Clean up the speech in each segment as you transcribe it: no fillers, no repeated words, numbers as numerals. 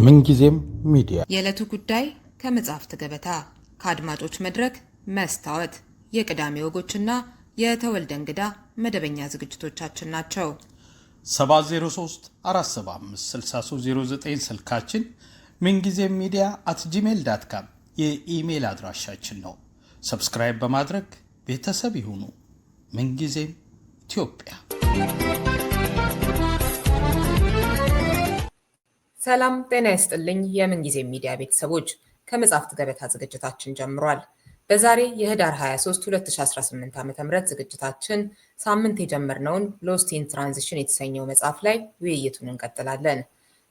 ምንጊዜም ሚዲያ የዕለቱ ጉዳይ ከመጽሐፍት ገበታ ከአድማጮች መድረክ መስታወት የቅዳሜ ወጎችና የተወልደ እንግዳ መደበኛ ዝግጅቶቻችን ናቸው። 703 475 6309 ስልካችን ምንጊዜም media@gmail.com የኢሜል አድራሻችን ነው። ሰብስክራይብ በማድረግ ቤተሰብ ይሁኑ። ምንጊዜም ኢትዮጵያ። ሰላም ጤና ይስጥልኝ። የምንጊዜም ሚዲያ ቤተሰቦች ከመጽሐፍት ገበታ ዝግጅታችን ጀምሯል። በዛሬ የህዳር 23 2018 ዓ.ም ዝግጅታችን ሳምንት የጀመርነውን ሎስት ኢን ትራንዚሽን የተሰኘው መጽሐፍ ላይ ውይይቱን እንቀጥላለን።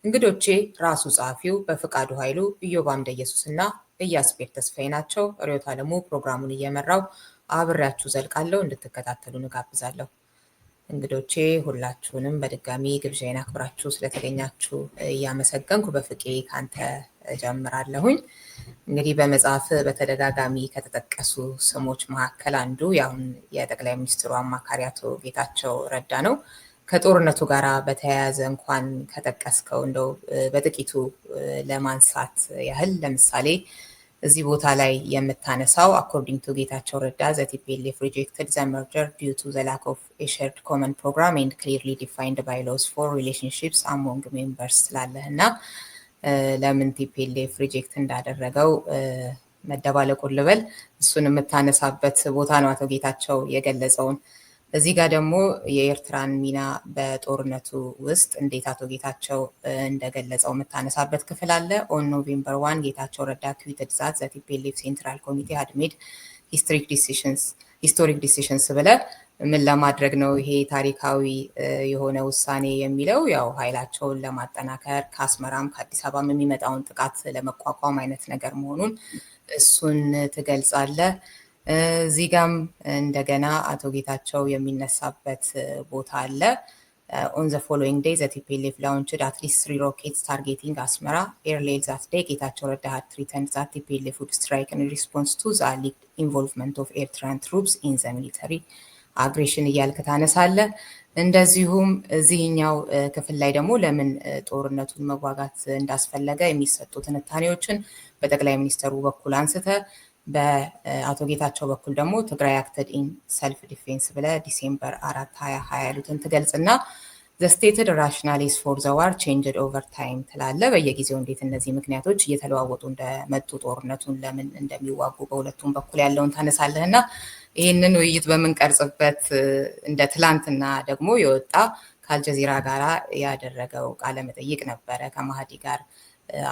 እንግዶቼ ራሱ ጸሐፊው በፍቃዱ ኃይሉ፣ ኢዮብ አምደ ኢየሱስና ኢያስፔር ተስፋዬ ናቸው። ርዕዮት ዓለሙ ፕሮግራሙን እየመራው አብሬያችሁ ዘልቃለሁ። እንድትከታተሉን እጋብዛለሁ። እንግዶቼ ሁላችሁንም በድጋሚ ግብዣዬን አክብራችሁ ስለተገኛችሁ እያመሰገንኩ በፍቄ ካንተ ጀምራለሁኝ። እንግዲህ በመጽሐፍ በተደጋጋሚ ከተጠቀሱ ስሞች መካከል አንዱ ያሁን የጠቅላይ ሚኒስትሩ አማካሪ አቶ ጌታቸው ረዳ ነው። ከጦርነቱ ጋር በተያያዘ እንኳን ከጠቀስከው እንደው በጥቂቱ ለማንሳት ያህል ለምሳሌ እዚህ ቦታ ላይ የምታነሳው according to ጌታቸው ረዳ the TPLF rejected the merger due to the lack of a shared common program and clearly defined bylaws for relationships among members ስላለህና ለምን TPLF ሪጀክት እንዳደረገው መደባለቁን ልበል እሱን የምታነሳበት ቦታ ነው አቶ ጌታቸው የገለጸውን። እዚህ ጋር ደግሞ የኤርትራን ሚና በጦርነቱ ውስጥ እንዴት አቶ ጌታቸው እንደገለጸው የምታነሳበት ክፍል አለ። ኦን ኖቬምበር 1 ጌታቸው ረዳ tweeted that the TPLF Central Committee had made historic decisions ብለ ምን ለማድረግ ነው ይሄ ታሪካዊ የሆነ ውሳኔ የሚለው ያው ኃይላቸውን ለማጠናከር ከአስመራም ከአዲስ አበባም የሚመጣውን ጥቃት ለመቋቋም አይነት ነገር መሆኑን እሱን ትገልጻለህ። እዚህ ጋም እንደገና አቶ ጌታቸው የሚነሳበት ቦታ አለ። On the following day, the TPLF launched at least 3 rockets targeting Asmara. Earlier that day, ጌታቸው ረዳ had threatened that TPLF would strike in response to the alleged involvement of Eritrean troops in the military aggression እያልክ ታነሳለህ። እንደዚሁም እዚህኛው ክፍል ላይ ደግሞ ለምን ጦርነቱን መዋጋት እንዳስፈለገ የሚሰጡ ትንታኔዎችን በጠቅላይ ሚኒስትሩ በኩል አንስተ በአቶ ጌታቸው በኩል ደግሞ ትግራይ acted in self defense ብለ ዲሴምበር 4 2020 ያሉትን ትገልጽና the stated rationales for the war changed over time ትላለ። በየጊዜው እንዴት እነዚህ ምክንያቶች እየተለዋወጡ እንደመጡ ጦርነቱን ለምን እንደሚዋጉ በሁለቱም በኩል ያለውን ታነሳለህና ይህንን ውይይት በምንቀርጽበት እንደ ትላንትና ደግሞ የወጣ ከአልጀዚራ ጋር ያደረገው ቃለ መጠይቅ ነበረ ከማህዲ ጋር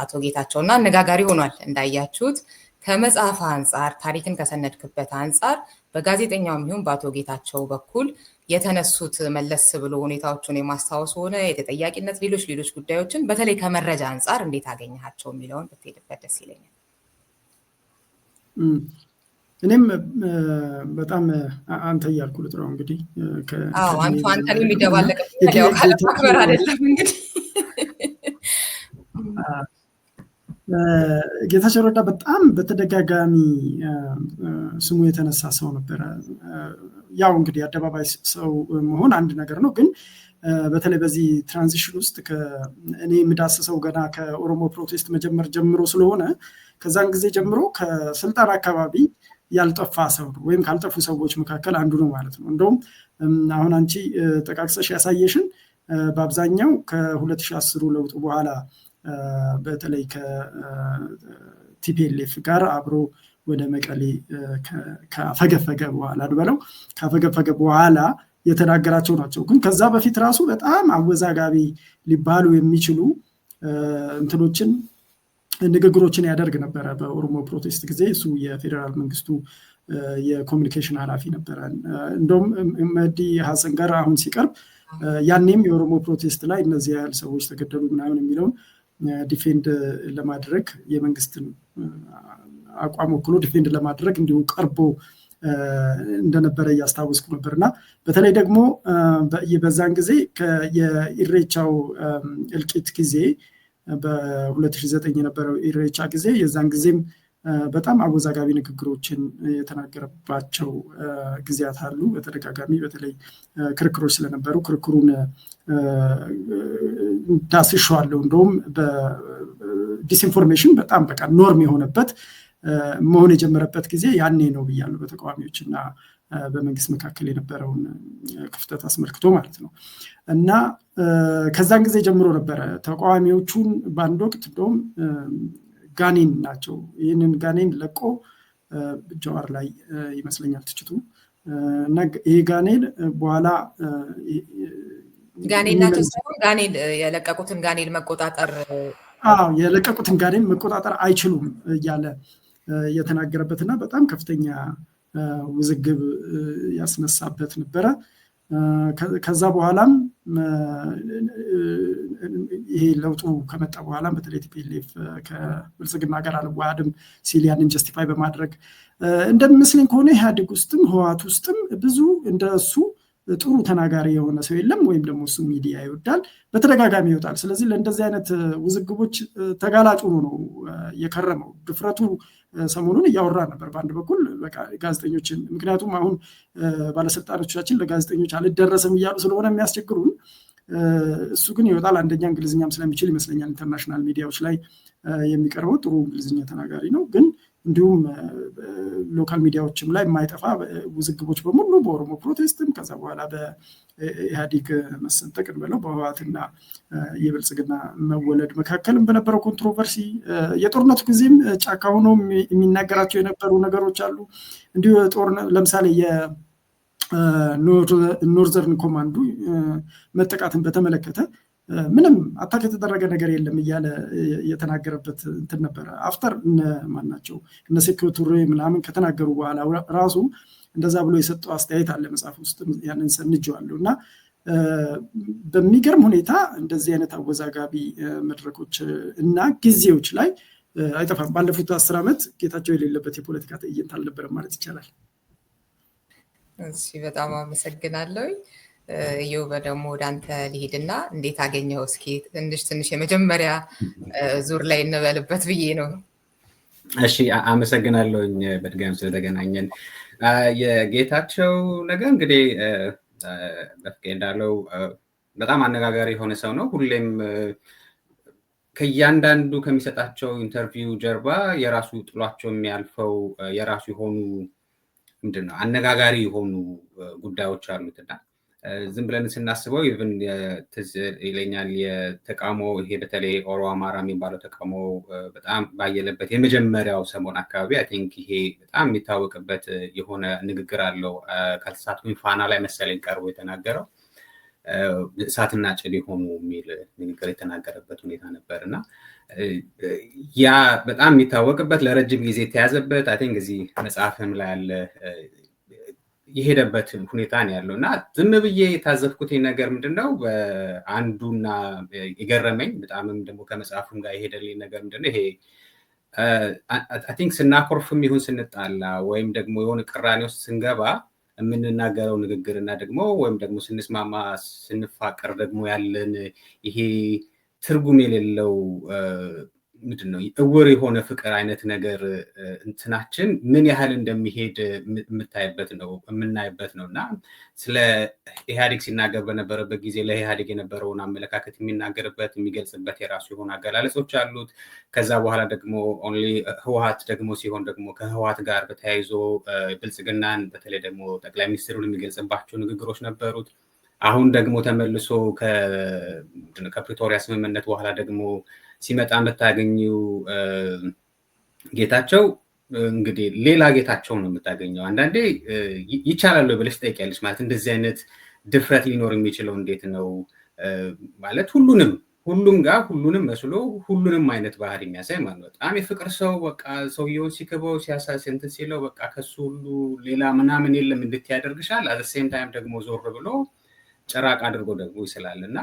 አቶ ጌታቸውና አነጋጋሪ ሆኗል እንዳያችሁት። ከመጽሐፍ አንፃር ታሪክን ከሰነድክበት አንፃር በጋዜጠኛውም ይሁን በአቶ ጌታቸው በኩል የተነሱት መለስ ብሎ ሁኔታዎችን የማስታወስ ሆነ የተጠያቂነት ሌሎች ጉዳዮችን በተለይ ከመረጃ አንፃር እንዴት አገኘሃቸው የሚለውን ብትሄድበት ደስ ይለኛል። እኔም በጣም አንተ እያልኩ ልጥራው እንግዲህ አንተ የሚደባለቅ ያው ካለ ማክበር አይደለም እንግዲህ ጌታቸው ረዳ በጣም በተደጋጋሚ ስሙ የተነሳ ሰው ነበር። ያው እንግዲህ አደባባይ ሰው መሆን አንድ ነገር ነው፣ ግን በተለይ በዚህ ትራንዚሽን ውስጥ እኔ የምዳስሰው ገና ከኦሮሞ ፕሮቴስት መጀመር ጀምሮ ስለሆነ ከዛን ጊዜ ጀምሮ ከስልጣን አካባቢ ያልጠፋ ሰው ነው፣ ወይም ካልጠፉ ሰዎች መካከል አንዱ ነው ማለት ነው። እንደውም አሁን አንቺ ጠቃቅሰሽ ያሳየሽን በአብዛኛው ከ2010 ለውጥ በኋላ በተለይ ከቲፒኤልኤፍ ጋር አብሮ ወደ መቀሌ ካፈገፈገ በኋላ የተናገራቸው ናቸው። ግን ከዛ በፊት ራሱ በጣም አወዛጋቢ ሊባሉ የሚችሉ ንግግሮችን ያደርግ ነበረ። በኦሮሞ ፕሮቴስት ጊዜ እሱ የፌዴራል መንግስቱ የኮሚኒኬሽን ኃላፊ ነበረ። እንደውም መህዲ ሀሰን ጋር አሁን ሲቀርብ ያኔም የኦሮሞ ፕሮቴስት ላይ እነዚህ ያህል ሰዎች ተገደሉ ምናምን የሚለውን ዲፌንድ ለማድረግ የመንግስትን አቋም ወክሎ ዲፌንድ ለማድረግ እንዲሁ ቀርቦ እንደነበረ ያስታውስኩ ነበርና በተለይ ደግሞ በዛን ጊዜ የኢሬቻው እልቂት ጊዜ በ2009 የነበረው ኢሬቻ ጊዜ የዛን ጊዜም በጣም አወዛጋቢ ንግግሮችን የተናገረባቸው ጊዜያት አሉ። በተደጋጋሚ በተለይ ክርክሮች ስለነበሩ ክርክሩን ዳስሻለሁ። እንደውም ዲስኢንፎርሜሽን በጣም በቃ ኖርም የሆነበት መሆን የጀመረበት ጊዜ ያኔ ነው ብያለሁ፣ በተቃዋሚዎችና በመንግስት መካከል የነበረውን ክፍተት አስመልክቶ ማለት ነው። እና ከዛን ጊዜ ጀምሮ ነበረ ተቃዋሚዎቹን በአንድ ወቅት እንደውም ጋኔን ናቸው ይህንን ጋኔን ለቆ ጀዋር ላይ ይመስለኛል ትችቱ እና ይሄ ጋኔን በኋላ ጋኔን ናቸው ሳይሆን ጋኔን የለቀቁትን ጋኔን መቆጣጠር የለቀቁትን ጋኔን መቆጣጠር አይችሉም እያለ የተናገረበትና በጣም ከፍተኛ ውዝግብ ያስነሳበት ነበረ። ከዛ በኋላም ይሄ ለውጡ ከመጣ በኋላ በተለይ ቲፒኤልኤፍ ከብልጽግና ጋር አልዋሃድም ሲል ያንን ጀስቲፋይ በማድረግ እንደሚመስለኝ ከሆነ ኢህአዴግ ውስጥም ህወሓት ውስጥም ብዙ እንደሱ ጥሩ ተናጋሪ የሆነ ሰው የለም፣ ወይም ደግሞ እሱ ሚዲያ ይወዳል፣ በተደጋጋሚ ይወጣል። ስለዚህ ለእንደዚህ አይነት ውዝግቦች ተጋላጭ ሆኖ ነው የከረመው። ድፍረቱ ሰሞኑን እያወራ ነበር በአንድ በኩል በቃ ጋዜጠኞችን፣ ምክንያቱም አሁን ባለስልጣኖቻችን ለጋዜጠኞች አልደረስም እያሉ ስለሆነ የሚያስቸግሩን፣ እሱ ግን ይወጣል። አንደኛ እንግሊዝኛም ስለሚችል ይመስለኛል ኢንተርናሽናል ሚዲያዎች ላይ የሚቀርበው ጥሩ እንግሊዝኛ ተናጋሪ ነው። ግን እንዲሁም ሎካል ሚዲያዎችም ላይ የማይጠፋ ውዝግቦች በሙሉ በኦሮሞ ፕሮቴስትም ከዛ በኋላ በኢህአዴግ መሰንጠቅ ብለው በህወሓትና የብልጽግና መወለድ መካከልም በነበረው ኮንትሮቨርሲ የጦርነቱ ጊዜም ጫካ ሆኖ የሚናገራቸው የነበሩ ነገሮች አሉ። እንዲሁ ጦርነት ለምሳሌ የኖርዘርን ኮማንዱ መጠቃትን በተመለከተ ምንም አታክ የተደረገ ነገር የለም እያለ የተናገረበት እንትን ነበረ። አፍተር ማናቸው እነ ሴኩ ቱሬ ምናምን ከተናገሩ በኋላ ራሱ እንደዛ ብሎ የሰጠው አስተያየት አለ መጽሐፍ ውስጥ፣ ያንን ሰንጄዋለሁ። እና በሚገርም ሁኔታ እንደዚህ አይነት አወዛጋቢ መድረኮች እና ጊዜዎች ላይ አይጠፋም። ባለፉት 10 ዓመት ጌታቸው የሌለበት የፖለቲካ ትዕይንት አልነበረም ማለት ይቻላል። እሺ፣ በጣም አመሰግናለሁ። እዮብ ደግሞ ወደ አንተ ሊሄድና እንዴት አገኘው? እስኪ ትንሽ የመጀመሪያ ዙር ላይ እንበልበት ብዬ ነው። እሺ፣ አመሰግናለሁኝ በድጋሚ ስለተገናኘን። የጌታቸው ነገር እንግዲህ በፍቄ እንዳለው በጣም አነጋጋሪ የሆነ ሰው ነው። ሁሌም ከእያንዳንዱ ከሚሰጣቸው ኢንተርቪው ጀርባ የራሱ ጥሏቸው የሚያልፈው የራሱ የሆኑ ምንድነው አነጋጋሪ የሆኑ ጉዳዮች አሉትና ዝም ብለን ስናስበው ኢቭን ትዝ ይለኛል የተቃውሞ ይሄ በተለይ ኦሮ አማራ የሚባለው ተቃውሞ በጣም ባየለበት የመጀመሪያው ሰሞን አካባቢ አይ ቲንክ ይሄ በጣም የሚታወቅበት የሆነ ንግግር አለው። ካልተሳትኩኝ ፋና ላይ መሰለኝ ቀርቦ የተናገረው እሳትና ጭድ የሆኑ የሚል ንግግር የተናገረበት ሁኔታ ነበር እና ያ በጣም የሚታወቅበት ለረጅም ጊዜ የተያዘበት አይ ቲንክ እዚህ መጽሐፍም ላይ ያለ የሄደበት ሁኔታ ነው ያለው እና ዝም ብዬ የታዘብኩት ነገር ምንድነው አንዱና የገረመኝ በጣምም ደግሞ ከመጽሐፉም ጋር የሄደልኝ ነገር ምንድነው ይሄ አይ ቲንክ ስናኮርፍም ይሁን ስንጣላ ወይም ደግሞ የሆነ ቅራኔ ውስጥ ስንገባ የምንናገረው ንግግርና ደግሞ ወይም ደግሞ ስንስማማ ስንፋቀር ደግሞ ያለን ይሄ ትርጉም የሌለው ምንድነው እውር የሆነ ፍቅር አይነት ነገር እንትናችን ምን ያህል እንደሚሄድ የምናይበት ነው እና ስለ ኢህአዴግ ሲናገር በነበረበት ጊዜ ለኢህአዴግ የነበረውን አመለካከት የሚናገርበት የሚገልጽበት የራሱ የሆኑ አገላለጾች አሉት። ከዛ በኋላ ደግሞ ኦንሊ ህወሓት ደግሞ ሲሆን ደግሞ ከህወሓት ጋር በተያይዞ ብልጽግናን በተለይ ደግሞ ጠቅላይ ሚኒስትሩን የሚገልጽባቸው ንግግሮች ነበሩት። አሁን ደግሞ ተመልሶ ከፕሪቶሪያ ስምምነት በኋላ ደግሞ ሲመጣ የምታገኘው ጌታቸው እንግዲህ ሌላ ጌታቸው ነው የምታገኘው። አንዳንዴ ይቻላል ብለሽ ትጠይቂያለሽ ማለት እንደዚህ አይነት ድፍረት ሊኖር የሚችለው እንዴት ነው ማለት ሁሉም ጋር ሁሉንም መስሎ ሁሉንም አይነት ባህሪ የሚያሳይ ማለት ነው። በጣም የፍቅር ሰው በቃ ሰውየውን ሲከበው ሲያሳስንት ሲለው በቃ ከሱ ሁሉ ሌላ ምናምን የለም እንድትያደርግሻል። አት ሴም ታይም ደግሞ ዞር ብሎ ጭራቅ አድርጎ ደግሞ ይስላል እና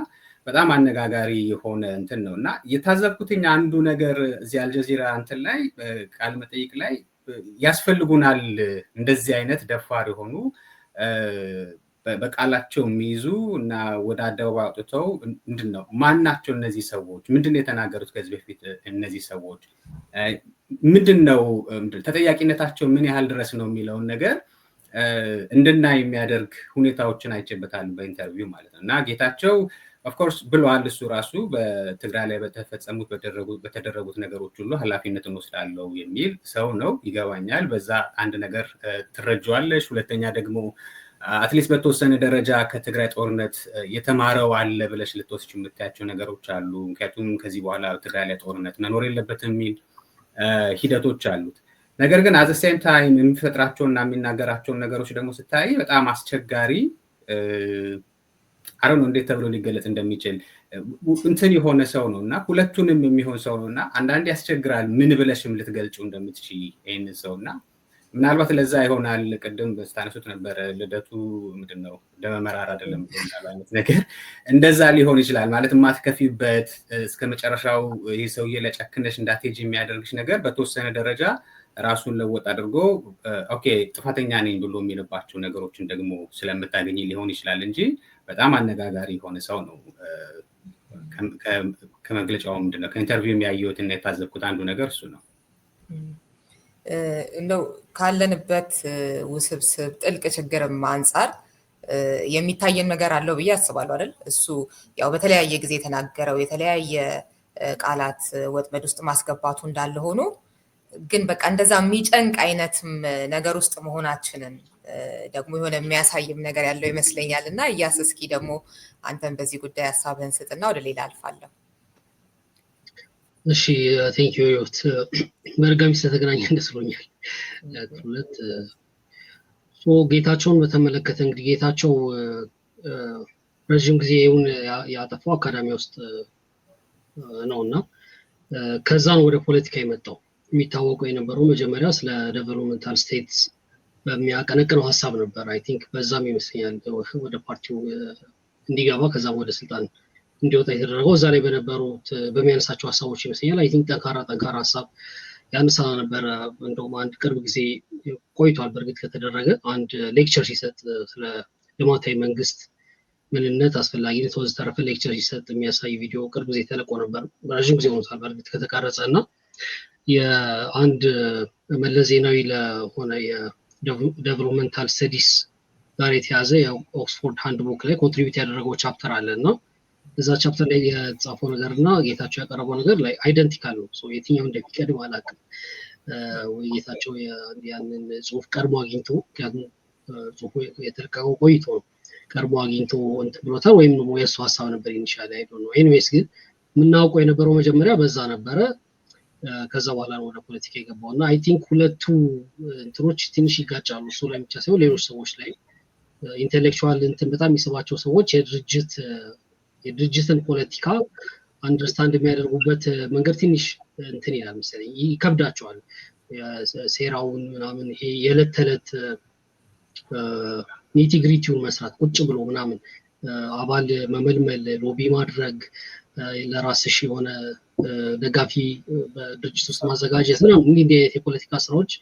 በጣም አነጋጋሪ የሆነ እንትን ነው እና የታዘብኩትኝ አንዱ ነገር እዚህ አልጀዚራ እንትን ላይ ቃለ መጠይቅ ላይ ያስፈልጉናል እንደዚህ አይነት ደፋር የሆኑ በቃላቸው የሚይዙ እና ወደ አደባባይ አውጥተው ምንድነው ማናቸው እነዚህ ሰዎች ምንድነው የተናገሩት ከዚህ በፊት እነዚህ ሰዎች ምንድነው ተጠያቂነታቸው ምን ያህል ድረስ ነው የሚለውን ነገር እንድናይ የሚያደርግ ሁኔታዎችን አይቼበታል በኢንተርቪው ማለት ነው እና ጌታቸው ኦፍኮርስ ብለዋል እሱ ራሱ በትግራይ ላይ በተደረጉት ነገሮች ሁሉ ኃላፊነት እንወስዳለሁ የሚል ሰው ነው። ይገባኛል። በዛ አንድ ነገር ትረጃዋለሽ። ሁለተኛ ደግሞ አትሊስት በተወሰነ ደረጃ ከትግራይ ጦርነት የተማረው አለ ብለሽ ልትወስጂ የምታያቸው ነገሮች አሉ። ምክንያቱም ከዚህ በኋላ ትግራይ ላይ ጦርነት መኖር የለበትም የሚል ሂደቶች አሉት። ነገር ግን አዘ ሴም ታይም የሚፈጥራቸውና የሚናገራቸውን ነገሮች ደግሞ ስታይ በጣም አስቸጋሪ አሁን እንዴት ተብሎ ሊገለጽ እንደሚችል እንትን የሆነ ሰው ነው እና ሁለቱንም የሚሆን ሰው ነው እና አንዳንዴ ያስቸግራል ምን ብለሽም ልትገልጪው እንደምትችይ ይሄንን ሰው እና ምናልባት ለዛ ይሆናል ቅድም ስታነሱት ነበር ልደቱ ምንድነው ደመመራር አይደለም አይነት ነገር እንደዛ ሊሆን ይችላል ማለት ማትከፊበት እስከ መጨረሻው ይሄ ሰውዬ ለጨክነሽ እንዳትሄጂ የሚያደርግሽ ነገር በተወሰነ ደረጃ ራሱን ለወጥ አድርጎ ኦኬ ጥፋተኛ ነኝ ብሎ የሚልባቸው ነገሮችን ደግሞ ስለምታገኝ ሊሆን ይችላል እንጂ በጣም አነጋጋሪ የሆነ ሰው ነው። ከመግለጫው ምንድነው ከኢንተርቪው የሚያየሁት እና የታዘብኩት አንዱ ነገር እሱ ነው። እንደው ካለንበት ውስብስብ ጥልቅ ችግርም አንጻር የሚታየን ነገር አለው ብዬ አስባለሁ አይደል? እሱ ያው በተለያየ ጊዜ የተናገረው የተለያየ ቃላት ወጥመድ ውስጥ ማስገባቱ እንዳለ ሆኖ ግን በቃ እንደዛ የሚጨንቅ አይነትም ነገር ውስጥ መሆናችንን ደግሞ የሆነ የሚያሳይም ነገር ያለው ይመስለኛል እና እያስ እስኪ ደግሞ አንተን በዚህ ጉዳይ ሀሳብህን ስጥና ወደ ሌላ አልፋለሁ። እሺ ቴንክ ዩ ዮት በርጋሚ ስለተገናኘን ደስ ብሎኛል። ሁለት ጌታቸውን በተመለከተ እንግዲህ ጌታቸው ረጅም ጊዜውን ያጠፋው አካዳሚ ውስጥ ነውና ከዛ ነው ወደ ፖለቲካ የመጣው። የሚታወቀው የነበረው መጀመሪያ ስለ ዴቨሎፕመንታል ስቴትስ በሚያቀነቅነው ሀሳብ ነበር። አይ ቲንክ በዛም ይመስለኛል ወደ ፓርቲው እንዲገባ ከዛም ወደ ስልጣን እንዲወጣ የተደረገው እዛ ላይ በነበሩት በሚያነሳቸው ሀሳቦች ይመስለኛል። አይ ቲንክ ጠንካራ ሀሳብ ያነሳ ነበር። እንደውም አንድ ቅርብ ጊዜ ቆይቷል በእርግጥ ከተደረገ አንድ ሌክቸር ሲሰጥ ስለ ልማታዊ መንግስት ምንነት አስፈላጊነት ወዘተረፈ ሌክቸር ሲሰጥ የሚያሳይ ቪዲዮ ቅርብ ጊዜ ተለቆ ነበር። ረጅም ጊዜ ሆኖታል በእርግጥ ከተቀረጸ እና የአንድ መለስ ዜናዊ ለሆነ የዴቨሎፕመንታል ስተዲስ ጋር የተያዘ የኦክስፎርድ ሃንድ ቡክ ላይ ኮንትሪቢዩት ያደረገው ቻፕተር አለ እና እዛ ቻፕተር ላይ የተጻፈው ነገር እና ጌታቸው ያቀረበው ነገር ላይ አይደንቲካል ነው። የትኛው እንደሚቀድም አላውቅም። ጌታቸው ያንን ጽሁፍ ቀድሞ አግኝቶ ምክንያቱም ጽሁፉ የተለቀቀው ቆይቶ ነው ቀድሞ አግኝቶ እንትን ብሎታል ወይም ደግሞ የእሱ ሀሳብ ነበር ኢኒሻሊ አይ ዶንት ኖ። ኤኒዌይስ ግን የምናውቀው የነበረው መጀመሪያ በዛ ነበረ። ከዛ በኋላ ነው ወደ ፖለቲካ የገባው እና አይ ቲንክ ሁለቱ እንትኖች ትንሽ ይጋጫሉ። እሱ ላይ ብቻ ሳይሆን ሌሎች ሰዎች ላይ ኢንቴሌክቹዋል እንትን በጣም የሚስባቸው ሰዎች የድርጅትን ፖለቲካ አንደርስታንድ የሚያደርጉበት መንገድ ትንሽ እንትን ይላል መሰለኝ ይከብዳቸዋል። ሴራውን ምናምን ይሄ የዕለት ተዕለት ኒቲግሪቲውን መስራት ቁጭ ብሎ ምናምን አባል መመልመል ሎቢ ማድረግ ለራስሽ የሆነ ደጋፊ በድርጅት ውስጥ ማዘጋጀት ምናምን እንዲህ የፖለቲካ ስራዎች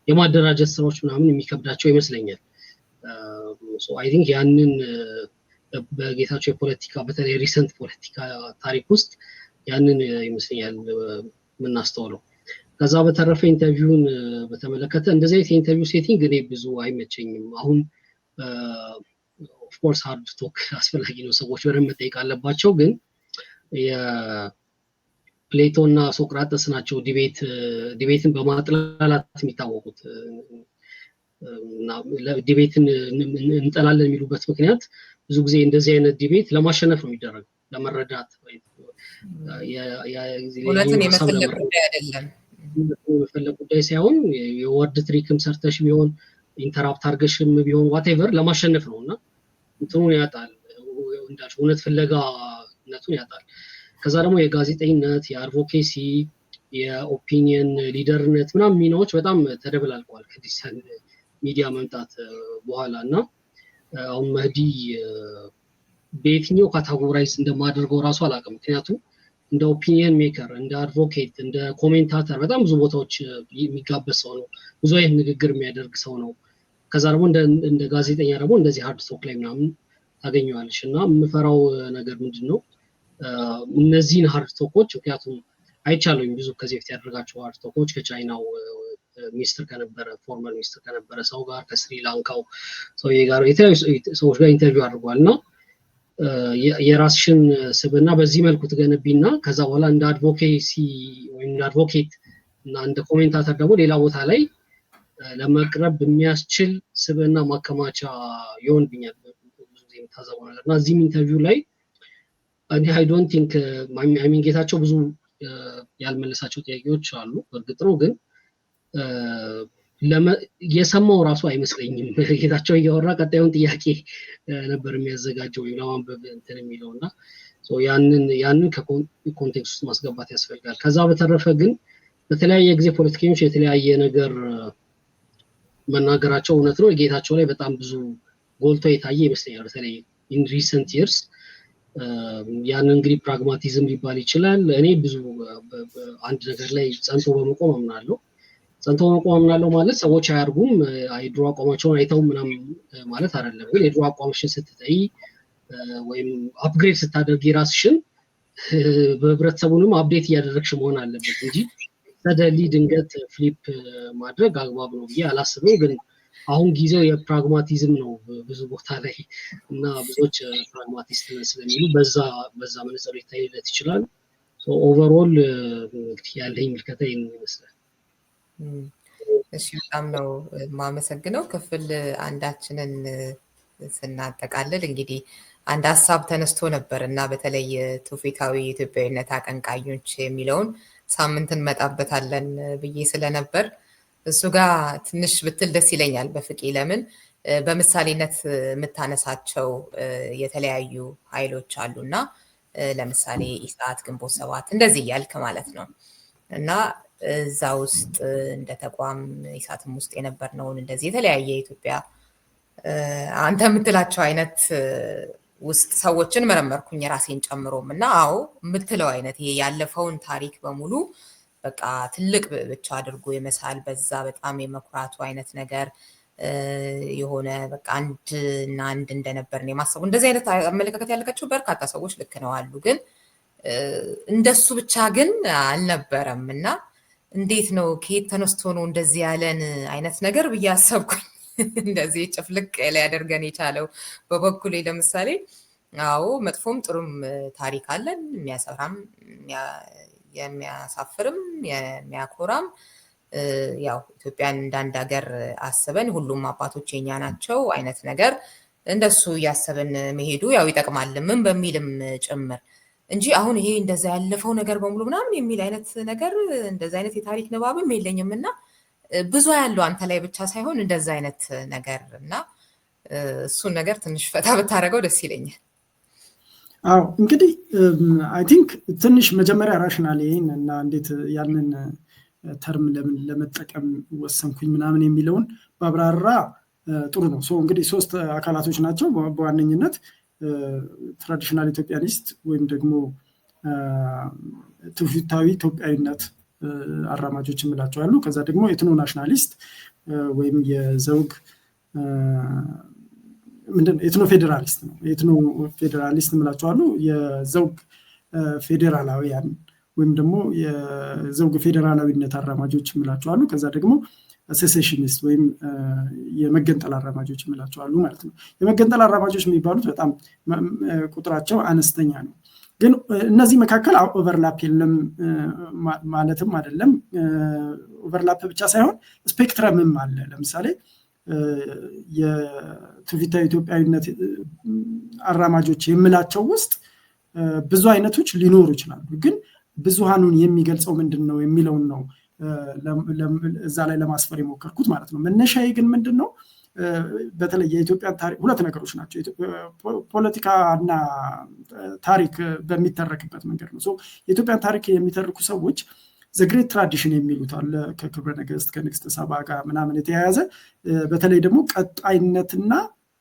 የማደራጀት ስራዎች ምናምን የሚከብዳቸው ይመስለኛል። አይ ቲንክ ያንን በጌታቸው የፖለቲካ በተለይ ሪሰንት ፖለቲካ ታሪክ ውስጥ ያንን ይመስለኛል የምናስተውለው። ከዛ በተረፈ ኢንተርቪውን በተመለከተ እንደዚህ አይነት ኢንተርቪው ሴቲንግ እኔ ብዙ አይመቸኝም። አሁን ኦፍ ኮርስ ሃርድ ቶክ አስፈላጊ ነው፣ ሰዎች በደንብ መጠየቅ አለባቸው። ግን የፕሌቶ እና ሶቅራጠስ ናቸው ዲቤትን በማጥላላት የሚታወቁት እና ዲቤትን እንጠላለን የሚሉበት ምክንያት ብዙ ጊዜ እንደዚህ አይነት ዲቤት ለማሸነፍ ነው የሚደረገው፣ ለመረዳት ወይ እውነትን የመፈለግ ጉዳይ አይደለም። የመፈለግ ጉዳይ ሳይሆን የወርድ ትሪክም ሰርተሽ ቢሆን ኢንተራፕት አድርገሽም ቢሆን ዋቴቨር ለማሸነፍ ነው እና እንትኑን ያጣል፣ እንዳልሽ እውነት ፍለጋነቱን ያጣል። ከዛ ደግሞ የጋዜጠኝነት የአድቮኬሲ የኦፒኒየን ሊደርነት ምናምን ሚናዎች በጣም ተደበላልቀዋል ከዲጂታል ሚዲያ መምጣት በኋላ እና አሁን መህዲ በየትኛው ካታጎራይዝ እንደማደርገው ራሱ አላውቅም። ምክንያቱም እንደ ኦፒኒየን ሜከር እንደ አድቮኬት እንደ ኮሜንታተር በጣም ብዙ ቦታዎች የሚጋበዝ ሰው ነው፣ ብዙ አይነት ንግግር የሚያደርግ ሰው ነው። ከዛ ደግሞ እንደ ጋዜጠኛ ደግሞ እንደዚህ ሃርድ ቶክ ላይ ምናምን ታገኘዋለሽ እና የምፈራው ነገር ምንድን ነው እነዚህን ሃርድ ቶኮች ምክንያቱም አይቻለሁኝ ብዙ ከዚህ በፊት ያደረጋቸው ሃርድ ቶኮች ከቻይናው ሚኒስትር ከነበረ ፎርመር ሚኒስትር ከነበረ ሰው ጋር ከስሪላንካው ሰውዬ ጋር የተለያዩ ሰዎች ጋር ኢንተርቪው አድርጓል እና የራስሽን ስብዕና በዚህ መልኩ ትገነቢና ከዛ በኋላ እንደ አድቮኬሲ ወይም እንደ አድቮኬት እና እንደ ኮሜንታተር ደግሞ ሌላ ቦታ ላይ ለመቅረብ የሚያስችል ስብዕና ማከማቻ ይሆንብኛል ብዙ ጊዜ የምታዘበው ነገር እና እዚህም ኢንተርቪው ላይ እኔ አይ ዶንት ቲንክ ሚን ጌታቸው ብዙ ያልመለሳቸው ጥያቄዎች አሉ። እርግጥ ነው ግን የሰማው ራሱ አይመስለኝም። ጌታቸው እያወራ ቀጣዩን ጥያቄ ነበር የሚያዘጋጀው ወይም ለማንበብ እንትን የሚለውና ያንን ከኮንቴክስት ውስጥ ማስገባት ያስፈልጋል። ከዛ በተረፈ ግን በተለያየ ጊዜ ፖለቲከኞች የተለያየ ነገር መናገራቸው እውነት ነው። ጌታቸው ላይ በጣም ብዙ ጎልቶ የታየ ይመስለኛል በተለይ ኢን ሪሰንት ይርስ። ያን እንግዲህ ፕራግማቲዝም ሊባል ይችላል። እኔ ብዙ አንድ ነገር ላይ ጸንቶ በመቆም አምናለሁ። ጸንቶ በመቆም አምናለሁ ማለት ሰዎች አያርጉም የድሮ አቋማቸውን አይተው ምናምን ማለት አይደለም። ግን የድሮ አቋምሽን ስትተይ ወይም አፕግሬድ ስታደርጊ ራስሽን በህብረተሰቡንም አፕዴት እያደረግሽ መሆን አለበት እንጂ ሰደሊ ድንገት ፍሊፕ ማድረግ አግባብ ነው ብዬ አላስብም። ግን አሁን ጊዜው የፕራግማቲዝም ነው ብዙ ቦታ ላይ እና ብዙዎች ፕራግማቲስት ስለሚሉ በዛ መነጽር ሊታይለት ይችላል። ኦቨርኦል ያለኝ ምልከታ ይመስላል። እሺ በጣም ነው የማመሰግነው። ክፍል አንዳችንን ስናጠቃልል እንግዲህ አንድ ሀሳብ ተነስቶ ነበር እና በተለይ ትውፊታዊ ኢትዮጵያዊነት አቀንቃኞች የሚለውን ሳምንት እንመጣበታለን ብዬ ስለነበር እሱ ጋር ትንሽ ብትል ደስ ይለኛል። በፍቄ ለምን በምሳሌነት የምታነሳቸው የተለያዩ ኃይሎች አሉና ለምሳሌ ኢሳት፣ ግንቦት ሰባት እንደዚህ እያልክ ማለት ነው እና እዛ ውስጥ እንደ ተቋም ኢሳትም ውስጥ የነበርነውን እንደዚህ የተለያየ ኢትዮጵያ አንተ የምትላቸው አይነት ውስጥ ሰዎችን መረመርኩኝ ራሴን ጨምሮም እና አዎ የምትለው አይነት ይሄ ያለፈውን ታሪክ በሙሉ በቃ ትልቅ ብቻ አድርጎ የመሳል በዛ በጣም የመኩራቱ አይነት ነገር የሆነ በቃ አንድ እንደነበርን የማሰቡ እንደዚህ አይነት አመለካከት ያለካቸው በርካታ ሰዎች ልክ ነው አሉ። ግን እንደሱ ብቻ ግን አልነበረም እና እንዴት ነው ከየት ተነስቶ ነው እንደዚህ ያለን አይነት ነገር ብዬ አሰብኩኝ። እንደዚህ ጭፍልቅ ሊያደርገን የቻለው በበኩሌ ለምሳሌ አዎ መጥፎም ጥሩም ታሪክ አለን፣ የሚያሰራም የሚያሳፍርም የሚያኮራም። ያው ኢትዮጵያን እንዳንድ ሀገር አስበን ሁሉም አባቶች የኛ ናቸው አይነት ነገር እንደሱ እያሰብን መሄዱ ያው ይጠቅማል ምን በሚልም ጭምር እንጂ አሁን ይሄ እንደዛ ያለፈው ነገር በሙሉ ምናምን የሚል አይነት ነገር እንደዛ አይነት የታሪክ ንባብም የለኝም እና ብዙ ያለው አንተ ላይ ብቻ ሳይሆን እንደዛ አይነት ነገር እና እሱን ነገር ትንሽ ፈታ ብታደርገው ደስ ይለኛል። አዎ እንግዲህ አይ ቲንክ ትንሽ መጀመሪያ ራሽናል ይሄን እና እንዴት ያንን ተርም ለምን ለመጠቀም ወሰንኩኝ ምናምን የሚለውን ባብራራ ጥሩ ነው። እንግዲህ ሶስት አካላቶች ናቸው በዋነኝነት ትራዲሽናል ኢትዮጵያኒስት ወይም ደግሞ ትውፊታዊ ኢትዮጵያዊነት አራማጆች የምላቸው አሉ። ከዛ ደግሞ ኤትኖ ናሽናሊስት ወይም የዘውግ ኤትኖ ፌዴራሊስት ነው። ኤትኖ ፌዴራሊስት የምላቸው አሉ። የዘውግ ፌዴራላዊያን ወይም ደግሞ የዘውግ ፌዴራላዊነት አራማጆች የምላቸው አሉ። ከዛ ደግሞ ሴሴሽኒስት ወይም የመገንጠል አራማጆች የምላቸው አሉ ማለት ነው። የመገንጠል አራማጆች የሚባሉት በጣም ቁጥራቸው አነስተኛ ነው። ግን እነዚህ መካከል ኦቨርላፕ የለም ማለትም አይደለም። ኦቨርላፕ ብቻ ሳይሆን ስፔክትረምም አለ። ለምሳሌ የትውፊታዊ ኢትዮጵያዊነት አራማጆች የምላቸው ውስጥ ብዙ አይነቶች ሊኖሩ ይችላሉ። ግን ብዙሃኑን የሚገልጸው ምንድን ነው የሚለውን ነው እዛ ላይ ለማስፈር የሞከርኩት ማለት ነው። መነሻዬ ግን ምንድን ነው? በተለይ የኢትዮጵያን ታሪክ ሁለት ነገሮች ናቸው። ፖለቲካና ታሪክ በሚተረክበት መንገድ ነው። የኢትዮጵያን ታሪክ የሚተርኩ ሰዎች ዘግሬት ትራዲሽን የሚሉት አለ ከክብረ ነገስት ከንግስተ ሳባ ጋር ምናምን የተያያዘ በተለይ ደግሞ ቀጣይነትና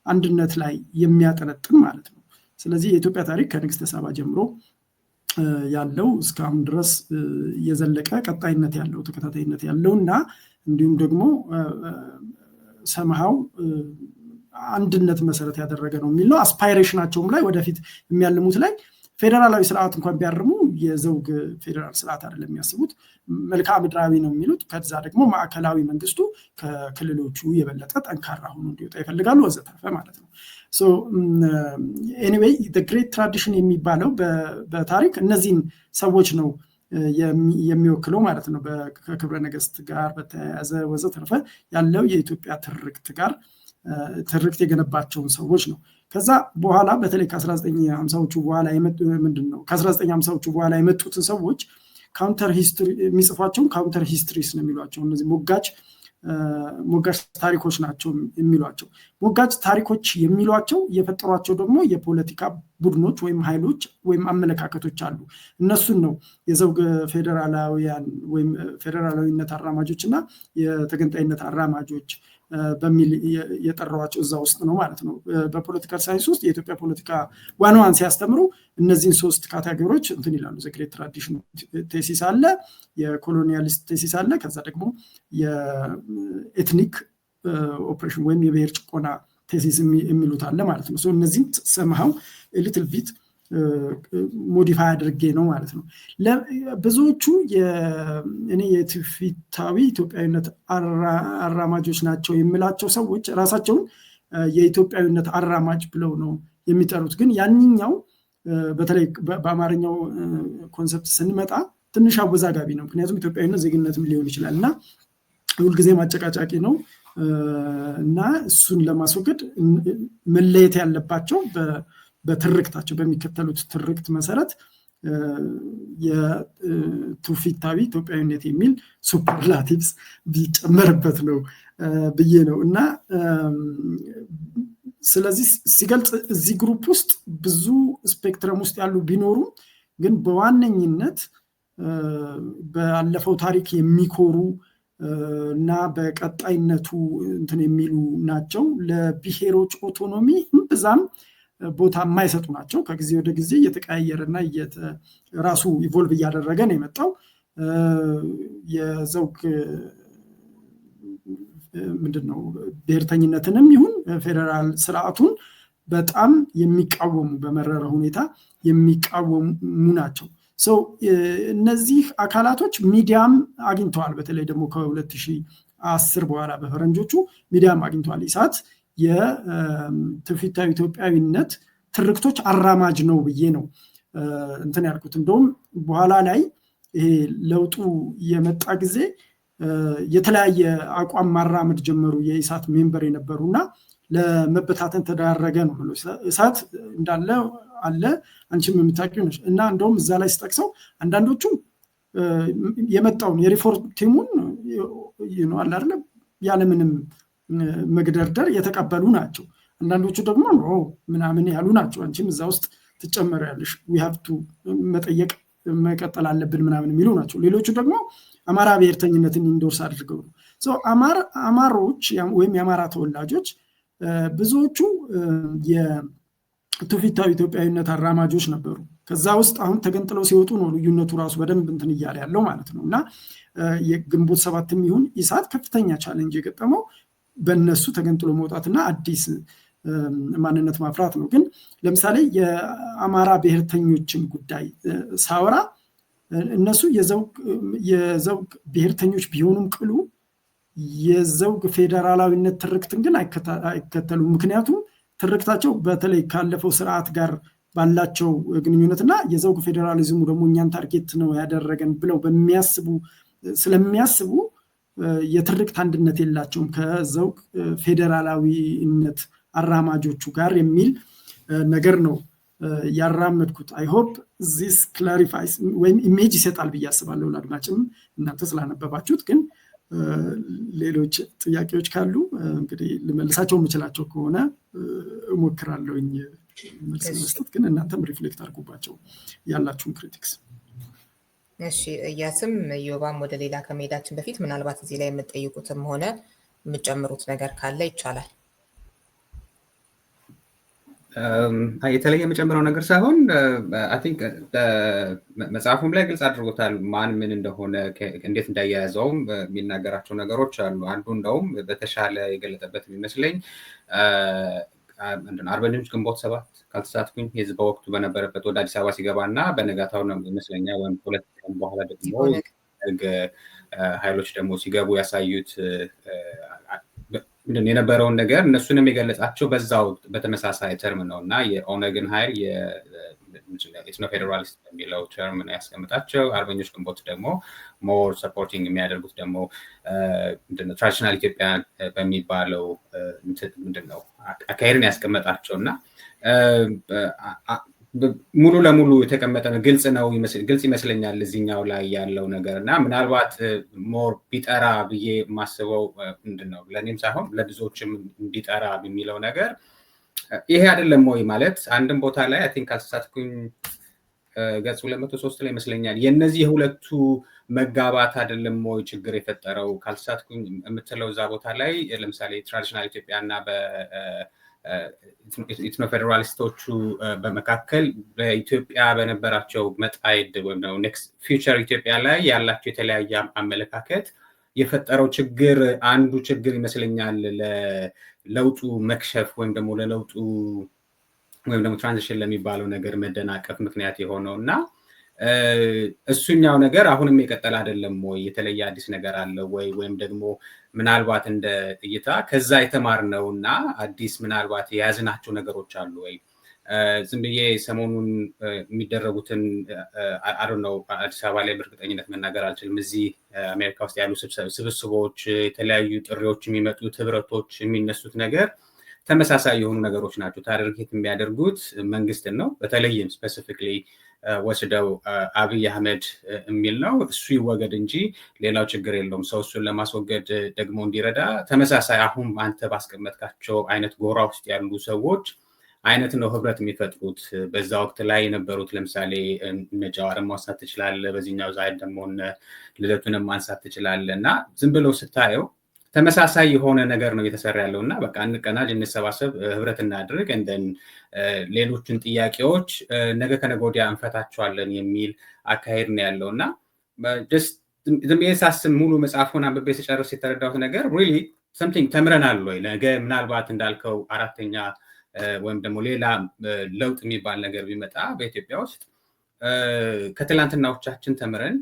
አንድነት ላይ የሚያጠነጥን ማለት ነው። ስለዚህ የኢትዮጵያ ታሪክ ከንግስተ ሳባ ጀምሮ ያለው እስካሁን ድረስ የዘለቀ ቀጣይነት ያለው ተከታታይነት ያለው እና እንዲሁም ደግሞ ሰማው አንድነት መሰረት ያደረገ ነው የሚል ነው። አስፓይሬሽናቸውም ላይ ወደፊት የሚያልሙት ላይ ፌዴራላዊ ስርዓት እንኳን ቢያርሙ የዘውግ ፌዴራል ስርዓት አይደለም የሚያስቡት፣ መልክዓ ምድራዊ ነው የሚሉት። ከዛ ደግሞ ማዕከላዊ መንግስቱ ከክልሎቹ የበለጠ ጠንካራ ሆኖ እንዲወጣ ይፈልጋሉ ወዘተርፈ ማለት ነው። ሶ ኤኒዌይ ዘ ግሬት ትራዲሽን የሚባለው በታሪክ እነዚህን ሰዎች ነው የሚወክለው ማለት ነው። ከክብረ ነገስት ጋር በተያያዘ ወዘተርፈ ያለው የኢትዮጵያ ትርክት ጋር ትርክት የገነባቸውን ሰዎች ነው። ከዛ በኋላ በተለይ ከ1950ዎቹ በኋላ የመጡ ምንድነው ከ1950ዎቹ በኋላ የመጡትን ሰዎች ካውንተር ሂስትሪ የሚጽፏቸውን ካውንተር ሂስትሪስ ነው የሚሏቸው። እነዚህ ሞጋች ታሪኮች ናቸው የሚሏቸው። ሞጋች ታሪኮች የሚሏቸው የፈጠሯቸው ደግሞ የፖለቲካ ቡድኖች ወይም ኃይሎች ወይም አመለካከቶች አሉ። እነሱን ነው የዘውግ ፌዴራላዊያን ወይም ፌዴራላዊነት አራማጆች እና የተገንጣይነት አራማጆች በሚል የጠራዋቸው እዛ ውስጥ ነው ማለት ነው። በፖለቲካል ሳይንስ ውስጥ የኢትዮጵያ ፖለቲካ ዋናዋን ሲያስተምሩ እነዚህን 3 ካቴጎሪዎች እንትን ይላሉ። ዘ ግሬት ትራዲሽን ቴሲስ አለ፣ የኮሎኒያሊስት ቴሲስ አለ፣ ከዛ ደግሞ የኤትኒክ ኦፕሬሽን ወይም የብሔር ጭቆና ቴሲስ የሚሉት አለ ማለት ነው። እነዚህም ሰምሃው ሊትል ቢት ሞዲፋይ አድርጌ ነው ማለት ነው። ብዙዎቹ እኔ የትውፊታዊ ኢትዮጵያዊነት አራማጆች ናቸው የሚላቸው ሰዎች ራሳቸውን የኢትዮጵያዊነት አራማጅ ብለው ነው የሚጠሩት። ግን ያንኛው በተለይ በአማርኛው ኮንሰፕት ስንመጣ ትንሽ አወዛጋቢ ነው። ምክንያቱም ኢትዮጵያዊነት ዜግነትም ሊሆን ይችላል እና ሁልጊዜ ማጨቃጫቂ ነው እና እሱን ለማስወገድ መለየት ያለባቸው በትርክታቸው በሚከተሉት ትርክት መሰረት የትውፊታዊ ኢትዮጵያዊነት የሚል ሱፐርላቲቭስ ቢጨመርበት ነው ብዬ ነው። እና ስለዚህ ሲገልጽ እዚህ ግሩፕ ውስጥ ብዙ ስፔክትረም ውስጥ ያሉ ቢኖሩም ግን በዋነኝነት ባለፈው ታሪክ የሚኮሩ እና በቀጣይነቱ እንትን የሚሉ ናቸው። ለብሔሮች ኦቶኖሚ እምብዛም ቦታ የማይሰጡ ናቸው። ከጊዜ ወደ ጊዜ እየተቀያየረና ራሱ ኢቮልቭ እያደረገ ነው የመጣው። የዘውግ ምንድነው ብሔርተኝነትንም ይሁን ፌዴራል ስርዓቱን በጣም የሚቃወሙ በመረረ ሁኔታ የሚቃወሙ ናቸው። እነዚህ አካላቶች ሚዲያም አግኝተዋል። በተለይ ደግሞ ከ2010 በኋላ በፈረንጆቹ ሚዲያም አግኝተዋል። ኢሳት የትውፊታዊ ኢትዮጵያዊነት ትርክቶች አራማጅ ነው ብዬ ነው እንትን ያልኩት። እንደውም በኋላ ላይ ይሄ ለውጡ የመጣ ጊዜ የተለያየ አቋም ማራመድ ጀመሩ የኢሳት ሜምበር የነበሩና ለመበታተን ተዳረገ ነው ብሎ ኢሳት እንዳለ አለ አንቺም የምታውቂው ነሽ። እና እንደውም እዛ ላይ ስጠቅሰው አንዳንዶቹ የመጣውን የሪፎርም ቲሙን አለ አይደል ያለምንም መግደርደር የተቀበሉ ናቸው። አንዳንዶቹ ደግሞ ምናምን ያሉ ናቸው። አንቺም እዛ ውስጥ ትጨመሪያለሽ we have to መጠየቅ መቀጠል አለብን ምናምን የሚሉ ናቸው። ሌሎቹ ደግሞ አማራ ብሔርተኝነትን ኢንዶርስ አድርገው ነው። አማሮች ወይም የአማራ ተወላጆች ብዙዎቹ የትውፊታዊ ኢትዮጵያዊነት አራማጆች ነበሩ። ከዛ ውስጥ አሁን ተገንጥለው ሲወጡ ነው ልዩነቱ ራሱ በደንብ እንትን እያለ ያለው ማለት ነው። እና የግንቦት 7ም ይሁን ኢሳት ከፍተኛ ቻሌንጅ የገጠመው በእነሱ ተገንጥሎ መውጣትና አዲስ ማንነት ማፍራት ነው። ግን ለምሳሌ የአማራ ብሔርተኞችን ጉዳይ ሳወራ እነሱ የዘውግ ብሔርተኞች ቢሆኑም ቅሉ የዘውግ ፌዴራላዊነት ትርክትን ግን አይከተሉም። ምክንያቱም ትርክታቸው በተለይ ካለፈው ስርዓት ጋር ባላቸው ግንኙነትና የዘውግ ፌዴራሊዝሙ ደግሞ እኛን ታርጌት ነው ያደረገን ብለው ስለሚያስቡ የትርክት አንድነት የላቸውም ከዘውግ ፌዴራላዊነት አራማጆቹ ጋር የሚል ነገር ነው ያራመድኩት። አይ ሆፕ ዚስ ክላሪፋይስ ወይም ኢሜጅ ይሰጣል ብዬ አስባለሁ ለአድማጭም እናንተ ስላነበባችሁት። ግን ሌሎች ጥያቄዎች ካሉ እንግዲህ ልመልሳቸው የምችላቸው ከሆነ እሞክራለሁኝ መልስ መስጠት። ግን እናንተም ሪፍሌክት አድርጉባቸው ያላችሁን ክሪቲክስ። እሺ እያስም ዮባም ወደ ሌላ ከመሄዳችን በፊት ምናልባት እዚህ ላይ የምትጠይቁትም ሆነ የምትጨምሩት ነገር ካለ ይቻላል። የተለየ የመጨመረው ነገር ሳይሆን አይ ቲንክ መጽሐፉም ላይ ግልጽ አድርጎታል ማን ምን እንደሆነ እንዴት እንዳያያዘውም የሚናገራቸው ነገሮች አሉ። አንዱ እንደውም በተሻለ የገለጠበት የሚመስለኝ አርበኞች ግንቦት 7 ካልተሳትኩኝ ህዝብ በወቅቱ በነበረበት ወደ አዲስ አበባ ሲገባና በነጋታው ነው ይመስለኛል ወይም ሁለት ቀን በኋላ ደግሞ ኃይሎች ደግሞ ሲገቡ ያሳዩት ምንድን የነበረውን ነገር እነሱንም የገለጻቸው በዛው በተመሳሳይ ተርም ነው እና የኦነግን ኃይል የኢትኖ ፌዴራሊስት የሚለው ተርም ነው ያስቀምጣቸው። አርበኞች ግንቦት ደግሞ ሞር ሰፖርቲንግ የሚያደርጉት ደግሞ ትራዲሽናል ኢትዮጵያ በሚባለው ምንድነው አካሄድን ያስቀመጣቸው እና ሙሉ ለሙሉ የተቀመጠ ግልጽ ይመስለኛል እዚህኛው ላይ ያለው ነገር እና ምናልባት ሞር ቢጠራ ብዬ ማስበው ምንድነው ለእኔም ሳይሆን ለብዙዎችም እንዲጠራ የሚለው ነገር ይሄ አይደለም ወይ ማለት አንድም ቦታ ላይ አይ ቲንክ ካልተሳትኩኝ ገጽ 203 ላይ ይመስለኛል የነዚህ የሁለቱ መጋባት አይደለም ወይ ችግር የፈጠረው ካልተሳትኩኝ የምትለው እዛ ቦታ ላይ ለምሳሌ ትራዲሽናል ኢትዮጵያ እና ኢትኖ ፌዴራሊስቶቹ በመካከል በኢትዮጵያ በነበራቸው መጣይድ ወይም ደግሞ ኔክስት ፊውቸር ኢትዮጵያ ላይ ያላቸው የተለያየ አመለካከት የፈጠረው ችግር አንዱ ችግር ይመስለኛል ለለውጡ መክሸፍ ወይም ደግሞ ለለውጡ ወይም ደግሞ ትራንዚሽን ለሚባለው ነገር መደናቀፍ ምክንያት የሆነው እና እሱኛው ነገር አሁንም የቀጠለ አይደለም ወይ የተለየ አዲስ ነገር አለ ወይ ወይም ደግሞ ምናልባት እንደ እይታ ከዛ የተማርነውና አዲስ ምናልባት የያዝናቸው ነገሮች አሉ ወይ ዝም ብዬ ሰሞኑን የሚደረጉትን አይ ዶንት ኖ አዲስ አበባ ላይ በእርግጠኝነት መናገር አልችልም እዚህ አሜሪካ ውስጥ ያሉ ስብስቦች የተለያዩ ጥሪዎች የሚመጡት ህብረቶች የሚነሱት ነገር ተመሳሳይ የሆኑ ነገሮች ናቸው ታርጌት የሚያደርጉት መንግስትን ነው በተለይም ስፔሲፊክሊ ወስደው አብይ አህመድ የሚል ነው እሱ ይወገድ እንጂ ሌላው ችግር የለውም ሰው እሱን ለማስወገድ ደግሞ እንዲረዳ ተመሳሳይ አሁን አንተ ባስቀመጥካቸው አይነት ጎራ ውስጥ ያሉ ሰዎች አይነት ነው ህብረት የሚፈጥሩት በዛ ወቅት ላይ የነበሩት ለምሳሌ ነጃዋርን ማንሳት ትችላለህ በዚህኛው ዛይድ ደግሞ ልደቱንም ማንሳት ትችላለህ እና ዝም ብለው ስታየው ተመሳሳይ የሆነ ነገር ነው እየተሰራ ያለው እና በቃ እንቀናጅ እንሰባሰብ ህብረት እናድርግ እንደን ሌሎችን ጥያቄዎች ነገ ከነገ ወዲያ እንፈታቸዋለን የሚል አካሄድ ነው ያለው እና ዝም ብዬ ሳስብ ሙሉ መጽሐፉን አንብቤ ስጨርስ የተረዳሁት ነገር ሪሊ ሰምቲንግ ተምረናል ወይ ነገ ምናልባት እንዳልከው አራተኛ ወይም ደግሞ ሌላ ለውጥ የሚባል ነገር ቢመጣ በኢትዮጵያ ውስጥ ከትላንትናዎቻችን ተምረን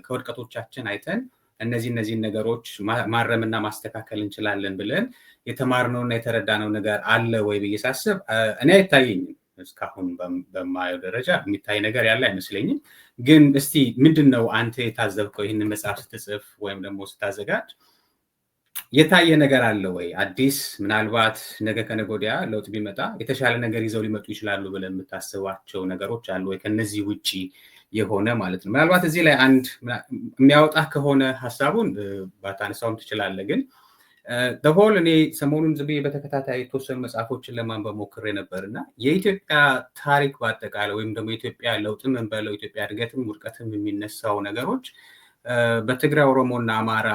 ከውድቀቶቻችን አይተን እነዚህን ነገሮች ማረምና ማስተካከል እንችላለን ብለን የተማርነውና የተረዳነው ነገር አለ ወይ ብዬ ሳስብ እኔ አይታየኝም እስካሁን በማየው ደረጃ የሚታይ ነገር ያለ አይመስለኝም ግን እስቲ ምንድነው አንተ የታዘብከው ይህንን መጽሐፍ ስትጽፍ ወይም ደግሞ ስታዘጋጅ የታየ ነገር አለ ወይ አዲስ ምናልባት ነገ ከነገ ወዲያ ለውጥ ቢመጣ የተሻለ ነገር ይዘው ሊመጡ ይችላሉ ብለን የምታስባቸው ነገሮች አሉ ወይ ከነዚህ ውጪ የሆነ ማለት ነው ምናልባት እዚህ ላይ አንድ የሚያወጣ ከሆነ ሐሳቡን ባታነሳውም ትችላለህ ግን ደሆል እኔ ሰሞኑን ዝም ብዬ በተከታታይ የተወሰኑ መጽሐፎችን ለማንበብ ሞክሬ ነበርና የኢትዮጵያ ታሪክ በአጠቃላይ ወይም ደግሞ የኢትዮጵያ ለውጥም እንበለው ኢትዮጵያ እድገትም ውድቀትም የሚነሳው ነገሮች በትግራይ ኦሮሞና አማራ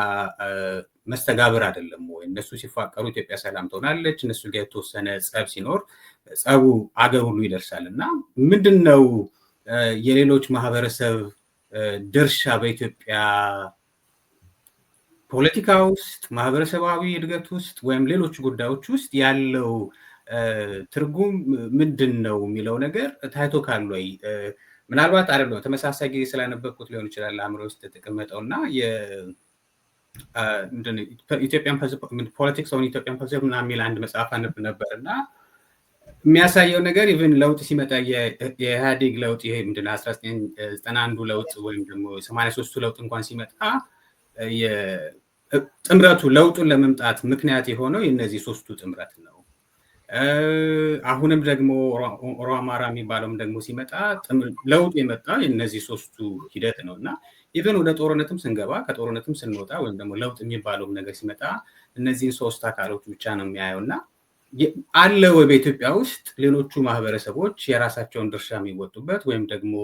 መስተጋብር አይደለም ወይ እነሱ ሲፋቀሩ ኢትዮጵያ ሰላም ትሆናለች እነሱ ጋር የተወሰነ ጸብ ሲኖር ጸቡ አገር ሁሉ ይደርሳልና ምንድነው የሌሎች ማህበረሰብ ድርሻ በኢትዮጵያ ፖለቲካ ውስጥ ማህበረሰባዊ እድገት ውስጥ ወይም ሌሎች ጉዳዮች ውስጥ ያለው ትርጉም ምንድነው የሚለው ነገር ታይቶ ካለ ወይ ምናልባት አይደለም ተመሳሳይ ጊዜ ስላነበብኩት ሊሆን ይችላል አእምሮ ውስጥ ተቀመጠውና ኢትዮጵያን ፖለቲክስ ኦን ኢትዮጵያን ፖለቲክስ ምናምን የሚል አንድ መጽሐፍ አነብ ነበርና የሚያሳየው ነገር ኢቭን ለውጥ ሲመጣ የኢህአዴግ ለውጥ ይሄ ምንድነው 1991 ለውጥ ወይም ደግሞ 83 ለውጥ እንኳን ሲመጣ ጥምረቱ ለውጡን ለመምጣት ምክንያት የሆነው የነዚህ ሶስቱ ጥምረት ነው አሁንም ደግሞ ኦሮ አማራ የሚባለውም ደግሞ ሲመጣ ለውጥ የመጣ የነዚህ ሶስቱ ሂደት ነውና ኢቭን ወደ ጦርነትም ስንገባ ከጦርነትም ስንወጣ ወይም ደግሞ ለውጥ የሚባለው ነገር ሲመጣ እነዚህን ሶስት አካሎች ብቻ ነው የሚያየውና አለ ወይ በኢትዮጵያ ውስጥ ሌሎቹ ማህበረሰቦች የራሳቸውን ድርሻ የሚወጡበት ወይም ደግሞ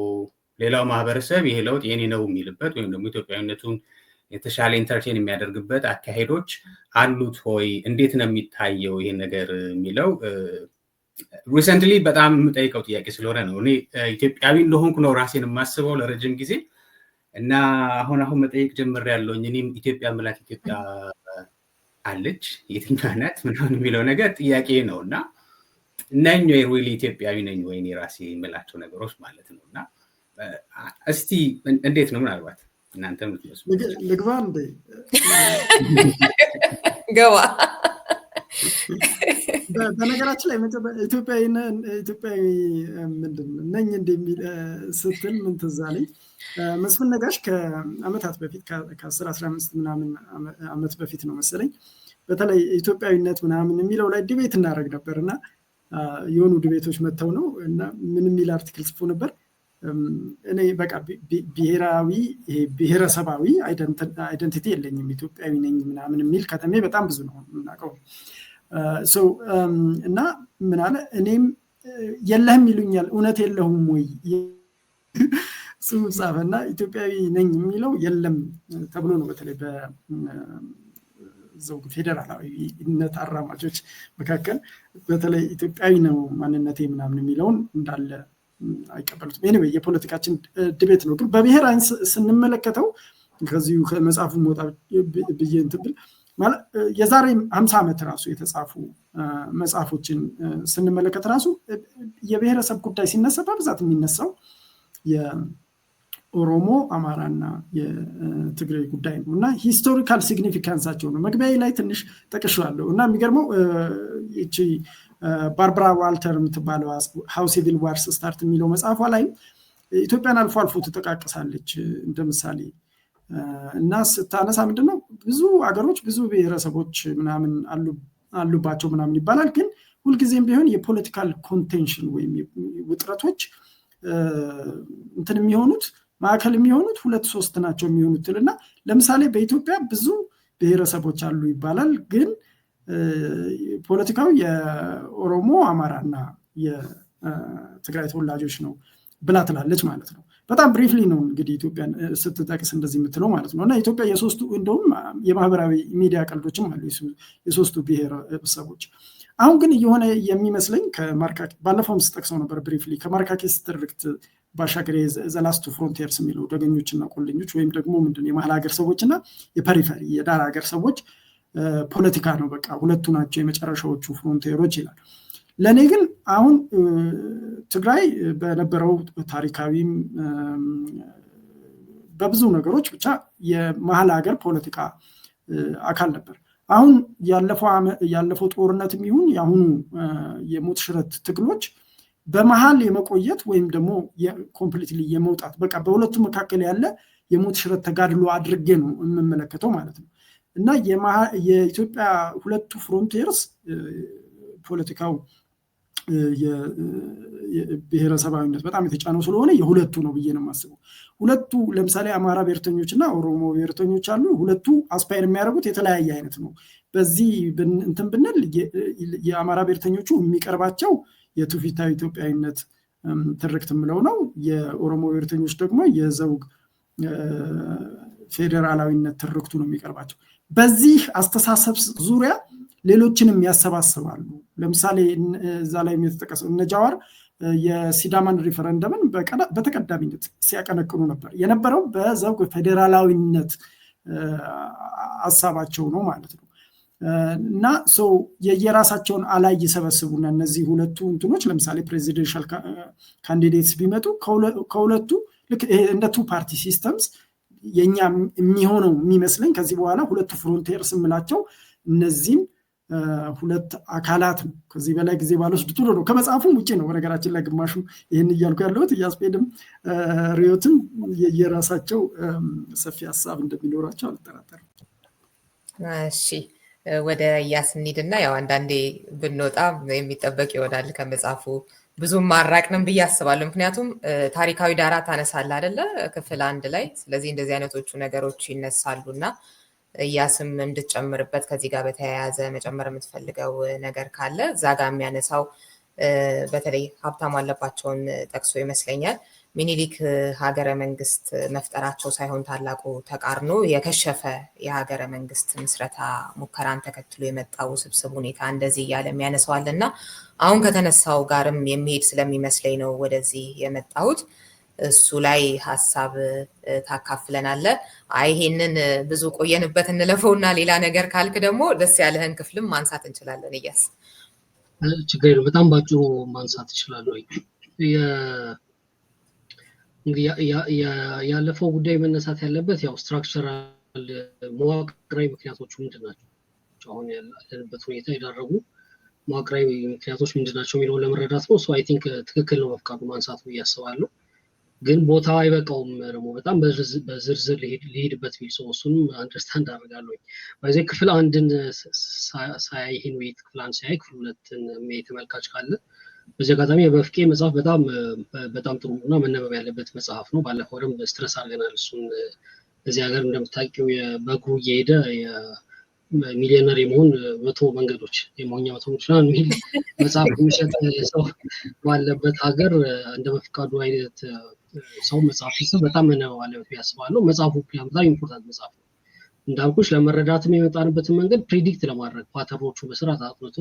ሌላው ማህበረሰብ ይሄ ለውጥ የኔ ነው የሚልበት ወይም ደግሞ ኢትዮጵያዊነቱን የተሻለ ኢንተርቴን የሚያደርግበት አካሄዶች አሉት ሆይ እንዴት ነው የሚታየው ይሄ ነገር የሚለው ሪሰንትሊ በጣም የምጠይቀው ጥያቄ ስለሆነ ነው እኔ ኢትዮጵያዊ እንደሆንኩ ነው ራሴን የማስበው ለረጅም ጊዜ እና አሁን መጠየቅ ጀምሬያለሁኝ እኔም ኢትዮጵያ ምላት ኢትዮጵያ አለች የትኛው ናት ምናምን የሚለው ነገር ጥያቄ ነውና ነኝ ወይ ሪሊ ኢትዮጵያዊ ነኝ ወይ እኔ ራሴ የምላቸው ነገሮች ማለት ነውና እስቲ እንዴት ነው ምናልባት እናንተ ምትመስሉ ልግባ እንዴ ገባ በነገራችን ላይ ኢትዮጵያዊ ምንድን ነኝ እንደሚል ስትል ምን ትዝ አለኝ መስፍን ነጋሽ ከአመታት በፊት ከ10-15 ምናምን አመት በፊት ነው መሰለኝ በተለይ ኢትዮጵያዊነት ምናምን የሚለው ላይ ዲቤት እናደርግ ነበርና የሆኑ ዲቤቶች መተው ነው እና ምን የሚል አርቲክል ጽፎ ነበር እኔ በቃ ብሔራዊ ብሔረሰባዊ አይደንቲቲ የለኝም ኢትዮጵያዊ ነኝ ምናምን የሚል ከተሜ በጣም ብዙ ነው እናቀው እና ምን አለ እኔም የለህም ይሉኛል እውነት የለሁም ወይ ጽሁፍ ጻፈና ኢትዮጵያዊ ነኝ የሚለው የለም ተብሎ ነው በተለይ በዘውግ ፌዴራላዊነት አራማጆች መካከል በተለይ ኢትዮጵያዊ ነው ማንነቴ ምናምን የሚለውን እንዳለ አይቀበሉትም ኤኒዌይ የፖለቲካችን ዲቤት ነው ግን በብሔር አይን ስንመለከተው ከዚሁ ከመጽሐፉ ሞጣ ብዬ እንትብል ማለት የዛሬ 50 ዓመት ራሱ የተጻፉ መጽሐፎችን ስንመለከት ራሱ የብሔረሰብ ጉዳይ ሲነሳ በብዛት የሚነሳው የኦሮሞ አማራና የትግራይ ጉዳይ ነው እና ሂስቶሪካል ሲግኒፊካንሳቸው ነው መግቢያ ላይ ትንሽ ጠቅሼዋለሁ እና የሚገርመው እቺ ባርባራ ዋልተር የምትባለው ሃው ሲቪል ዋርስ ስታርት የሚለው መጽሐፏ ላይ ኢትዮጵያን አልፎ አልፎ ትጠቃቅሳለች እንደምሳሌ እና ስታነሳ ምንድነው ብዙ አገሮች ብዙ ብሔረሰቦች ምናምን አሉባቸው ምናምን ይባላል ግን ሁልጊዜም ቢሆን የፖለቲካል ኮንቴንሽን ወይም ውጥረቶች እንትን የሚሆኑት ማዕከል የሚሆኑት 2-3 ናቸው የሚሆኑትና ለምሳሌ በኢትዮጵያ ብዙ ብሔረሰቦች አሉ ይባላል ግን ፖለቲካው የኦሮሞ አማራና የትግራይ ተወላጆች ነው ብላ ትላለች ማለት ነው በጣም ብሪፍሊ ነው እንግዲህ ኢትዮጵያን ስትጠቅስ እንደዚህ የምትለው ማለት ነው እና ኢትዮጵያ የሶስቱ እንደውም የማህበራዊ ሚዲያ ቀልዶችም አሉ የሶስቱ ብሔረሰቦች አሁን ግን የሆነ የሚመስለኝ ከማርካኪ ባለፈውም ስጠቅሰው ነበር ብሪፍሊ ከማርካኪስ ትርክት ባሻገር ዘላስቱ ፍሮንቲርስ የሚለው ደገኞችና ቆለኞች ወይም ደግሞ ምንድነው የመሀል ሀገር ሰዎችና የፐሪፈሪ የዳር ሀገር ሰዎች ፖለቲካ ነው በቃ ሁለቱ ናቸው የመጨረሻዎቹ ፍሮንቲሮች ይላል ለኔ ግን አሁን ትግራይ በነበረው ታሪካዊም በብዙ ነገሮች ብቻ የመሀል ሀገር ፖለቲካ አካል ነበር አሁን ያለፈው ጦርነትም ይሁን ያሁኑ የሞት ሽረት ትግሎች በመሃል የመቆየት ወይም ደግሞ ኮምፕሊትሊ የመውጣት በቃ በሁለቱ መካከል ያለ የሞት ሽረት ተጋድሎ አድርጌ ነው የምመለከተው ማለት ነው እና የኢትዮጵያ ሁለቱ ፍሮንቲርስ ፖለቲካው የብሔረሰባዊነት በጣም የተጫነው ስለሆነ የሁለቱ ነው ብዬ ነው የማስበው ሁለቱ ለምሳሌ አማራ ብሔርተኞችና ኦሮሞ ብሔርተኞች አሉ ሁለቱ አስፓየር የሚያደርጉት የተለያየ አይነት ነው በዚህ እንትን ብንል የአማራ ብሔርተኞቹ የሚቀርባቸው የትውፊታዊ ኢትዮጵያዊነት ትርክት ምለው ነው የኦሮሞ ብሔርተኞች ደግሞ የዘውግ ፌዴራላዊነት ትርክቱ ነው የሚቀርባቸው በዚህ አስተሳሰብ ዙሪያ ሌሎችንም ያሰባስባሉ ለምሳሌ እዛ ላይ የተጠቀሰው ነጃዋር የሲዳማን ሪፈረንደምን በተቀዳሚነት ሲያቀነቅኑ ነበር የነበረው በዘውግ ፌዴራላዊነት ሐሳባቸው ነው ማለት ነው እና የየራሳቸውን አላይ ይሰበስቡና እነዚህ ሁለቱ እንትኖች ለምሳሌ ፕሬዚደንሻል ካንዲዴትስ ቢመጡ ከሁለቱ ልክ እንደ ቱ ፓርቲ ሲስተምስ የኛ የሚሆነው የሚመስለኝ ከዚህ በኋላ ሁለቱ ፍሮንቲርስ ምላቸው እነዚህም ሁለት አካላት ነው ከዚህ በላይ ጊዜ ባልወስድ ጥሩ ነው ከመጽሐፉም ውጪ ነው በነገራችን ላይ ግማሹ ይሄን እያልኩ ያለሁት ያስፔድም ሪዮትም የየራሳቸው ሰፊ ሐሳብ እንደሚኖራቸው አልጠራጠርም እሺ ወደ ያስ እንሂድና ያው አንዳንዴ ብንወጣ የሚጠበቅ ይሆናል ከመጽሐፉ ብዙም ማራቅንም ብዬ አስባለሁ ምክንያቱም ታሪካዊ ዳራ ታነሳለህ አይደለ ክፍል 1 ላይ ስለዚህ እንደዚህ አይነቶቹ ነገሮች ይነሳሉና ያስም እንድትጨምርበት ከዚህ ጋር በተያያዘ መጨመር የምትፈልገው ነገር ካለ እዛ ጋር የሚያነሳው በተለይ ሀብታም አለባቸውን ጠቅሶ ይመስለኛል ሚኒሊክ ሀገረ መንግስት መፍጠራቸው ሳይሆን ታላቁ ተቃርኖ የከሸፈ የሀገረ መንግስት ምስረታ ሙከራን ተከትሎ የመጣው ስብስብ ሁኔታ እንደዚህ እያለ የሚያነሳዋልና አሁን ከተነሳው ጋርም የሚሄድ ስለሚመስለኝ ነው ወደዚህ የመጣሁት እሱ ላይ ሐሳብ ታካፍለናለ ይሄንን ብዙ ቆየንበት እንለፈውና ሌላ ነገር ካልክ ደግሞ ደስ ያለህን ክፍልም ማንሳት እንችላለን እያስ ችግር የለውም። በጣም ባጭሩ ማንሳት እችላለሁ። እንግዲህ ያለፈው ጉዳይ መነሳት ያለበት ያው ስትራክቸራል መዋቅራዊ ምክንያቶቹ ምንድን ናቸው፣ አሁን ያለንበት ሁኔታ የዳረጉ መዋቅራዊ ምክንያቶች ምንድን ናቸው የሚለውን ለመረዳት ነው። አይ ቲንክ ትክክል ነው በፍቃዱ ማንሳቱ እያስባለሁ። ግን ቦታ አይበቃውም ደግሞ በጣም በዝርዝር ሊሄድበት ቢል ሰው እሱንም አንደርስታንድ አደርጋለሁ። በዚህ ክፍል አንድን ሳያይ ይህን ውይይት ክፍል አንድ ሳያይ ክፍል ሁለትን ተመልካች ካለ በዚህ አጋጣሚ የበፍቄ መጽሐፍ በጣም ጥሩ እና መነበብ ያለበት መጽሐፍ ነው። ባለፈው ደም ስትረስ አድርገናል እሱን። እዚህ ሀገር እንደምታውቂው በእግሩ እየሄደ ሚሊዮነር የመሆን 100 መንገዶች የመሆኛ 100 መንገዶች የሚል መጽሐፍ የሚሸጥ ሰው ባለበት ሀገር እንደ በፍቃዱ አይነት ሰው መጽሐፍ ሲጽፍ በጣም መነበብ አለበት ያስባለሁ። መጽሐፉ በጣም ኢምፖርታንት መጽሐፍ ነው። እንዳልኩሽ ለመረዳትም የመጣንበትን መንገድ ፕሪዲክት ለማድረግ ፓተርኖቹ በስርዓት አጥንቶ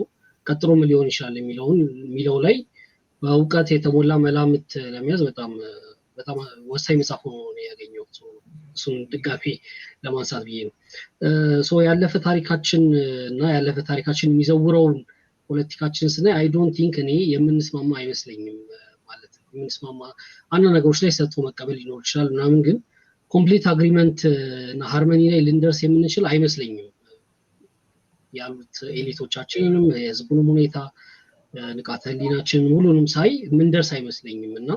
ቀጥሎ ምን ሊሆን ይችላል የሚለው ላይ በእውቀት የተሞላ መላምት ለመያዝ በጣም ወሳኝ መጽሐፍ ሆኖ ነው ያገኘሁት። እሱን ድጋሜ ለማንሳት ብዬ ነው። ያለፈ ታሪካችን እና ያለፈ ታሪካችን የሚዘውረውን ፖለቲካችን ስናይ አይ ዶንት ቲንክ እኔ የምንስማማ አይመስለኝም ማለት ነው። የምንስማማ አንድ ነገሮች ላይ ሰጥቶ መቀበል ሊኖር ይችላል ምናምን፣ ግን ኮምፕሊት አግሪመንት እና ሃርመኒ ላይ ልንደርስ የምንችል አይመስለኝም። ያሉት ኤሊቶቻችንንም የህዝቡንም ሁኔታ ንቃተ ህሊናችንን ሁሉንም ሳይ ምንደርስ አይመስለኝም እና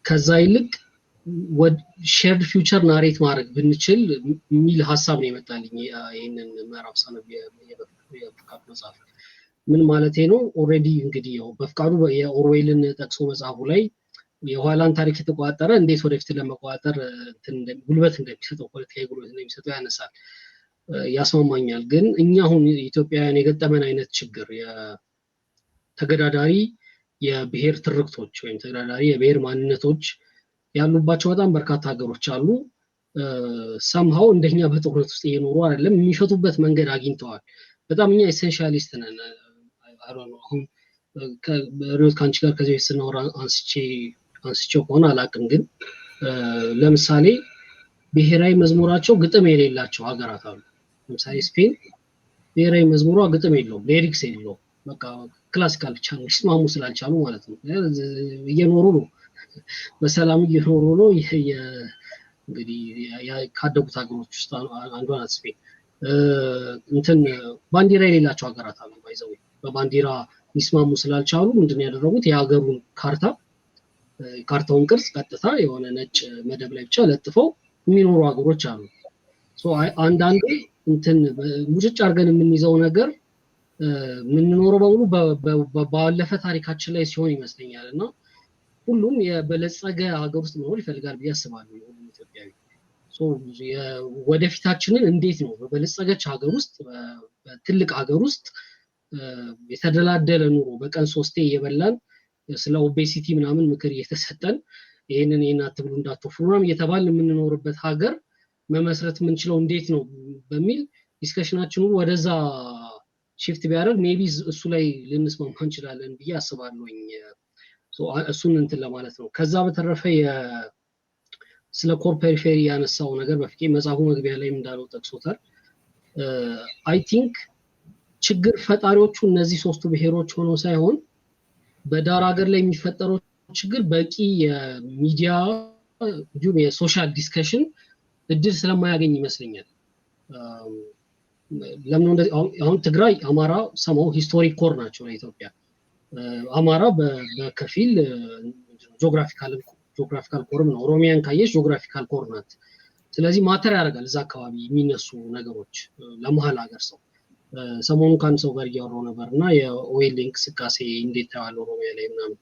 ከዛ ይልቅ ሼርድ ፊውቸር ናሬት ማድረግ ብንችል የሚል ሀሳብ ነው የመጣልኝ። ይህንን ምዕራፍ ሳነብ የበፍቃዱ መጽሐፍ ምን ማለት ነው? ኦልሬዲ እንግዲህ ያው በፍቃዱ የኦርዌልን ጠቅሶ መጽሐፉ ላይ የኋላን ታሪክ የተቋጠረ እንዴት ወደፊት ለመቋጠር ጉልበት እንደሚሰጠው ፖለቲካዊ ጉልበት እንደሚሰጠው ያነሳል። ያስማማኛል። ግን እኛ አሁን ኢትዮጵያውያን የገጠመን አይነት ችግር ተገዳዳሪ የብሔር ትርክቶች ወይም ተገዳዳሪ የብሔር ማንነቶች ያሉባቸው በጣም በርካታ ሀገሮች አሉ። ሰምሃው እንደኛ በጦርነት ውስጥ እየኖሩ አይደለም፣ የሚፈቱበት መንገድ አግኝተዋል። በጣም እኛ ኤሴንሻሊስት ነን። አሁን ሪዮት ካንቺ ጋር ከዚህ በፊት ስናወራ አንስቼው ከሆነ አላውቅም፣ ግን ለምሳሌ ብሔራዊ መዝሙራቸው ግጥም የሌላቸው ሀገራት አሉ። ለምሳሌ ስፔን ብሔራዊ መዝሙሯ ግጥም የለውም፣ ሊሪክስ የለውም። በቃ ክላሲካል ብቻ ነው፣ ይስማሙ ስላልቻሉ ማለት ነው። እየኖሩ ነው፣ በሰላም እየኖሩ ነው። እንግዲህ ካደጉት ሀገሮች ውስጥ አንዷ ናት ስፔን። ባንዲራ የሌላቸው ሀገራት አሉ። ባይዘው በባንዲራ ይስማሙ ስላልቻሉ ምንድን ያደረጉት የሀገሩን ካርታውን ቅርጽ ቀጥታ የሆነ ነጭ መደብ ላይ ብቻ ለጥፈው የሚኖሩ ሀገሮች አሉ። አንዳንዴ ሙጭጭ አድርገን የምንይዘው ነገር የምንኖረው በሙሉ ባለፈ ታሪካችን ላይ ሲሆን ይመስለኛል እና ሁሉም የበለጸገ ሀገር ውስጥ መኖር ይፈልጋል ብዬ አስባለሁ። ሁሉም ኢትዮጵያዊ ወደፊታችንን እንዴት ነው በበለጸገች ሀገር ውስጥ በትልቅ ሀገር ውስጥ የተደላደለ ኑሮ በቀን 3 እየበላን ስለ ኦቤሲቲ ምናምን ምክር እየተሰጠን ይሄንን አትብሉ እንዳትወፍሩ ምናምን እየተባልን የምንኖርበት ሀገር መመስረት የምንችለው እንዴት ነው በሚል ዲስከሽናችን ሁሉ ወደዛ ሽፍት ቢያደርግ ሜቢ እሱ ላይ ልንስማማ እንችላለን ብዬ አስባለሁኝ። እሱን ለማለት ነው። ከዛ በተረፈ ስለ ኮር ፔሪፌሪ ያነሳው ነገር በፍቄ መጽሐፉ መግቢያ ላይ እንዳለው ጠቅሶታል። አይ ቲንክ ችግር ፈጣሪዎቹ እነዚህ 3ቱ ብሔሮች ሆነው ሳይሆን በዳር ሀገር ላይ የሚፈጠረው ችግር በቂ የሚዲያ እንዲሁም የሶሻል ዲስከሽን እድል ስለማያገኝ ይመስለኛል። ለምን እንደዚህ አሁን ትግራይ፣ አማራ ሰማው ሂስቶሪክ ኮር ናቸው ለኢትዮጵያ። አማራ በከፊል ጂኦግራፊካል ኮርም ነው። ኦሮሚያን ካየሽ ጂኦግራፊካል ኮር ናት። ስለዚህ ማተር ያደርጋል እዛ አካባቢ የሚነሱ ነገሮች ለመሀል ሀገር ሰው። ሰሞኑን ከአንድ ሰው ጋር እያወራሁ ነበር እና የኦኤል እንቅስቃሴ እንዴት ታያለህ ኦሮሚያ ላይ ምናምን፣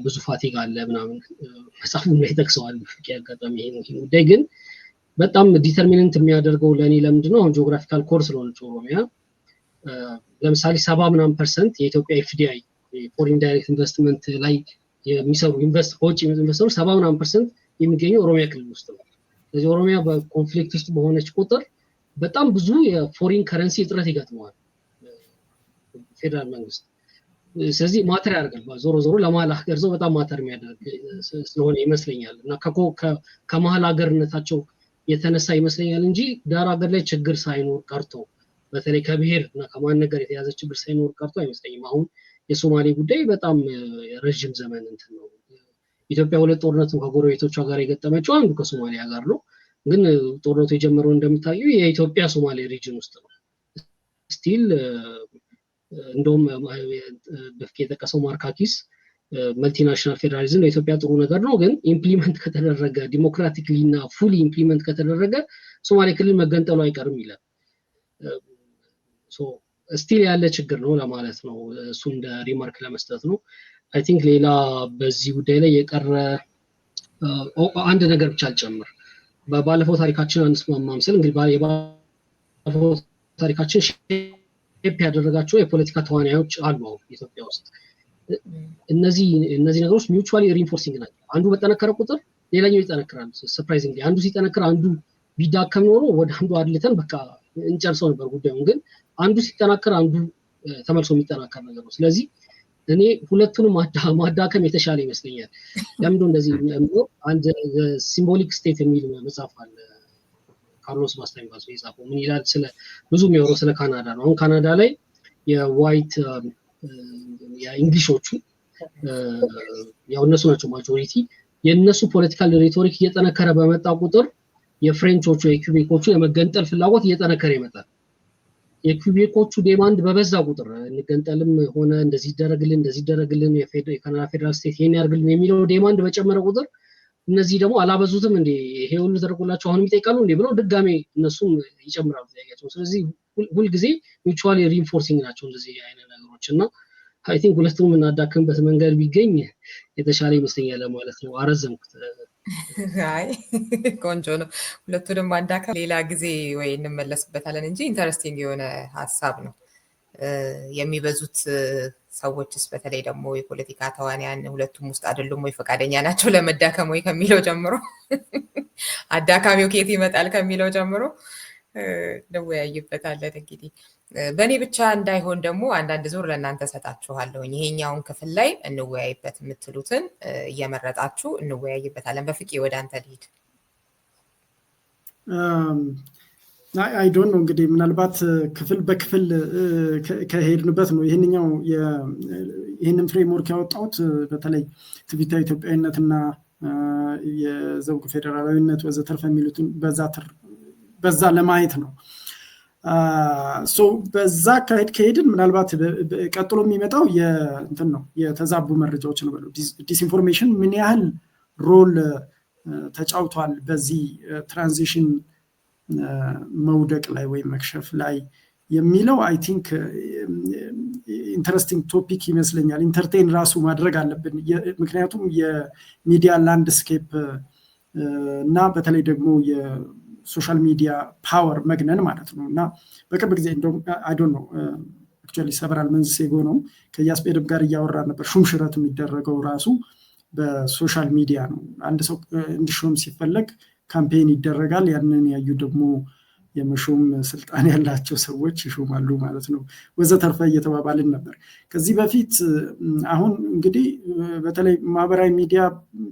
ብዙ ፋቲግ አለ ምናምን መጽሐፉም ላይ ጠቅሰዋል። ፍቄ አጋጣሚ ይሄ ጉዳይ ግን በጣም ዲተርሚነንት የሚያደርገው ለእኔ ለምንድነው አሁን ጂኦግራፊካል ኮር ስለሆነች ኦሮሚያ ለምሳሌ 70% የኢትዮጵያ ኤፍዲአይ ፎሪን ዳይሬክት ኢንቨስትመንት ላይ የሚሰሩ ከውጭ ኢንቨስተሮች 70% የሚገኘው ኦሮሚያ ክልል ውስጥ ነው። ስለዚህ ኦሮሚያ በኮንፍሊክት ውስጥ በሆነች ቁጥር በጣም ብዙ የፎሪን ከረንሲ እጥረት ይገጥመዋል ፌደራል መንግስት። ስለዚህ ማተር ያደርጋል። ዞሮ ለመሀል ሀገር ሰው በጣም ማተር የሚያደርግ ስለሆነ ይመስለኛል እና ከመሀል ሀገርነታቸው የተነሳ ይመስለኛል እንጂ ዳር ሀገር ላይ ችግር ሳይኖር ቀርቶ በተለይ ከብሔር እና ከማን ነገር የተያዘ ችግር ሳይኖር ቀርቶ አይመስለኝም። አሁን የሶማሌ ጉዳይ በጣም ረጅም ዘመን እንትን ነው። ኢትዮጵያ ሁለት ጦርነትን ከጎረቤቶቿ ጋር የገጠመችው አንዱ ከሶማሊያ ጋር ነው። ግን ጦርነቱ የጀመረው እንደምታየው የኢትዮጵያ ሶማሌ ሪጅን ውስጥ ነው። ስቲል እንደውም በፊት የጠቀሰው ማርካኪስ መልቲናሽናል ፌዴራሊዝም ለኢትዮጵያ ጥሩ ነገር ነው፣ ግን ኢምፕሊመንት ከተደረገ ዲሞክራቲክሊ እና ፉሊ ኢምፕሊመንት ከተደረገ ሶማሌ ክልል መገንጠሉ አይቀርም ይላል። ስቲል ያለ ችግር ነው ለማለት ነው። እሱ እንደ ሪማርክ ለመስጠት ነው። አይ ቲንክ ሌላ በዚህ ጉዳይ ላይ የቀረ አንድ ነገር ብቻ አልጨምር። ባለፈው ታሪካችን አንስማማም ስል እንግዲህ ባለፈው ታሪካችን ሼፕ ያደረጋቸው የፖለቲካ ተዋናዮች አሉ ኢትዮጵያ ውስጥ። እነዚህ ነገሮች ሚውቹዋሊ ሪኢንፎርሲንግ ናቸው። አንዱ በጠነከረ ቁጥር ሌላኛው ይጠነክራል። ሰርፕራይዚንግሊ አንዱ ሲጠነክር አንዱ ቢዳከም ኖሮ ወደ አንዱ አድልተን በቃ እንጨርሰው ነበር ጉዳዩን። ግን አንዱ ሲጠናከር አንዱ ተመልሶ የሚጠናከር ነገር ነው። ስለዚህ እኔ ሁለቱንም ማዳከም የተሻለ ይመስለኛል። ለምንድነው እንደዚህ ነው? አንድ ሲምቦሊክ ስቴት የሚል መጽሐፍ አለ ካርሎስ ባስታይንባስ የጻፈው። ምን ይላል? ስለ ብዙ የሚያወራው ስለ ካናዳ ነው። አሁን ካናዳ ላይ የዋይት የእንግሊሾቹ ያው እነሱ ናቸው ማጆሪቲ። የነሱ ፖለቲካል ሪቶሪክ እየጠነከረ በመጣ ቁጥር የፍሬንቾቹ የኩቤኮቹ የመገንጠል ፍላጎት እየጠነከረ ይመጣል። የኩቤኮቹ ዲማንድ በበዛ ቁጥር እንገንጠልም ሆነ እንደዚህ ይደረግልን የካናዳ ፌደራል ስቴት ይሄን ያርግልን የሚለው ዲማንድ በጨመረ ቁጥር እነዚህ ደግሞ አላበዙትም እንዴ ይሄ ሁሉ ተደርጎላቸው አሁንም ይጠይቃሉ እንዴ ብለው ድጋሜ እነሱም ይጨምራሉ ጥያቄያቸው። ስለዚህ ሁልጊዜ ሚውቹዋሊ ሪኢንፎርሲንግ ናቸው እንደዚህ አይነት ነገሮች እና አይ ቲንክ ሁለቱም እናዳክምበት መንገድ ቢገኝ የተሻለ ይመስለኛል ማለት ነው። አረዘምኩት። አይ ቆንጆ ነው። ሁለቱንም ማዳከም ሌላ ጊዜ ወይ እንመለስበታለን እንጂ ኢንተረስቲንግ የሆነ ሀሳብ ነው። የሚበዙት ሰዎችስ በተለይ ደግሞ የፖለቲካ ተዋንያን ሁለቱም ውስጥ አይደሉም ወይ ፈቃደኛ ናቸው ለመዳከም ወይ ከሚለው ጀምሮ አዳካሚው ከየት ይመጣል ከሚለው ጀምሮ እንወያይበታለን። እንግዲህ በእኔ ብቻ እንዳይሆን ደግሞ አንዳንድ ዙር ለእናንተ ሰጣችኋለሁኝ። ይሄኛውን ክፍል ላይ እንወያይበት የምትሉትን እየመረጣችሁ እንወያይበታለን። በፍቄ ወደ አንተ ልሂድ። አይ ዶንት ኖ እንግዲህ ምናልባት ክፍል በክፍል ከሄድንበት ነው ይህንን ፍሬምወርክ ያወጣሁት በተለይ ትውፊታዊ ኢትዮጵያዊነትና የዘውግ ፌዴራላዊነት ወዘተርፈ የሚሉትን በዛ ለማየት ነው። በዛ ከሄድን ምናልባት ቀጥሎ የሚመጣው እንትን ነው የተዛቡ መረጃዎች ነው። ዲስኢንፎርሜሽን ምን ያህል ሮል ተጫውቷል በዚህ ትራንዚሽን መውደቅ ላይ ወይም መክሸፍ ላይ የሚለው አይ ቲንክ ኢንተረስቲንግ ቶፒክ ይመስለኛል። ኢንተርቴን ራሱ ማድረግ አለብን። ምክንያቱም የሚዲያ ላንድስኬፕ እና በተለይ ደግሞ የሶሻል ሚዲያ ፓወር መግነን ማለት ነው እና በቅርብ ጊዜ እንደውም አይ ዶንት ኖ አክቹዋሊ ሰቨራል መንዝስ ሴጎ ነው ከያስጴድም ጋር እያወራ ነበር። ሹምሽረት የሚደረገው ራሱ በሶሻል ሚዲያ ነው። አንድ ሰው እንዲሾም ሲፈለግ ካምፔን ይደረጋል። ያንን ያዩ ደግሞ የመሾም ስልጣን ያላቸው ሰዎች ይሾማሉ ማለት ነው ወዘተርፈ እየተባባልን ነበር ከዚህ በፊት። አሁን እንግዲህ በተለይ ማህበራዊ ሚዲያ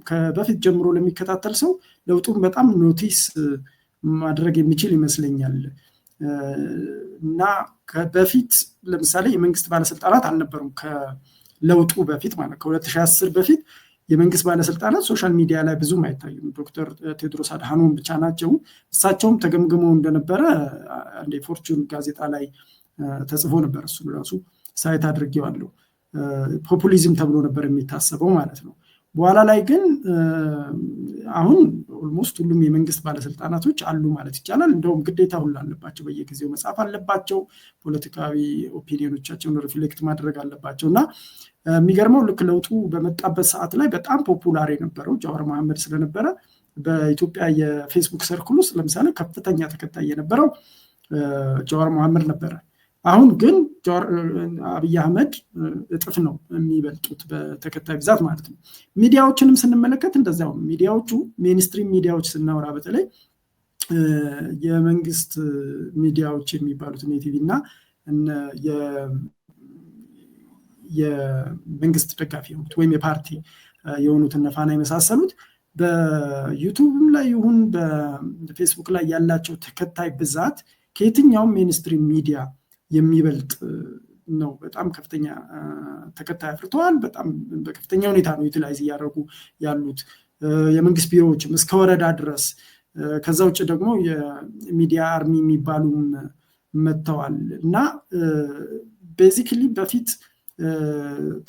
ከበፊት ጀምሮ ለሚከታተል ሰው ለውጡን በጣም ኖቲስ ማድረግ የሚችል ይመስለኛል እና በፊት ለምሳሌ የመንግስት ባለስልጣናት አልነበሩም። ከለውጡ በፊት ማለት ከ2010 በፊት የመንግስት ባለስልጣናት ሶሻል ሚዲያ ላይ ብዙም አይታዩም። ዶክተር ቴድሮስ አድሃኖም ብቻ ናቸው። እሳቸውም ተገምግመው እንደነበረ አንድ ፎርቹን ጋዜጣ ላይ ተጽፎ ነበር። እሱ ራሱ ሳይት አድርጌዋለሁ። ፖፑሊዝም ተብሎ ነበር የሚታሰበው ማለት ነው። በኋላ ላይ ግን አሁን ኦልሞስት ሁሉም የመንግስት ባለስልጣናቶች አሉ ማለት ይቻላል። እንደውም ግዴታ ሁሉ አለባቸው፣ በየጊዜው መጻፍ አለባቸው፣ ፖለቲካዊ ኦፒኒዮኖቻቸውን ሪፍሌክት ማድረግ አለባቸው እና የሚገርመው ልክ ለውጡ በመጣበት ሰዓት ላይ በጣም ፖፑላር የነበረው ጃዋር መሐመድ ስለነበረ በኢትዮጵያ የፌስቡክ ሰርክል ውስጥ ለምሳሌ ከፍተኛ ተከታይ የነበረው ጃዋር መሐመድ ነበረ። አሁን ግን አብይ አህመድ እጥፍ ነው የሚበልጡት በተከታይ ብዛት ማለት ነው። ሚዲያዎችንም ስንመለከት እንደዛው ሚዲያዎቹ ሜንስትሪም ሚዲያዎች ስናወራ በተለይ የመንግስት ሚዲያዎች የሚባሉት ኔቲቪ እና የመንግስት ደጋፊ የሆኑት ወይም የፓርቲ የሆኑት እነ ፋና የመሳሰሉት በዩቱብም ላይ ይሁን በፌስቡክ ላይ ያላቸው ተከታይ ብዛት ከየትኛውም ሜንስትሪም ሚዲያ የሚበልጥ ነው። በጣም ከፍተኛ ተከታይ አፍርተዋል። በጣም በከፍተኛ ሁኔታ ነው ዩቲላይዝ እያደረጉ ያሉት የመንግስት ቢሮዎችም እስከ ወረዳ ድረስ። ከዛ ውጭ ደግሞ የሚዲያ አርሚ የሚባሉም መጥተዋል እና ቤዚክሊ በፊት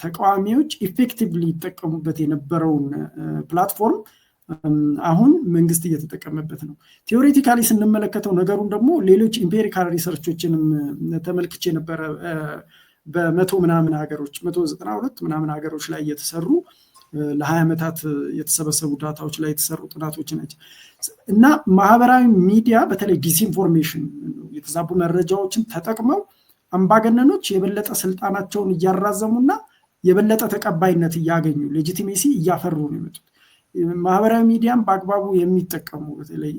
ተቃዋሚዎች ኢፌክቲቭሊ ይጠቀሙበት የነበረውን ፕላትፎርም አሁን መንግስት እየተጠቀመበት ነው። ቲዮሬቲካሊ ስንመለከተው ነገሩን ደግሞ ሌሎች ኢምፔሪካል ሪሰርቾችንም ተመልክቼ ነበረ። በመቶ ምናምን ሀገሮች 192 ምናምን ሀገሮች ላይ የተሰሩ ለ20 ዓመታት የተሰበሰቡ ዳታዎች ላይ የተሰሩ ጥናቶች ናቸው እና ማህበራዊ ሚዲያ በተለይ ዲስኢንፎርሜሽን የተዛቡ መረጃዎችን ተጠቅመው አምባገነኖች የበለጠ ስልጣናቸውን እያራዘሙና የበለጠ ተቀባይነት እያገኙ ሌጂቲሜሲ እያፈሩ ነው የመጡት። ማህበራዊ ሚዲያም በአግባቡ የሚጠቀሙ በተለይ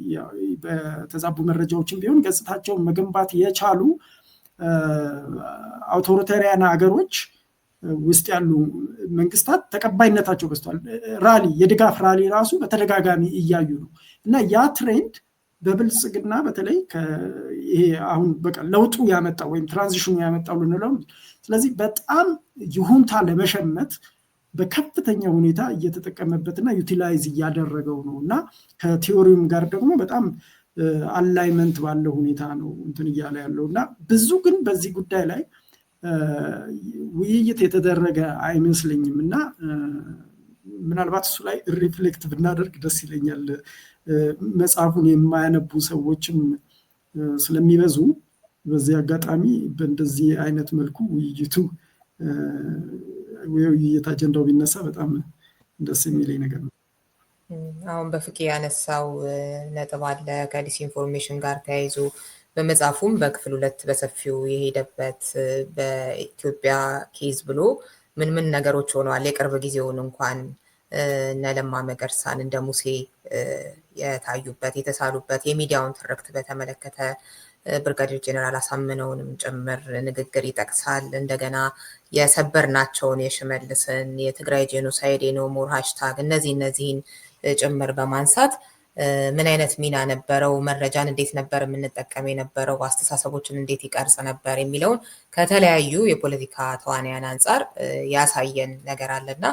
በተዛቡ መረጃዎችን ቢሆን ገጽታቸውን መገንባት የቻሉ አውቶሪታሪያን ሀገሮች ውስጥ ያሉ መንግስታት ተቀባይነታቸው በዝቷል። ራሊ የድጋፍ ራሊ ራሱ በተደጋጋሚ እያዩ ነው እና ያ ትሬንድ በብልጽግና በተለይ ይሄ አሁን በቃ ለውጡ ያመጣው ወይም ትራንዚሽኑ ያመጣው ልንለው። ስለዚህ በጣም ይሁንታ ለመሸመት በከፍተኛ ሁኔታ እየተጠቀመበትና ዩቲላይዝ እያደረገው ነው እና ከቲዮሪውም ጋር ደግሞ በጣም አላይመንት ባለው ሁኔታ ነው እንትን እያለ ያለው እና ብዙ ግን በዚህ ጉዳይ ላይ ውይይት የተደረገ አይመስለኝም እና ምናልባት እሱ ላይ ሪፍሌክት ብናደርግ ደስ ይለኛል። መጽሐፉን የማያነቡ ሰዎችም ስለሚበዙ በዚህ አጋጣሚ በእንደዚህ አይነት መልኩ ውይይት አጀንዳው ቢነሳ በጣም ደስ የሚለኝ ነገር ነው። አሁን በፍቄ ያነሳው ነጥብ አለ ከዲስኢንፎርሜሽን ጋር ተያይዞ በመጽሐፉም በክፍል 2 በሰፊው የሄደበት በኢትዮጵያ ኬዝ ብሎ ምን ነገሮች ሆነዋል የቅርብ ጊዜውን እንኳን እነ ለማ መገርሳን እንደ ሙሴ የታዩበት የተሳሉበት የሚዲያውን ትርክት በተመለከተ ብርጋዴር ጄኔራል አሳምነውንም ጭምር ንግግር ይጠቅሳል። እንደገና የሰበርናቸውን የሽመልስን የትግራይ ጄኖሳይድ የኖ ሞር ሃሽታግ እነዚህን ጭምር በማንሳት ምን አይነት ሚና ነበረው፣ መረጃን እንዴት ነበር የምንጠቀም የነበረው፣ አስተሳሰቦችን እንዴት ይቀርጽ ነበር የሚለውን ከተለያዩ የፖለቲካ ተዋንያን አንጻር ያሳየን ነገር አለና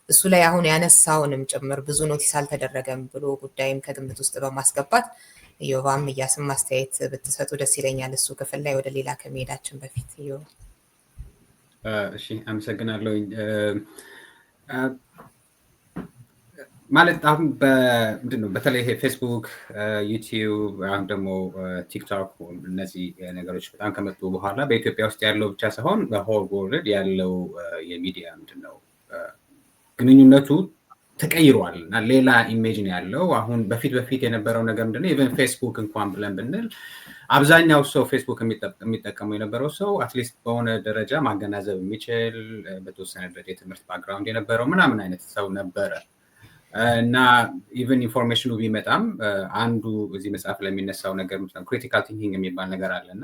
እሱ ላይ አሁን ያነሳውንም ጭምር ብዙ ኖቲስ አልተደረገም ብሎ ጉዳይም ከግምት ውስጥ በማስገባት ዮባም እያስም ማስተያየት ብትሰጡ ደስ ይለኛል። እሱ ክፍል ላይ ወደ ሌላ ከመሄዳችን በፊት ዮባ። እሺ አመሰግናለሁ። ማለት አሁን ምንድነው በተለይ ፌስቡክ፣ ዩቲዩብ አሁን ደግሞ ቲክቶክ እነዚህ ነገሮች በጣም ከመጡ በኋላ በኢትዮጵያ ውስጥ ያለው ብቻ ሳይሆን በሆል ወርልድ ያለው የሚዲያ ምንድነው ግንኙነቱ ተቀይሯል እና ሌላ ኢሜጅ ነው ያለው። አሁን በፊት የነበረው ነገር ምንድነው ኢቨን ፌስቡክ እንኳን ብለን ብንል አብዛኛው ሰው ፌስቡክ የሚጠቀመው የነበረው ሰው አትሊስት በሆነ ደረጃ ማገናዘብ የሚችል በተወሰነ ደረጃ የትምህርት ባክግራውንድ የነበረው ምናምን አይነት ሰው ነበረ እና ኢቨን ኢንፎርሜሽኑ ቢመጣም አንዱ እዚህ መጽሐፍ ላይ የሚነሳው ነገር ክሪቲካል ቲንኪንግ የሚባል ነገር አለና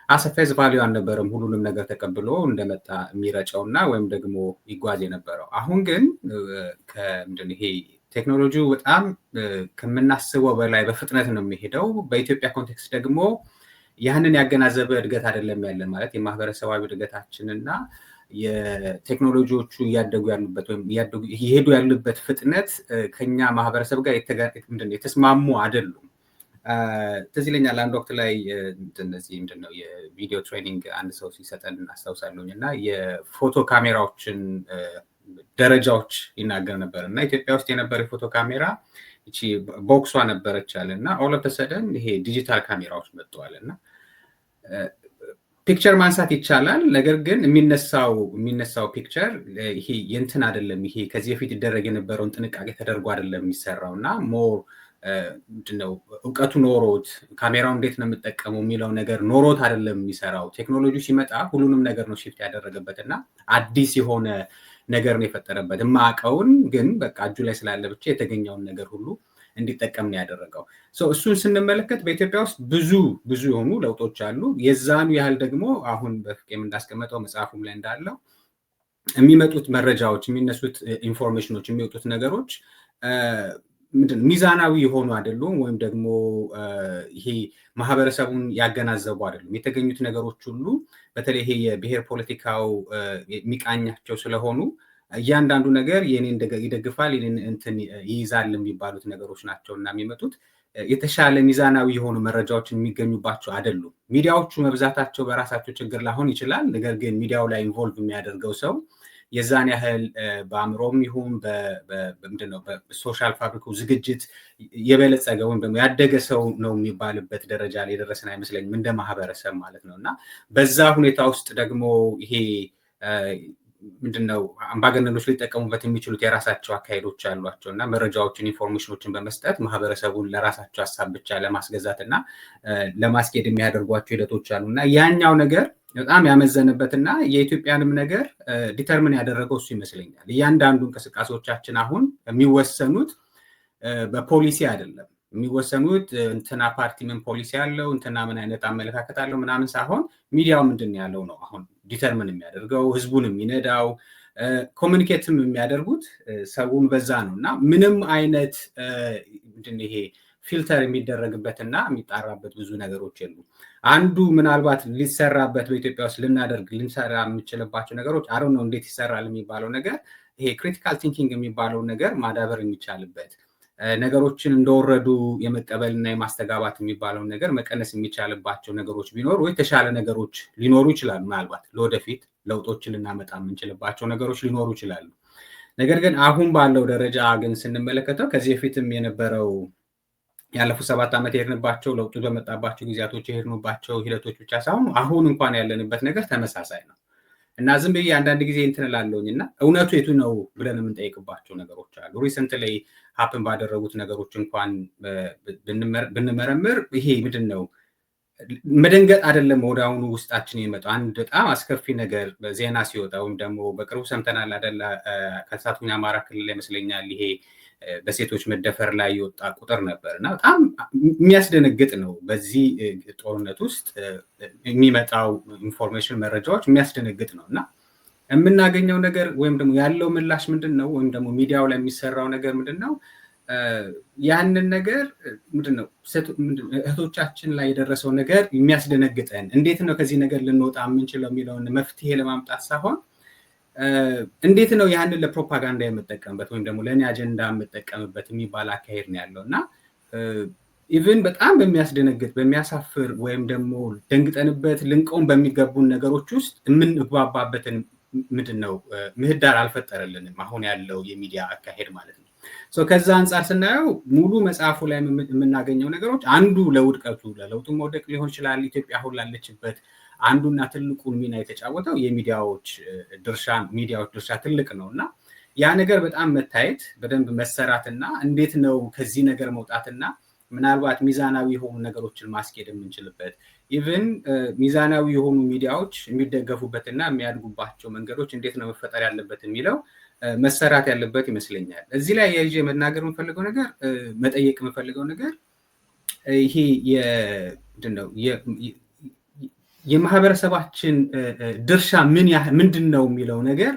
አሰፌዝ ቫሊዩ አልነበረም ሁሉንም ነገር ተቀብሎ እንደመጣ የሚረጨውና ወይም ደግሞ ይጓዝ የነበረው። አሁን ግን ከምንድን ይሄ ቴክኖሎጂው በጣም ከምናስበው በላይ በፍጥነት ነው የሚሄደው። በኢትዮጵያ ኮንቴክስት ደግሞ ያንን ያገናዘበ እድገት አይደለም ያለን ማለት የማህበረሰባዊ እድገታችንና የቴክኖሎጂዎቹ እያደጉ ያሉበት ወይም እየሄዱ ያሉበት ፍጥነት ከኛ ማህበረሰብ ጋር የተስማሙ አይደሉም። ትዝ ይለኛል አንድ ወቅት ላይ እንደዚህ ምንድነው የቪዲዮ ትሬኒንግ አንድ ሰው ሲሰጠን አስታውሳለሁኝ እና የፎቶ ካሜራዎችን ደረጃዎች ይናገር ነበር እና ኢትዮጵያ ውስጥ የነበረ የፎቶ ካሜራ እቺ ቦክሷ ነበረች አለና ኦል ኦፍ ሰደን ይሄ ዲጂታል ካሜራዎች መጥተዋል እና ፒክቸር ማንሳት ይቻላል። ነገር ግን የሚነሳው ፒክቸር ይሄ የንትን አይደለም። ይሄ ከዚህ በፊት ይደረግ የነበረውን ጥንቃቄ ተደርጎ አይደለም የሚሰራው እና ሞር ምንድነው እውቀቱ ኖሮት ካሜራው እንዴት ነው የምጠቀመው የሚለው ነገር ኖሮት አይደለም የሚሰራው። ቴክኖሎጂ ሲመጣ ሁሉንም ነገር ነው ሺፍት ያደረገበት እና አዲስ የሆነ ነገር ነው የፈጠረበት። የማያውቀውን ግን በቃ እጁ ላይ ስላለ ብቻ የተገኘውን ነገር ሁሉ እንዲጠቀም ነው ያደረገው። እሱን ስንመለከት በኢትዮጵያ ውስጥ ብዙ የሆኑ ለውጦች አሉ። የዛኑ ያህል ደግሞ አሁን በፍቄም እንዳስቀመጠው መጽሐፉም ላይ እንዳለው የሚመጡት መረጃዎች፣ የሚነሱት ኢንፎርሜሽኖች፣ የሚወጡት ነገሮች ሚዛናዊ የሆኑ አይደሉም ወይም ደግሞ ይሄ ማህበረሰቡን ያገናዘቡ አይደሉም። የተገኙት ነገሮች ሁሉ በተለይ ይሄ የብሔር ፖለቲካው የሚቃኛቸው ስለሆኑ እያንዳንዱ ነገር የኔን ይደግፋል የኔን እንትን ይይዛል የሚባሉት ነገሮች ናቸውና የሚመጡት የተሻለ ሚዛናዊ የሆኑ መረጃዎችን የሚገኙባቸው አይደሉም። ሚዲያዎቹ መብዛታቸው በራሳቸው ችግር ላይሆን ይችላል። ነገር ግን ሚዲያው ላይ ኢንቮልቭ የሚያደርገው ሰው የዛን ያህል በአእምሮም ይሁን በምንድነው በሶሻል ፋብሪካው ዝግጅት የበለጸገ ወይም ደግሞ ያደገ ሰው ነው የሚባልበት ደረጃ ላይ ደረሰን አይመስለኝም እንደ ማህበረሰብ ማለት ነውና በዛ ሁኔታ ውስጥ ደግሞ ይሄ ምንድነው አምባገነኖች ሊጠቀሙበት የሚችሉት የራሳቸው አካሄዶች አሏቸውና መረጃዎችን ኢንፎርሜሽኖችን በመስጠት ማህበረሰቡን ለራሳቸው ሐሳብ ብቻ ለማስገዛትና ለማስኬድ የሚያደርጓቸው ሂደቶች አሉና ያኛው ነገር በጣም ያመዘነበትና የኢትዮጵያንም ነገር ዲተርሚን ያደረገው እሱ ይመስለኛል። እያንዳንዱ እንቅስቃሴዎቻችን አሁን የሚወሰኑት በፖሊሲ አይደለም የሚወሰኑት እንትና ፓርቲ ምን ፖሊሲ ያለው እንትና ምን አይነት አመለካከት አለው ምናምን ሳይሆን ሚዲያው ምንድን ያለው ነው አሁን ዲተርሚን የሚያደርገው ህዝቡን የሚነዳው ኮሙኒኬትም የሚያደርጉት ሰውን በዛ ነውና ምንም አይነት ምንድን ይሄ ፊልተር የሚደረግበትና የሚጣራበት ብዙ ነገሮች የሉ። አንዱ ምናልባት ሊሰራበት በኢትዮጵያ ውስጥ ልንሰራ የምንችልባቸው ነገሮች አሮ ነው እንዴት ይሰራል የሚባለው ነገር ይሄ ክሪቲካል ቲንኪንግ የሚባለው ነገር ማዳበር የሚቻልበት ነገሮችን እንደወረዱ የመቀበልና የማስተጋባት የሚባለው ነገር መቀነስ የሚቻልባቸው ነገሮች ቢኖሩ የተሻለ ነገሮች ሊኖሩ ይችላሉ። ምናልባት ለወደፊት ለውጦችን ልናመጣ የምንችልባቸው ነገሮች ሊኖሩ ይችላሉ። ነገር ግን አሁን ባለው ደረጃ ግን ስንመለከተው ከዚህ በፊትም የነበረው ያለፉት 7 ዓመት የሄድንባቸው ለውጡ በመጣባቸው ጊዜያቶች የሄድንባቸው ሂደቶች ብቻ ሳይሆን አሁን እንኳን ያለንበት ነገር ተመሳሳይ ነው እና ዝም ብዬ አንዳንድ ጊዜ እንትን እላለሁኝና እውነቱ የቱ ነው ብለን የምንጠይቅባቸው ነገሮች አሉ። ሪሰንትሊ ሀፕን ባደረጉት ነገሮች እንኳን ብንመረምር ይሄ ምንድነው መደንገጥ አይደለም ወደ አሁኑ ውስጣችን የመጣው አንድ በጣም አስከፊ ነገር ዜና ሲወጣ ወይም ደግሞ በቅርቡ ሰምተናል አይደል ከሳቱኛ አማራ ክልል ይመስለኛል ይሄ በሴቶች መደፈር ላይ የወጣ ቁጥር ነበርና በጣም የሚያስደነግጥ ነው። በዚህ ጦርነት ውስጥ የሚመጣው ኢንፎርሜሽን መረጃዎች የሚያስደነግጥ ነውና የምናገኘው ነገር ወይም ደግሞ ያለው ምላሽ ምንድነው ወይም ደግሞ ሚዲያው ላይ የሚሰራው ነገር ምንድነው ያንን ነገር ምንድነው እህቶቻችን ላይ የደረሰው ነገር የሚያስደነግጠን እንዴት ነው ከዚህ ነገር ልንወጣ የምንችለው የሚለውን መፍትሄ ለማምጣት ሳይሆን እንዴት ነው ያንን ለፕሮፓጋንዳ የምጠቀምበት ወይም ደግሞ ለኔ አጀንዳ የምጠቀምበት የሚባል አካሄድ ነው ያለውና ኢቭን በጣም በሚያስደነግጥ በሚያሳፍር ወይም ደግሞ ደንግጠንበት ልንቆም በሚገቡን ነገሮች ውስጥ የምንግባባበትን ምንድነው ምህዳር አልፈጠረልንም አሁን ያለው የሚዲያ አካሄድ ማለት ነው። ከዛ አንፃር ስናየው ሙሉ መጽሐፉ ላይ የምናገኘው ነገሮች አንዱ ለውድቀቱ ለለውጡ መውደቅ ሊሆን ይችላል ኢትዮጵያ አሁን ላለችበት አንዱና ትልቁን ሚና የተጫወተው የሚዲያዎች ድርሻ ትልቅ ነውና ያ ነገር በጣም መታየት በደንብ መሰራትና እንዴት ነው ከዚህ ነገር መውጣትና ምናልባት ሚዛናዊ የሆኑ ነገሮችን ማስኬድ የምንችልበት ኢቭን ሚዛናዊ የሆኑ ሚዲያዎች የሚደገፉበትና የሚያድጉባቸው መንገዶች እንዴት ነው መፈጠር ያለበት የሚለው መሰራት ያለበት ይመስለኛል። እዚህ ላይ የልጅ መናገር የምፈልገው ነገር መጠየቅ የምፈልገው ነገር ይሄ ምንድነው የማህበረሰባችን ድርሻ ምንድነው የሚለው ነገር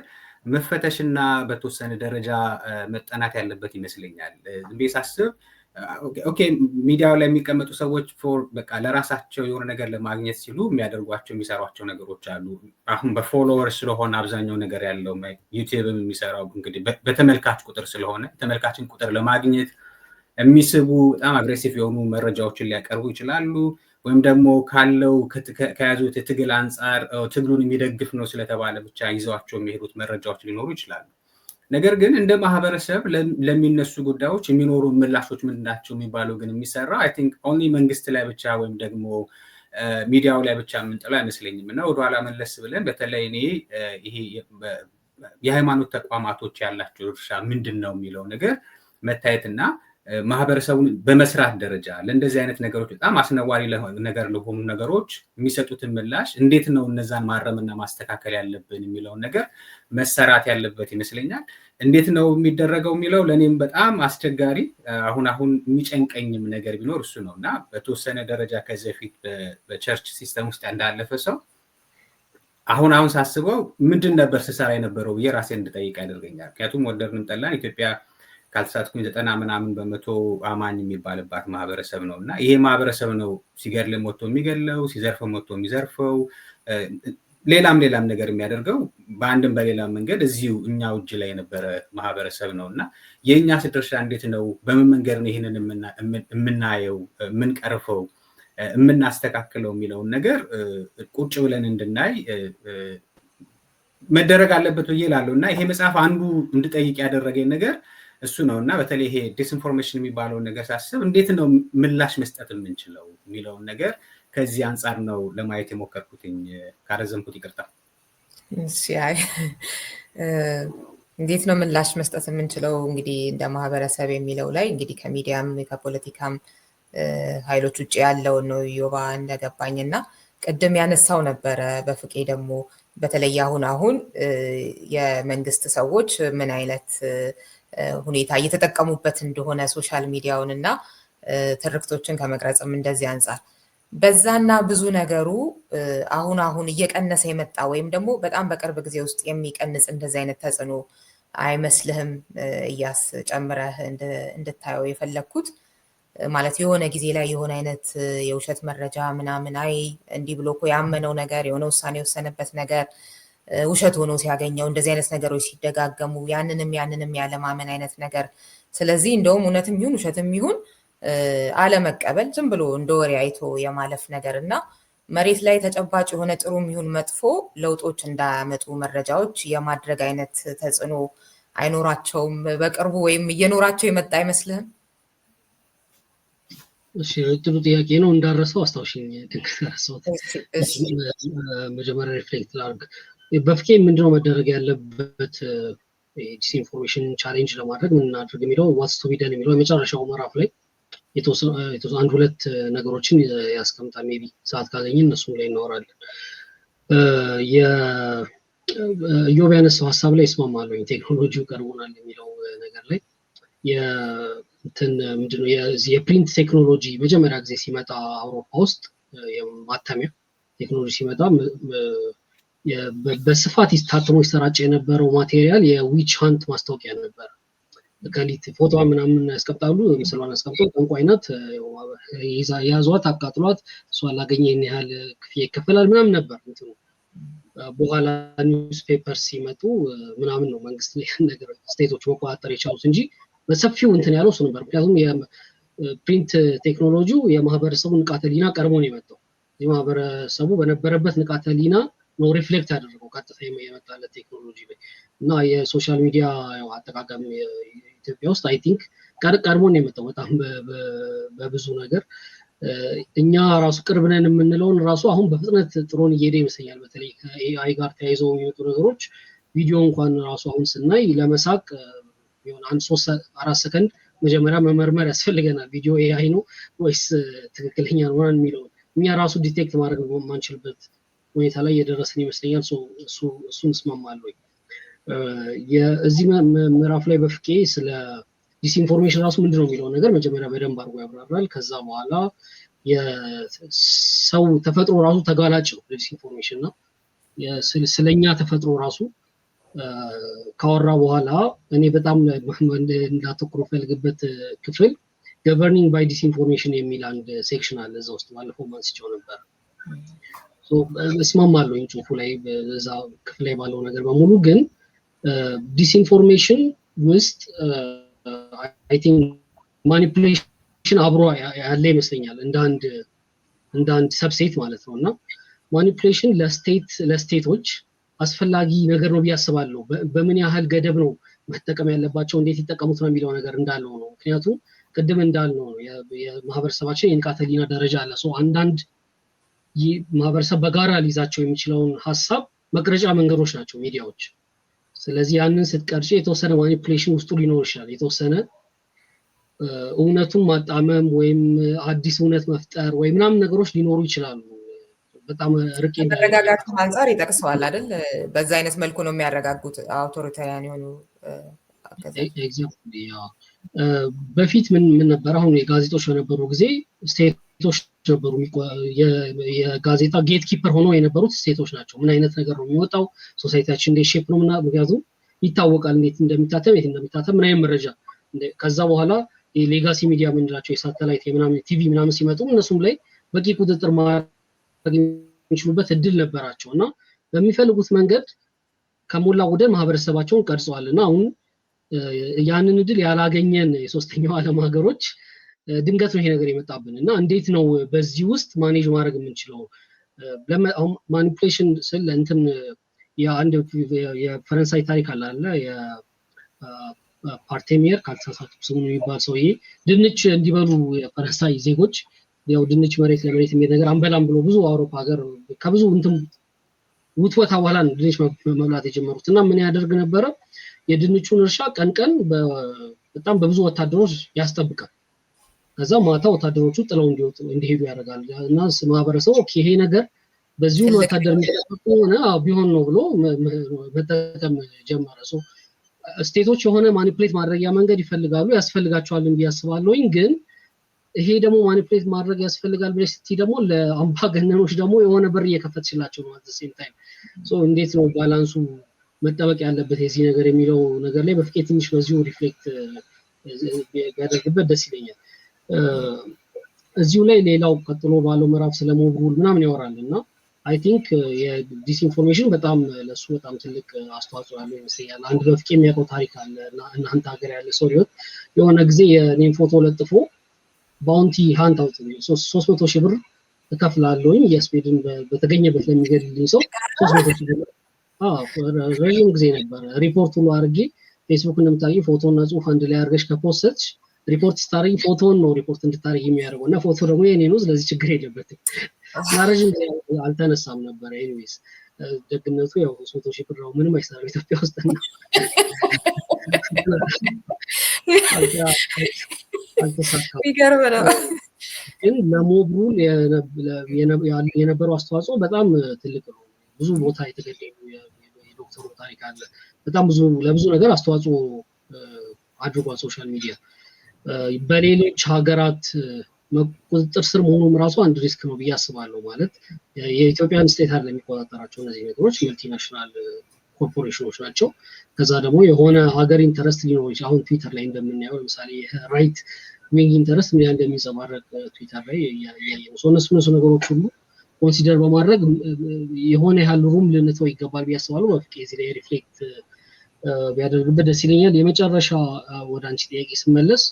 መፈተሽና በተወሰነ ደረጃ መጠናት ያለበት ይመስለኛል። ቤሳስብ ኦኬ ሚዲያው ላይ የሚቀመጡ ሰዎች በቃ ለራሳቸው የሆነ ነገር ለማግኘት ሲሉ የሚያደርጓቸው የሚሰሯቸው ነገሮች አሉ። አሁን በፎሎወር ስለሆነ አብዛኛው ነገር ያለው ዩቲዩብም የሚሰራው እንግዲህ በተመልካች ቁጥር ስለሆነ ተመልካችን ቁጥር ለማግኘት የሚስቡ በጣም አግሬሲቭ የሆኑ መረጃዎችን ሊያቀርቡ ይችላሉ። ወይም ደግሞ ካለው ከያዙት የትግል አንፃር ትግሉን የሚደግፍ ነው ስለተባለ ብቻ ይዘዋቸው የሚሄዱት መረጃዎች ሊኖሩ ይችላሉ። ነገር ግን እንደ ማህበረሰብ ለሚነሱ ጉዳዮች የሚኖሩ ምላሾች ምንድናቸው የሚባለው ግን የሚሰራው አይ ቲንክ ኦንሊ መንግስት ላይ ብቻ ወይም ደግሞ ሚዲያው ላይ ብቻ የምንጥለው አይመስለኝም እና ወደኋላ መለስ ብለን በተለይ እኔ ይሄ የሃይማኖት ተቋማቶች ያላቸው ድርሻ ምንድን ነው የሚለው ነገር መታየትና ማህበረሰቡን በመስራት ደረጃ ለእንደዚህ አይነት ነገሮች በጣም አስነዋሪ ነገር ለሆኑ ነገሮች የሚሰጡትን ምላሽ እንዴት ነው እነዛን ማረምና ማስተካከል ያለብን የሚለውን ነገር መሰራት ያለበት ይመስለኛል። እንዴት ነው የሚደረገው የሚለው ለኔም በጣም አስቸጋሪ አሁን የሚጨንቀኝም ነገር ቢኖር እሱ ነውና በተወሰነ ደረጃ ከዚህ በፊት በቸርች ሲስተም ውስጥ እንዳለፈ ሰው አሁን ሳስበው ምንድን ነበር ስሰራ የነበረው ብዬ ራሴን እንድጠይቅ ያደርገኛል። ምክንያቱም ወደድንም ጠላን ኢትዮጵያ ካልተሳትኩኝ 90% አማኝ የሚባልባት ማህበረሰብ ነው እና ይሄ ማህበረሰብ ነው ሲገድል ሞቶ የሚገድለው፣ ሲዘርፈው ሞቶ የሚዘርፈው፣ ሌላም ነገር የሚያደርገው በአንድም በሌላ መንገድ እዚሁ እኛው እጅ ላይ የነበረ ማህበረሰብ ነው እና የኛ ድርሻ እንዴት ነው? በምን መንገድ ነው ይሄንን የምናየው፣ የምንቀርፈው፣ የምናስተካክለው የሚለውን ነገር ቁጭ ብለን እንድናይ መደረግ አለበት ብዬ እላለሁ እና ይሄ መጽሐፍ አንዱ እንድጠይቅ ያደረገኝ ነገር እሱ ነው እና በተለይ ይሄ ዲስኢንፎርሜሽን የሚባለውን ነገር ሳስብ እንዴት ነው ምላሽ መስጠት የምንችለው የሚለውን ነገር ከዚህ አንጻር ነው ለማየት የሞከርኩትኝ። ካረዘምኩት ይቅርታ። እንዴት ነው ምላሽ መስጠት የምንችለው እንግዲህ እንደ ማህበረሰብ የሚለው ላይ እንግዲህ ከሚዲያም ከፖለቲካም ኃይሎች ውጭ ያለውን ነው ዮባ እንደገባኝና ቅድም ያነሳው ነበረ። በፍቄ ደግሞ በተለይ አሁን የመንግስት ሰዎች ምን አይነት ሁኔታ እየተጠቀሙበት እንደሆነ ሶሻል ሚዲያውን እና ትርክቶችን ከመቅረጽም እንደዚህ አንጻር በዛና ብዙ ነገሩ አሁን እየቀነሰ የመጣ ወይም ደግሞ በጣም በቅርብ ጊዜ ውስጥ የሚቀንስ እንደዚህ አይነት ተጽዕኖ አይመስልህም? እያስ ጨምረህ እንድታየው የፈለግኩት ማለት የሆነ ጊዜ ላይ የሆነ አይነት የውሸት መረጃ ምናምን እንዲህ ብሎ እኮ ያመነው ነገር የሆነ ውሳኔ የወሰነበት ነገር ውሸት ሆኖ ሲያገኘው እንደዚህ አይነት ነገሮች ሲደጋገሙ ያንንም ያለማመን አይነት ነገር። ስለዚህ እንደውም እውነትም ይሁን ውሸትም ይሁን አለመቀበል ዝም ብሎ እንደ ወሬ አይቶ የማለፍ ነገር እና መሬት ላይ ተጨባጭ የሆነ ጥሩም ይሁን መጥፎ ለውጦች እንዳያመጡ መረጃዎች የማድረግ አይነት ተጽዕኖ አይኖራቸውም በቅርቡ ወይም እየኖራቸው የመጣ አይመስልህም? እሺ ጥሩ ጥያቄ ነው። እንዳረሰው አስታውሽኝ ተከራሰውት መጀመሪያ ሪፍሌክት ላድርግ። በፍቄ ምንድነው መደረግ ያለበት ዲስኢንፎርሜሽን ቻሌንጅ ለማድረግ ምን እናድርግ የሚለው ዋትስ ቱ ቢ ደን የሚለው የመጨረሻው ምዕራፍ ላይ የተወሰኑ አንድ ሁለት ነገሮችን ያስቀምጣል። ሜቢ ሰዓት ካገኘን እነሱም ላይ እናወራለን። የኢዮብ ያነሳው ሀሳብ ላይ እስማማለሁ። ቴክኖሎጂው ቀርቦናል የሚለው ነገር ላይ ምንድነው የፕሪንት ቴክኖሎጂ መጀመሪያ ጊዜ ሲመጣ አውሮፓ ውስጥ የማተሚያ ቴክኖሎጂ ሲመጣ በስፋት ታትሞ ይሰራጭ የነበረው ማቴሪያል የዊች ሃንት ማስታወቂያ ነበር። ከሊት ፎቶ ምናምን ያስቀምጣሉ፣ ምስሏን ያስቀምጣሉ። ጠንቋይ ናት፣ ያዟት፣ አቃጥሏት፣ እሷን ላገኘ ይህን ያህል ክፍያ ይከፈላል ምናምን ነበር እንትኑ። በኋላ ኒውስ ፔፐር ሲመጡ ምናምን ነው መንግስት ላይ ነገር ስቴቶች መቆጣጠር የቻሉት እንጂ በሰፊው እንትን ያለው እሱ ነበር። ምክንያቱም የፕሪንት ቴክኖሎጂው የማህበረሰቡ ንቃተ ህሊና ቀርቦ ነው የመጣው። የማህበረሰቡ በነበረበት ንቃተ ህሊና ነው ሪፍሌክት ያደረገው ቀጥታ የመጣለት ቴክኖሎጂ ላይ እና የሶሻል ሚዲያ አጠቃቀም ኢትዮጵያ ውስጥ አይ ቲንክ ቀርቦ ነው የመጣው በጣም በብዙ ነገር። እኛ ራሱ ቅርብ ነን የምንለውን ራሱ አሁን በፍጥነት ጥሩን እየሄደ ይመስለኛል። በተለይ ከኤአይ ጋር ተያይዘው የሚመጡ ነገሮች ቪዲዮ እንኳን ራሱ አሁን ስናይ ለመሳቅ የሆነ 1-3-4 ሰከንድ መጀመሪያ መመርመር ያስፈልገናል። ቪዲዮ ኤአይ ነው ወይስ ትክክለኛ ነው የሚለው እኛ ራሱ ዲቴክት ማድረግ የማንችልበት ሁኔታ ላይ የደረስን ይመስለኛል። እሱን እስማማለሁ። የዚህ ምዕራፍ ላይ በፍቄ ስለ ዲስኢንፎርሜሽን ራሱ ምንድነው የሚለው ነገር መጀመሪያ በደንብ አድርጎ ያብራራል። ከዛ በኋላ የሰው ተፈጥሮ ራሱ ተጋላጭ ነው ለዲስኢንፎርሜሽን እና ስለኛ ተፈጥሮ ራሱ ካወራ በኋላ እኔ በጣም እንዳተኩር ፈልግበት ክፍል ገቨርኒንግ ባይ ዲስኢንፎርሜሽን የሚል አንድ ሴክሽን አለ እዛ ውስጥ ባለፈው ማንስቸው ነበር። እስማማለሁ ጽሁፉ ላይ በዛ ክፍል ላይ ባለው ነገር በሙሉ። ግን ዲስኢንፎርሜሽን ውስጥ አይ ቲንክ ማኒፑሌሽን አብሮ ያለ ይመስለኛል እንደ አንድ ሰብሴት ማለት ነው። እና ማኒፑሌሽን ለስቴቶች አስፈላጊ ነገር ነው ብዬ አስባለሁ። በምን ያህል ገደብ ነው መጠቀም ያለባቸው፣ እንዴት ይጠቀሙት ነው የሚለው ነገር እንዳለው ነው። ምክንያቱም ቅድም እንዳልነው ነው የማህበረሰባችን የንቃተ ህሊና ደረጃ አለ። አንዳንድ ማህበረሰብ በጋራ ሊይዛቸው የሚችለውን ሀሳብ መቅረጫ መንገዶች ናቸው ሚዲያዎች። ስለዚህ ያንን ስትቀርጭ የተወሰነ ማኒፑሌሽን ውስጡ ሊኖር ይችላል። የተወሰነ እውነቱን ማጣመም ወይም አዲስ እውነት መፍጠር ወይ ምናምን ነገሮች ሊኖሩ ይችላሉ። በጣም ርቄ መረጋጋት አንፃር ይጠቅሰዋል አይደል? በዛ አይነት መልኩ ነው የሚያረጋጉት አውቶሪታሪያን የሆኑ ኤግዛክትሊ። በፊት ምን ነበር? አሁን የጋዜጦች በነበሩ ጊዜ ስቴቶች ነበሩ። የጋዜጣ ጌት ኪፐር ሆነው የነበሩት ስቴቶች ናቸው። ምን አይነት ነገር ነው የሚወጣው፣ ሶሳይቲያችን እንዴት ሼፕ ነው ምክንያቱም ይታወቃል እንዴት እንደሚታተም ምን አይነት መረጃ ከዛ በኋላ የሌጋሲ ሚዲያ ምንድናቸው የሳተላይት የምናምን ቲቪ ምናምን ሲመጡ እነሱም ላይ በቂ ቁጥጥር ማድረግ የሚችሉበት እድል ነበራቸው እና በሚፈልጉት መንገድ ከሞላ ጎደል ማህበረሰባቸውን ቀርጸዋልና አሁን ያንን እድል ያላገኘን የሶስተኛው ዓለም ሀገሮች ድንገት ነው ይሄ ነገር የመጣብን እና እንዴት ነው በዚህ ውስጥ ማኔጅ ማድረግ የምንችለው? ማኒፑሌሽን ስለ እንትን የአንድ የፈረንሳይ ታሪክ አለ የፓርቴሚየር ካልተሳሳቱ ስሙ የሚባል ሰውዬ ድንች እንዲበሉ የፈረንሳይ ዜጎች ያው ድንች መሬት ለመሬት የሚሄድ ነገር አንበላም ብሎ ብዙ አውሮፓ ሀገር ከብዙ እንትን ውትወታ በኋላ ድንች መብላት የጀመሩት እና ምን ያደርግ ነበረ? የድንቹን እርሻ ቀን ቀን በጣም በብዙ ወታደሮች ያስጠብቃል። ከዛ ማታ ወታደሮቹ ጥለው እንዲሄዱ ያደርጋል እና ማህበረሰቡ ይሄ ነገር በዚሁ ወታደር የሚጠብቅ ሆነ ቢሆን ነው ብሎ መጠቀም ጀመረ። ስቴቶች የሆነ ማኒፑሌት ማድረጊያ መንገድ ይፈልጋሉ ያስፈልጋቸዋልን ቢያስባለሁኝ ግን ይሄ ደግሞ ማኒፑሌት ማድረግ ያስፈልጋል ብለሽ ስትይ ደግሞ ለአምባገነኖች ደግሞ የሆነ በር እየከፈትሽላቸው ነው። at the same time እንዴት ነው ባላንሱ መጠበቅ ያለበት የዚህ ነገር የሚለው ነገር ላይ በፍቄ ትንሽ በዚሁ ሪፍሌክት ቢያደርግበት ደስ ይለኛል። እዚሁ ላይ ሌላው ቀጥሎ ባለው ምዕራፍ ስለ ሞብ ሩል ምናምን ያወራልና አይ ቲንክ የዲስኢንፎርሜሽን በጣም ለሱ በጣም ትልቅ አስተዋጽኦ ያለው ይመስለኛል። አንድ በፍቄ የሚያውቀው ታሪክ አለ እና እናንተ ሀገር ያለ ሰው ሊሆን የሆነ ጊዜ የኔም ፎቶ ለጥፎ ባውንቲ ሃንት አውጥ 300 ሺህ ብር እከፍላለሁኝ የስፔድን በተገኘበት ለሚገድልኝ ሰው 300 ሺህ ብር ረዥም ጊዜ ነበር። ሪፖርት ሁሉ አድርጌ ፌስቡክ እንደምታውቂው ፎቶና ጽሁፍ አንድ ላይ አድርገሽ ከፖስትሽ ሪፖርት ስታደርጊ ፎቶን ነው ሪፖርት እንድታደርጊ የሚያደርገው እና ፎቶ ደግሞ የኔ ነው ስለዚህ ችግር የለበትም። ረዥም ጊዜ አልተነሳም ነበር። ኤኒዌይስ ደግነቱ ያው 300 ሺህ ብር ምንም አይሰራም ኢትዮጵያ ውስጥ ነው። ግን ለሞብ ሩል የነበረው አስተዋጽኦ በጣም ትልቅ ነው። ብዙ ቦታ የተገኘው የዶክተሩ ታሪክ አለ። በጣም ለብዙ ነገር አስተዋጽኦ አድርጓል ሶሻል ሚዲያ። በሌሎች ሀገራት ቁጥጥር ስር መሆኑም ራሱ አንድ ሪስክ ነው ብዬ አስባለሁ። ማለት የኢትዮጵያን ስቴት አይደለም የሚቆጣጠራቸው እነዚህ ነገሮች መልቲናሽናል ኮርፖሬሽኖች ናቸው። ከዛ ደግሞ የሆነ ሀገር ኢንተረስት ሊኖር ይችላል። አሁን ትዊተር ላይ እንደምናየው ለምሳሌ ራይት ዊንግ ኢንተረስት ምን እንደሚንጸባረቅ ትዊተር ላይ ያያየው እነሱ ነገሮች ሁሉ ኮንሲደር በማድረግ የሆነ ያህል ሩም ልንተው ይገባል ብዬ አስባለሁ። በፍቄ እዚህ ላይ ሪፍሌክት ቢያደርግበት ደስ ይለኛል። የመጨረሻ ወደ አንቺ ጥያቄ ስመለስ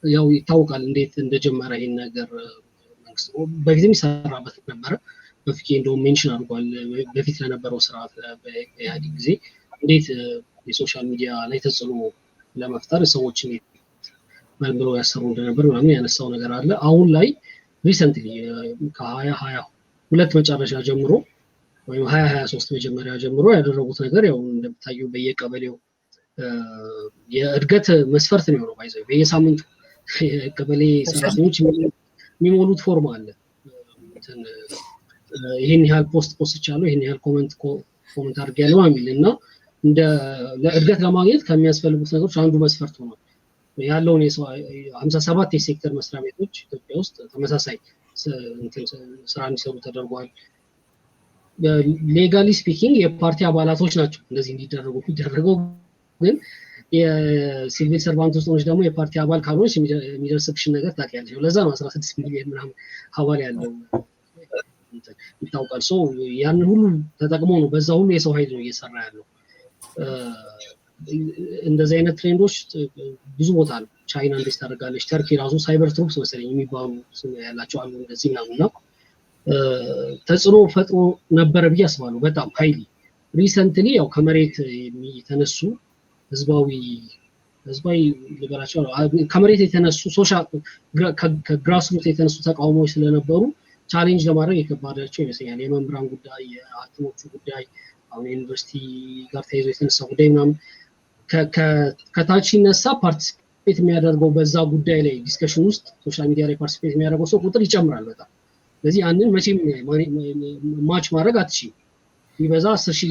ያው ይታወቃል እንዴት እንደጀመረ ይሄን ነገር መንግስት በፊትም ይሰራበት ነበረ። በፍቄ እንደውም ሜንሽን አድርጓል በፊት ለነበረው ስርዓት በኢህአዴግ ጊዜ እንዴት የሶሻል ሚዲያ ላይ ተጽዕኖ ለመፍጠር ሰዎችን መልምለው ያሰሩ እንደነበር ምናምን ያነሳው ነገር አለ። አሁን ላይ ሪሰንትሊ ከ2022 መጨረሻ ጀምሮ ወይም 2023 መጀመሪያ ጀምሮ ያደረጉት ነገር ያው እንደምታየው በየቀበሌው የእድገት መስፈርት ነው ባይዘው በየሳምንቱ የቀበሌ ሰራተኞች የሚሞሉት ፎርም አለ። ይሄን ያህል ፖስት ይቻላል ይሄን ያህል ኮሜንት አድርጌያለሁ የሚልና እንደ ለእድገት ለማግኘት ከሚያስፈልጉት ነገሮች አንዱ መስፈርት ሆኗል። ያለውን 57 የሴክተር መስሪያ ቤቶች ኢትዮጵያ ውስጥ ተመሳሳይ ስራ እንዲሰሩ ተደርጓል። ሌጋሊ ስፒኪንግ የፓርቲ አባላቶች ናቸው እንደዚህ እንዲደረጉ የሚደረገው ግን የሲቪል ሰርቫንት ውስጥ ሆነች ደግሞ የፓርቲ አባል ካልሆነች የሚደርስብሽን ነገር ታውቂያለሽ። ለዛ ነው 16 ሚሊዮን ምናምን አባል ያለው ይታወቃል። ያንን ሁሉ ተጠቅሞ ነው በዛ ሁሉ የሰው ኃይል ነው እየሰራ ያለው። እንደዚህ አይነት ትሬንዶች ብዙ ቦታ ነው። ቻይና እንደዚህ ታደርጋለች። ተርኪ ራሱ ሳይበር ትሩፕስ መሰለኝ የሚባሉ ያላቸው አሉ እንደዚህ ምናምንና ተጽዕኖ ፈጥሮ ነበረ ብዬ አስባለሁ። በጣም ሀይሊ ሪሰንትሊ ያው ከመሬት የተነሱ ህዝባዊ ልበላቸው ከመሬት የተነሱ ሶሻል ከግራስሩት የተነሱ ተቃውሞዎች ስለነበሩ ቻሌንጅ ለማድረግ የከባዳቸው ይመስለኛል። የመምህራን ጉዳይ፣ የሐኪሞቹ ጉዳይ፣ አሁን ዩኒቨርሲቲ ጋር ተይዞ የተነሳ ጉዳይ ምናምን ከታች ሲነሳ ፓርቲሲፔት የሚያደርገው በዛ ጉዳይ ላይ ዲስከሽን ውስጥ ሶሻል ሚዲያ ላይ ፓርቲሲፔት የሚያደርገው ሰው ቁጥር ይጨምራል በጣም። ስለዚህ ያንን መቼም ማች ማድረግ አትችይም። ቢበዛ 10,000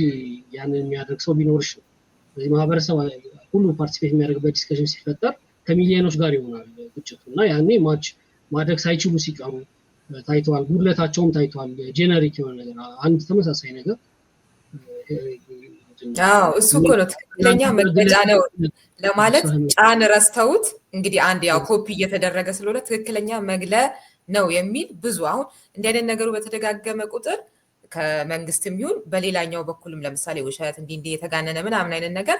ያንን የሚያደርግ ሰው ቢኖርሽ ነው። ስለዚህ ማህበረሰብ ሁሉ ፓርቲሲፔት የሚያደርግበት ዲስከሽን ሲፈጠር ከሚሊዮኖች ጋር ይሆናል ግጭቱ እና ያኔ ማች ማድረግ ሳይችሉ ሲቀሩ ታይተዋል። ጉድለታቸውም ታይተዋል። ጄነሪክ የሆነ ነገር አንድ ተመሳሳይ ነገር እሱ እኮ ነው ትክክለኛ መግለጫ ነው ለማለት ጫን ረስተውት እንግዲህ አንድ ያው ኮፒ እየተደረገ ስለሆነ ትክክለኛ ነው የሚል ብዙ አሁን እንዲህ አይነት ነገሩ በተደጋገመ ቁጥር ከመንግስትም ይሁን በሌላኛው በኩልም ለምሳሌ ውሸት እንዲህ የተጋነነ ምናምን አይነት ነገር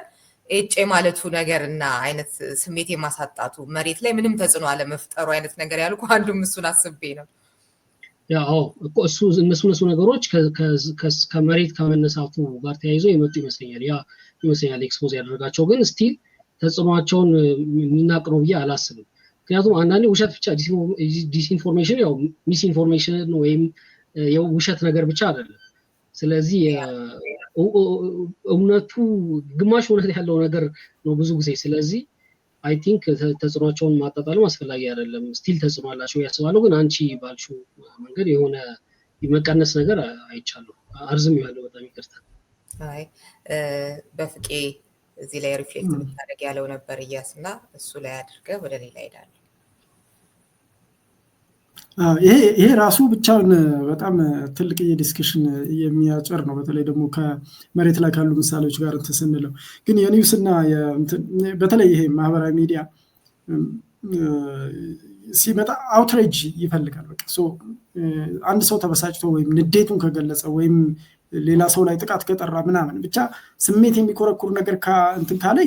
እጭ ማለቱ ነገርና አይነት ስሜት የማሳጣቱ መሬት ላይ ምንም ተጽዕኖ አለመፍጠሩ አይነት ነገር ያልኩ አንዱም እሱን አስቤ ነው። ያው እኮ እነሱ ነገሮች ከመሬት ከመነሳቱ ጋር ተያይዞ የመጡ ይመስለኛል ኤክስፖዝ ያደረጋቸው ግን ስቲል ተጽዕኖአቸውን የሚናቅሩ ብዬ አላስብም። ምክንያቱም አንዳንዴ ውሸት ብቻ ዲስኢንፎርሜሽን ያው ሚስኢንፎርሜሽን ወይም የውሸት ነገር ብቻ አይደለም። ስለዚህ እውነቱ ግማሽ እውነት ያለው ነገር ነው ብዙ ጊዜ። ስለዚህ አይ ቲንክ ተጽዕኖአቸውን ማጣጣልም አስፈላጊ አይደለም። ስቲል ተጽዕኖ አላቸው ያስባለሁ። ግን አንቺ ባልሽው መንገድ የሆነ የመቀነስ ነገር አይቻለሁ። አርዝም ያለው በጣም ይቅርታ። አይ በፍቄ እዚህ ላይ ሪፍሌክት ልታደርግ ያለው ነበር እያስና እሱ ላይ አድርገህ ወደ ሌላ ሄዳለሁ። ይሄ ራሱ ብቻውን በጣም ትልቅ የዲስከሽን የሚያጭር ነው። በተለይ ደግሞ ከመሬት ላይ ካሉ ምሳሌዎች ጋር እንትን ስንለው ግን የኒውስ እና በተለይ ይሄ ማህበራዊ ሚዲያ ሲመጣ አውትሬጅ ይፈልጋል። በቃ አንድ ሰው ተበሳጭቶ ወይም ንዴቱን ከገለጸ ወይም ሌላ ሰው ላይ ጥቃት ከጠራ ምናምን ብቻ ስሜት የሚኮረኩር ነገር እንትን ካለ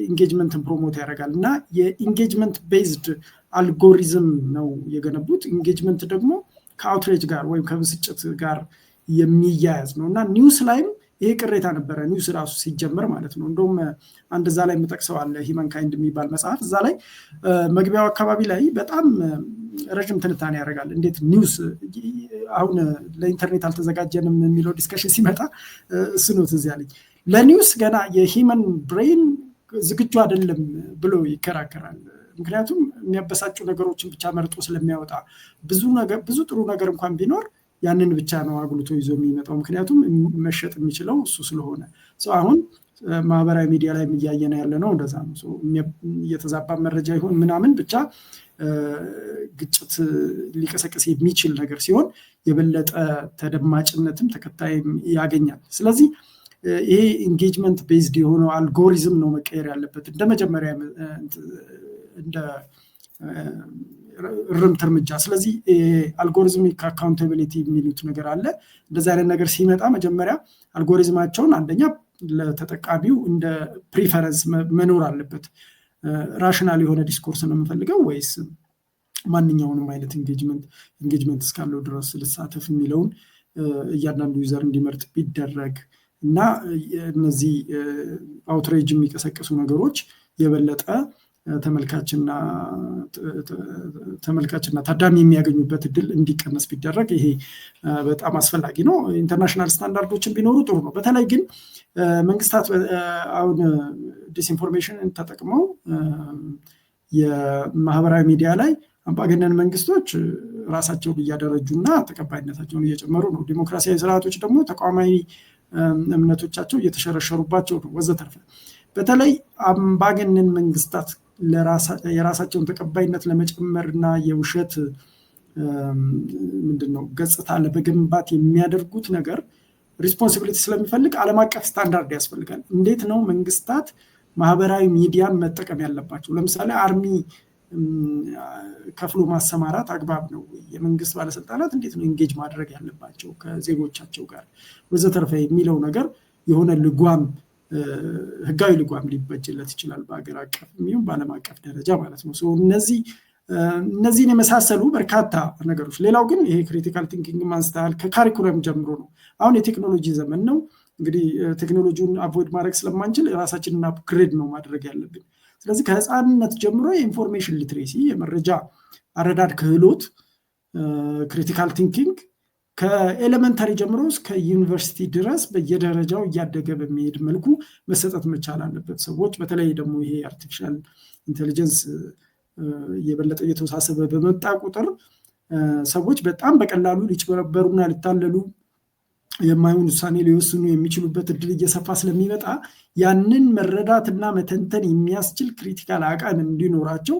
ኢንጌጅመንትን ፕሮሞት ያደርጋል እና የኢንጌጅመንት ቤዝድ አልጎሪዝም ነው የገነቡት። ኢንጌጅመንት ደግሞ ከአውትሬጅ ጋር ወይም ከብስጭት ጋር የሚያያዝ ነው እና ኒውስ ላይም ይሄ ቅሬታ ነበረ። ኒውስ ራሱ ሲጀመር ማለት ነው። እንደውም አንድ እዛ ላይ የምጠቅሰው አለ ሂውመን ካይንድ የሚባል መጽሐፍ። እዛ ላይ መግቢያው አካባቢ ላይ በጣም ረጅም ትንታኔ ያደርጋል። እንዴት ኒውስ አሁን ለኢንተርኔት አልተዘጋጀንም የሚለው ዲስከሽን ሲመጣ እሱ ነው ትዝ ያለኝ። ለኒውስ ገና የሂውመን ብሬን ዝግጁ አይደለም ብሎ ይከራከራል። ምክንያቱም የሚያበሳጩ ነገሮችን ብቻ መርጦ ስለሚያወጣ ብዙ ጥሩ ነገር እንኳን ቢኖር ያንን ብቻ ነው አጉልቶ ይዞ የሚመጣው። ምክንያቱም መሸጥ የሚችለው እሱ ስለሆነ አሁን ማህበራዊ ሚዲያ ላይ እያየን ያለ ነው እንደዛ ነው። የተዛባ መረጃ ይሁን ምናምን ብቻ ግጭት ሊቀሰቅስ የሚችል ነገር ሲሆን የበለጠ ተደማጭነትም ተከታይም ያገኛል። ስለዚህ ይሄ ኢንጌጅመንት ቤዝድ የሆነው አልጎሪዝም ነው መቀየር ያለበት እንደ መጀመሪያ እንደ ርምት እርምጃ። ስለዚህ አልጎሪዝሚክ አካውንታቢሊቲ የሚሉት ነገር አለ። እንደዚህ አይነት ነገር ሲመጣ መጀመሪያ አልጎሪዝማቸውን አንደኛ ለተጠቃሚው እንደ ፕሪፈረንስ መኖር አለበት። ራሽናል የሆነ ዲስኮርስ ነው የምፈልገው ወይስ ማንኛውንም አይነት ኢንጌጅመንት እስካለው ድረስ ልሳተፍ የሚለውን እያንዳንዱ ዩዘር እንዲመርጥ ቢደረግ እና እነዚህ አውትሬጅ የሚቀሰቅሱ ነገሮች የበለጠ ተመልካችና ታዳሚ የሚያገኙበት እድል እንዲቀነስ ቢደረግ ይሄ በጣም አስፈላጊ ነው። ኢንተርናሽናል ስታንዳርዶችን ቢኖሩ ጥሩ ነው። በተለይ ግን መንግስታት አሁን ዲስኢንፎርሜሽንን ተጠቅመው የማህበራዊ ሚዲያ ላይ አምባገነን መንግስቶች ራሳቸውን እያደረጁና ተቀባይነታቸውን እየጨመሩ ነው። ዲሞክራሲያዊ ስርዓቶች ደግሞ ተቋማዊ እምነቶቻቸው እየተሸረሸሩባቸው ነው ወዘተርፈ። በተለይ አምባገነን መንግስታት የራሳቸውን ተቀባይነት ለመጨመርና የውሸት ገጽታ ለመገንባት የሚያደርጉት ነገር ሪስፖንሲቢሊቲ ስለሚፈልግ ዓለም አቀፍ ስታንዳርድ ያስፈልጋል። እንዴት ነው መንግስታት ማህበራዊ ሚዲያን መጠቀም ያለባቸው? ለምሳሌ አርሚ ከፍሎ ማሰማራት አግባብ ነው? የመንግስት ባለስልጣናት እንዴት ነው ኢንጌጅ ማድረግ ያለባቸው ከዜጎቻቸው ጋር ወዘተርፈ የሚለው ነገር የሆነ ህጋዊ ልጓም ሊበጅለት ይችላል በአገር አቀፍ የሚሆን በዓለም አቀፍ ደረጃ ማለት ነው። እነዚህን የመሳሰሉ በርካታ ነገሮች። ሌላው ግን ይሄ ክሪቲካል ቲንኪንግ ማንስተሃል ከካሪኩለም ጀምሮ ነው። አሁን የቴክኖሎጂ ዘመን ነው። እንግዲህ ቴክኖሎጂውን አቮይድ ማድረግ ስለማንችል ራሳችንን አፕግሬድ ነው ማድረግ ያለብን። ስለዚህ ከህፃንነት ጀምሮ የኢንፎርሜሽን ሊትሬሲ የመረጃ አረዳድ ክህሎት ክሪቲካል ቲንኪንግ ከኤሌመንታሪ ጀምሮ እስከ ዩኒቨርሲቲ ድረስ በየደረጃው እያደገ በሚሄድ መልኩ መሰጠት መቻል አለበት። ሰዎች በተለይ ደግሞ ይሄ አርቲፊሻል ኢንቴሊጀንስ የበለጠ እየተወሳሰበ በመጣ ቁጥር ሰዎች በጣም በቀላሉ ሊጭበረበሩና ሊታለሉ የማይሆን ውሳኔ ሊወስኑ የሚችሉበት እድል እየሰፋ ስለሚመጣ ያንን መረዳትና መተንተን የሚያስችል ክሪቲካል አቅም እንዲኖራቸው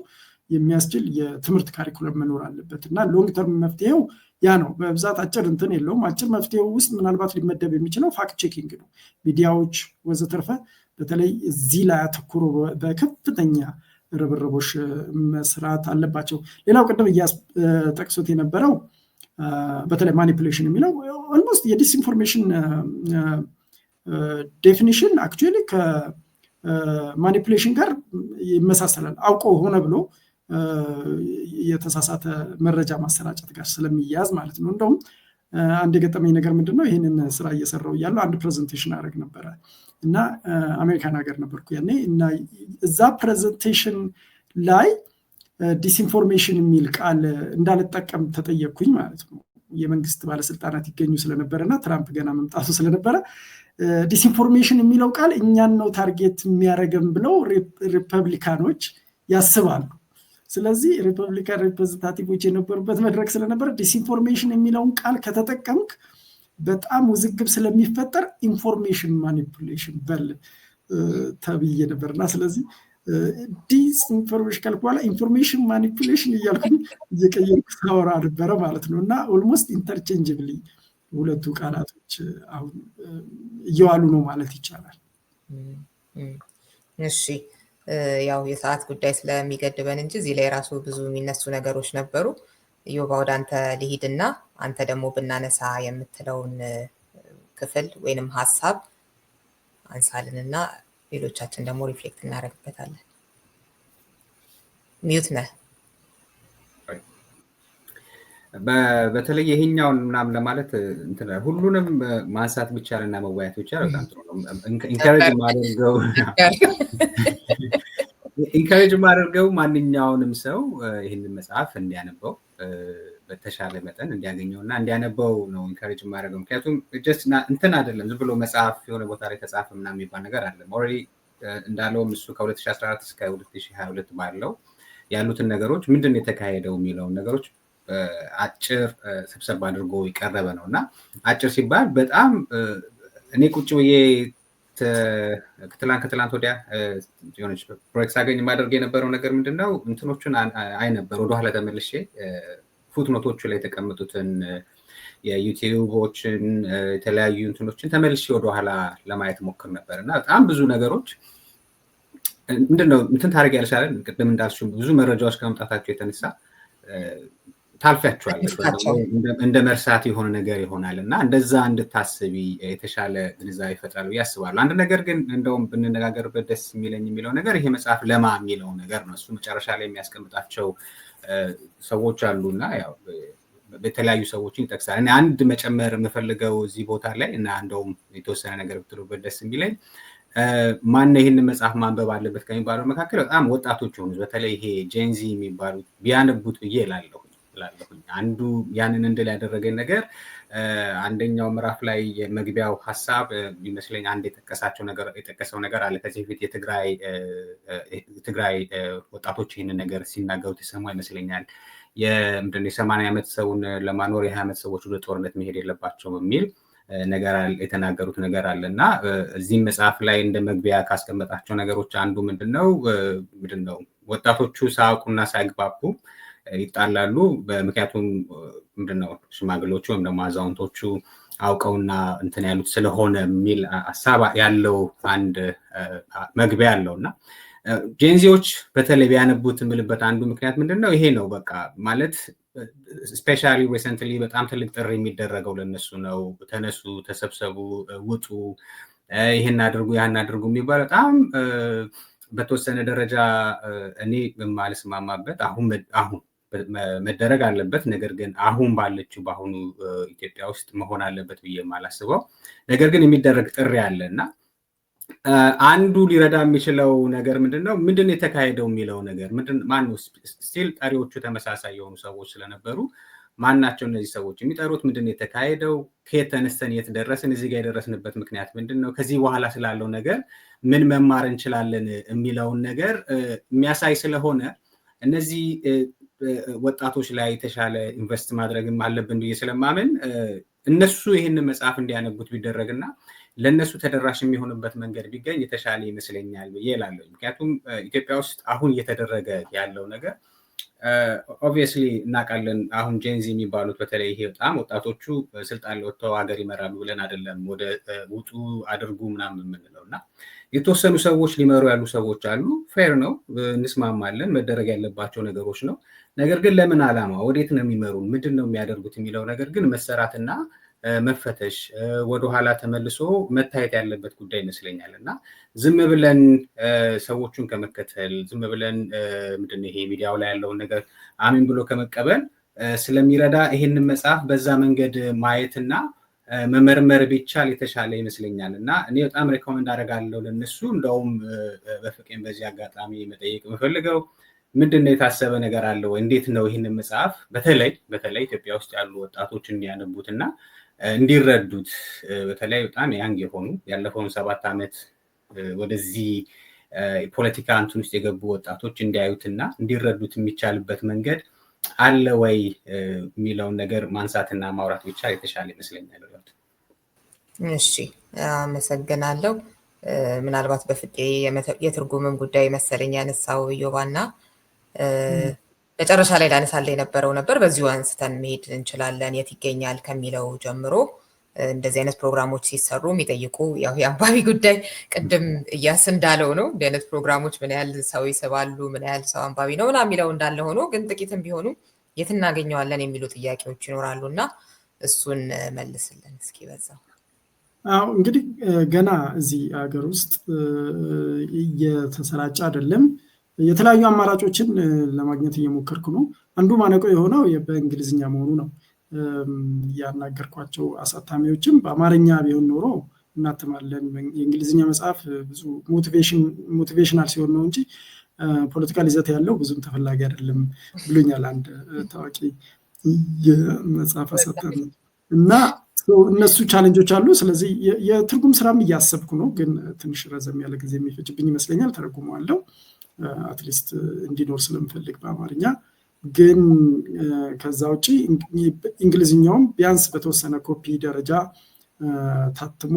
የሚያስችል የትምህርት ካሪኩለም መኖር አለበት እና ሎንግ ተርም መፍትሄው ያ ነው። በብዛት አጭር እንትን የለውም። አጭር መፍትሄው ውስጥ ምናልባት ሊመደብ የሚችለው ፋክት ቼኪንግ ነው። ሚዲያዎች ወዘተርፈ በተለይ እዚህ ላይ አተኩሮ በከፍተኛ ርብርቦች መስራት አለባቸው። ሌላው ቅድም ጠቅሶት የነበረው በተለይ ማኒፑሌሽን የሚለው ኦልሞስት የዲስኢንፎርሜሽን ዴፊኒሽን አክቹዋሊ ከማኒፑሌሽን ጋር ይመሳሰላል። አውቆ ሆነ ብሎ የተሳሳተ መረጃ ማሰራጨት ጋር ስለሚያያዝ ማለት ነው። እንደውም አንድ የገጠመኝ ነገር ምንድነው፣ ይህንን ስራ እየሰራው እያለሁ አንድ ፕሬዘንቴሽን አደረግ ነበረ እና አሜሪካን ሀገር ነበርኩ ያኔ እና እዛ ፕሬዘንቴሽን ላይ ዲስኢንፎርሜሽን የሚል ቃል እንዳልጠቀም ተጠየቅኩኝ ማለት ነው። የመንግስት ባለስልጣናት ይገኙ ስለነበረና ትራምፕ ገና መምጣቱ ስለነበረ ዲስኢንፎርሜሽን የሚለው ቃል እኛን ነው ታርጌት የሚያደርገን ብለው ሪፐብሊካኖች ያስባሉ። ስለዚህ ሪፐብሊካን ሪፕሬዘንታቲቮች የነበሩበት መድረክ ስለነበረ ዲስኢንፎርሜሽን የሚለውን ቃል ከተጠቀምክ በጣም ውዝግብ ስለሚፈጠር ኢንፎርሜሽን ማኒፑሌሽን በል ተብዬ ነበርና ስለዚህ ዲስኢንፎርሜሽን ካልኩ በኋላ ኢንፎርሜሽን ማኒፑሌሽን እያልኩኝ እየቀየርኩ ሳወራ ነበረ ማለት ነው። እና ኦልሞስት ኢንተርቼንጅብሊ ሁለቱ ቃላቶች አሁን እየዋሉ ነው ማለት ይቻላል። እሺ፣ ያው የሰዓት ጉዳይ ስለሚገድበን እንጂ እዚህ ላይ ራሱ ብዙ የሚነሱ ነገሮች ነበሩ። ዮባ ወደ አንተ ልሂድና አንተ ደግሞ ብናነሳ የምትለውን ክፍል ወይንም ሀሳብ አንሳልንና ሌሎቻችን ደግሞ ሪፍሌክት እናደርግበታለን። ሚዩት ነህ። በተለይ ይሄኛውን ምናምን ለማለት ሁሉንም ማንሳት ብቻልና መወያየት ብቻ በጣም ጥሩ ነው። ኢንካሬጅ ማድረገው ማንኛውንም ሰው ይህንን መጽሐፍ እንዲያነበው በተሻለ መጠን እንዲያገኘውና እንዲያነበው ነው ኢንካሬጅ ማድረገው። ምክንያቱም ጀስት እንትን አይደለም ዝም ብሎ መጽሐፍ የሆነ ቦታ ላይ ተጻፈ ምናምን የሚባል ነገር አለ። ኦልሬዲ እንዳለውም እሱ ከ2014 እስከ 2022 ባለው ያሉትን ነገሮች ምንድን የተካሄደው የሚለውን ነገሮች አጭር ስብሰባ አድርጎ የቀረበ ነው እና አጭር ሲባል በጣም እኔ ቁጭ ብዬ ከትላንት ወዲያ የሆነች ፕሮጀክት ሳገኝ ማድረግ የነበረው ነገር ምንድነው እንትኖቹን አይ ነበር ወደኋላ ተመልሼ ፉትኖቶቹ ላይ የተቀመጡትን የዩቲዩቦችን የተለያዩ እንትኖችን ተመልሼ ወደኋላ ለማየት ሞክር ነበር እና በጣም ብዙ ነገሮች ምንድነው እንትን ታደርጊያለሽ አይደል? ቅድም እንዳልሽው ብዙ መረጃዎች ከመምጣታቸው የተነሳ ታልፊያቸዋለሽ እንደ መርሳት የሆነ ነገር ይሆናል እና እንደዛ እንድታስቢ የተሻለ ግንዛቤ ይፈጥራል ብዬ አስባለሁ። አንድ ነገር ግን እንደውም ብንነጋገርበት ደስ የሚለው ነገር ይሄ መጽሐፍ ለማ የሚለው ነገር ነው። እሱ መጨረሻ ላይ የሚያስቀምጣቸው ሰዎች አሉና ያው በተለያዩ ሰዎችን ይጠቅሳል። እኔ አንድ መጨመር የምፈልገው እዚህ ቦታ ላይ እና እንደውም የተወሰነ ነገር ብትሉበት ደስ የሚለኝ ማን ይህንን መጽሐፍ ማንበብ አለበት ከሚባለው መካከል በጣም ወጣቶች ሆኑ በተለይ ይሄ ጄንዚ የሚባሉት ቢያነቡት ብዬ እላለሁኝ። አንዱ ያንን እንድል ያደረገኝ ነገር አንደኛው ምዕራፍ ላይ የመግቢያው ሀሳብ ይመስለኝ አንድ የጠቀሰው ነገር አለ። ከዚህ በፊት የትግራይ ወጣቶች ይህንን ነገር ሲናገሩ ተሰማ ይመስለኛል። የ80 ዓመት ሰውን ለማኖር የ20 ዓመት ሰዎች ወደ ጦርነት መሄድ የለባቸውም የሚል ነገር የተናገሩት ነገር አለ እና እዚህም መጽሐፍ ላይ እንደ መግቢያ ካስቀመጣቸው ነገሮች አንዱ ምንድነው ወጣቶቹ ሳያውቁና ሳይግባቡ ይጣላሉ። በምክንያቱም ምንድነው ሽማግሌዎቹ ወይም ደግሞ አዛውንቶቹ አውቀውና እንትን ያሉት ስለሆነ የሚል ሀሳብ ያለው አንድ መግቢያ ያለውና ጄንዚዎች በተለይ ቢያነቡት የምልበት አንዱ ምክንያት ምንድነው ይሄ ነው። በቃ ማለት ስፔሻሊ ሪሰንትሊ በጣም ትልቅ ጥሪ የሚደረገው ለነሱ ነው። ተነሱ፣ ተሰብሰቡ፣ ውጡ፣ ይሄን አድርጉ፣ ያን አድርጉ የሚባል በጣም በተወሰነ ደረጃ እኔ የማልስማማበት አሁን መደረግ አለበት፣ ነገር ግን አሁን ባለችው በአሁኑ ኢትዮጵያ ውስጥ መሆን አለበት ብዬ የማላስበው ነገር ግን የሚደረግ ጥሪ አለ እና አንዱ ሊረዳ የሚችለው ነገር ምንድን የተካሄደው የሚለው ነገር ማነው ስቲል ጠሪዎቹ ተመሳሳይ የሆኑ ሰዎች ስለነበሩ ማናቸው እነዚህ ሰዎች የሚጠሩት ምንድን የተካሄደው ከየት ተነስተን የት ደረስን እዚህ ጋር የደረስንበት ምክንያት ምንድነው ከዚህ በኋላ ስላለው ነገር ምን መማር እንችላለን የሚለውን ነገር የሚያሳይ ስለሆነ እነዚህ ወጣቶች ላይ የተሻለ ኢንቨስት ማድረግም አለብን ብዬ ስለማምን እነሱ ይሄንን መጽሐፍ እንዲያነቡት ቢደረግና ለነሱ ተደራሽ የሚሆንበት መንገድ ቢገኝ የተሻለ ይመስለኛል ብዬ እላለሁ። ምክንያቱም ኢትዮጵያ ውስጥ አሁን እየተደረገ ያለው ነገር ኦብቪየስሊ እናውቃለን። አሁን ጄንዚ የሚባሉት በተለይ ይሄ በጣም ወጣቶቹ ስልጣን ላይ ወጥተው ሀገር ይመራሉ ብለን አይደለም ወደ ውጡ አድርጉ ምናምን የምንለው እና የተወሰኑ ሰዎች ሊመሩ ያሉ ሰዎች አሉ። ፌር ነው፣ እንስማማለን፣ መደረግ ያለባቸው ነገሮች ነው። ነገር ግን ለምን ዓላማ ወዴት ነው የሚመሩን ምንድን ነው የሚያደርጉት የሚለው ነገር ግን መሰራትና መፈተሽ ወደኋላ ተመልሶ መታየት ያለበት ጉዳይ ይመስለኛል እና ዝም ብለን ሰዎቹን ከመከተል ዝም ብለን ምንድነው ይሄ ሚዲያው ላይ ያለውን ነገር አሜን ብሎ ከመቀበል ስለሚረዳ ይሄንን መጽሐፍ በዛ መንገድ ማየትና መመርመር ቢቻል የተሻለ ይመስለኛል እና እኔ በጣም ሪኮመንድ አደርጋለሁ ለነሱ። እንደውም በፍቄም በዚህ አጋጣሚ መጠየቅ የምፈልገው ምንድነው የታሰበ ነገር አለ ወይ? እንዴት ነው ይሄንን መጽሐፍ በተለይ ኢትዮጵያ ውስጥ ያሉ ወጣቶች እንዲያነቡትና እንዲረዱት በተለይ በጣም ያንግ የሆኑ ያለፈውን 7 ዓመት ወደዚህ ፖለቲካ እንትን ውስጥ የገቡ ወጣቶች እንዲያዩትና እንዲረዱት የሚቻልበት መንገድ አለ ወይ የሚለውን ነገር ማንሳትና ማውራት ብቻ የተሻለ ይመስለኛል። እሺ አመሰግናለሁ። ምናልባት በፍቄ የትርጉምን ጉዳይ መሰለኝ ያነሳው ዮባና መጨረሻ ላይ ላነሳለ የነበረው ነበር። በዚሁ አንስተን መሄድ እንችላለን። የት ይገኛል ከሚለው ጀምሮ እንደዚህ አይነት ፕሮግራሞች ሲሰሩ የሚጠይቁ ያው የአንባቢ ጉዳይ ቅድም እያስ እንዳለው ነው። እንዲህ አይነት ፕሮግራሞች ምን ያህል ሰው ይስባሉ፣ ምን ያህል ሰው አንባቢ ነው እና የሚለው እንዳለ ሆኖ ግን ጥቂትም ቢሆኑ የት እናገኘዋለን የሚሉ ጥያቄዎች ይኖራሉ እና እሱን መልስልን እስኪ በዛው። እንግዲህ ገና እዚህ ሀገር ውስጥ እየተሰራጨ አይደለም። የተለያዩ አማራጮችን ለማግኘት እየሞከርኩ ነው። አንዱ ማነቆ የሆነው በእንግሊዝኛ መሆኑ ነው። ያናገርኳቸው አሳታሚዎችም በአማርኛ ቢሆን ኖሮ እናትማለን፣ የእንግሊዝኛ መጽሐፍ ብዙ ሞቲቬሽናል ሲሆን ነው እንጂ ፖለቲካል ይዘት ያለው ብዙም ተፈላጊ አይደለም ብሎኛል አንድ ታዋቂ የመጽሐፍ አሳታሚ እና እነሱ ቻሌንጆች አሉ። ስለዚህ የትርጉም ስራም እያሰብኩ ነው፣ ግን ትንሽ ረዘም ያለ ጊዜ የሚፈጅብኝ ይመስለኛል። ተረጉመዋለሁ አትሊስት እንዲኖር ስለምፈልግ በአማርኛ። ግን ከዛ ውጪ እንግሊዝኛውም ቢያንስ በተወሰነ ኮፒ ደረጃ ታትሞ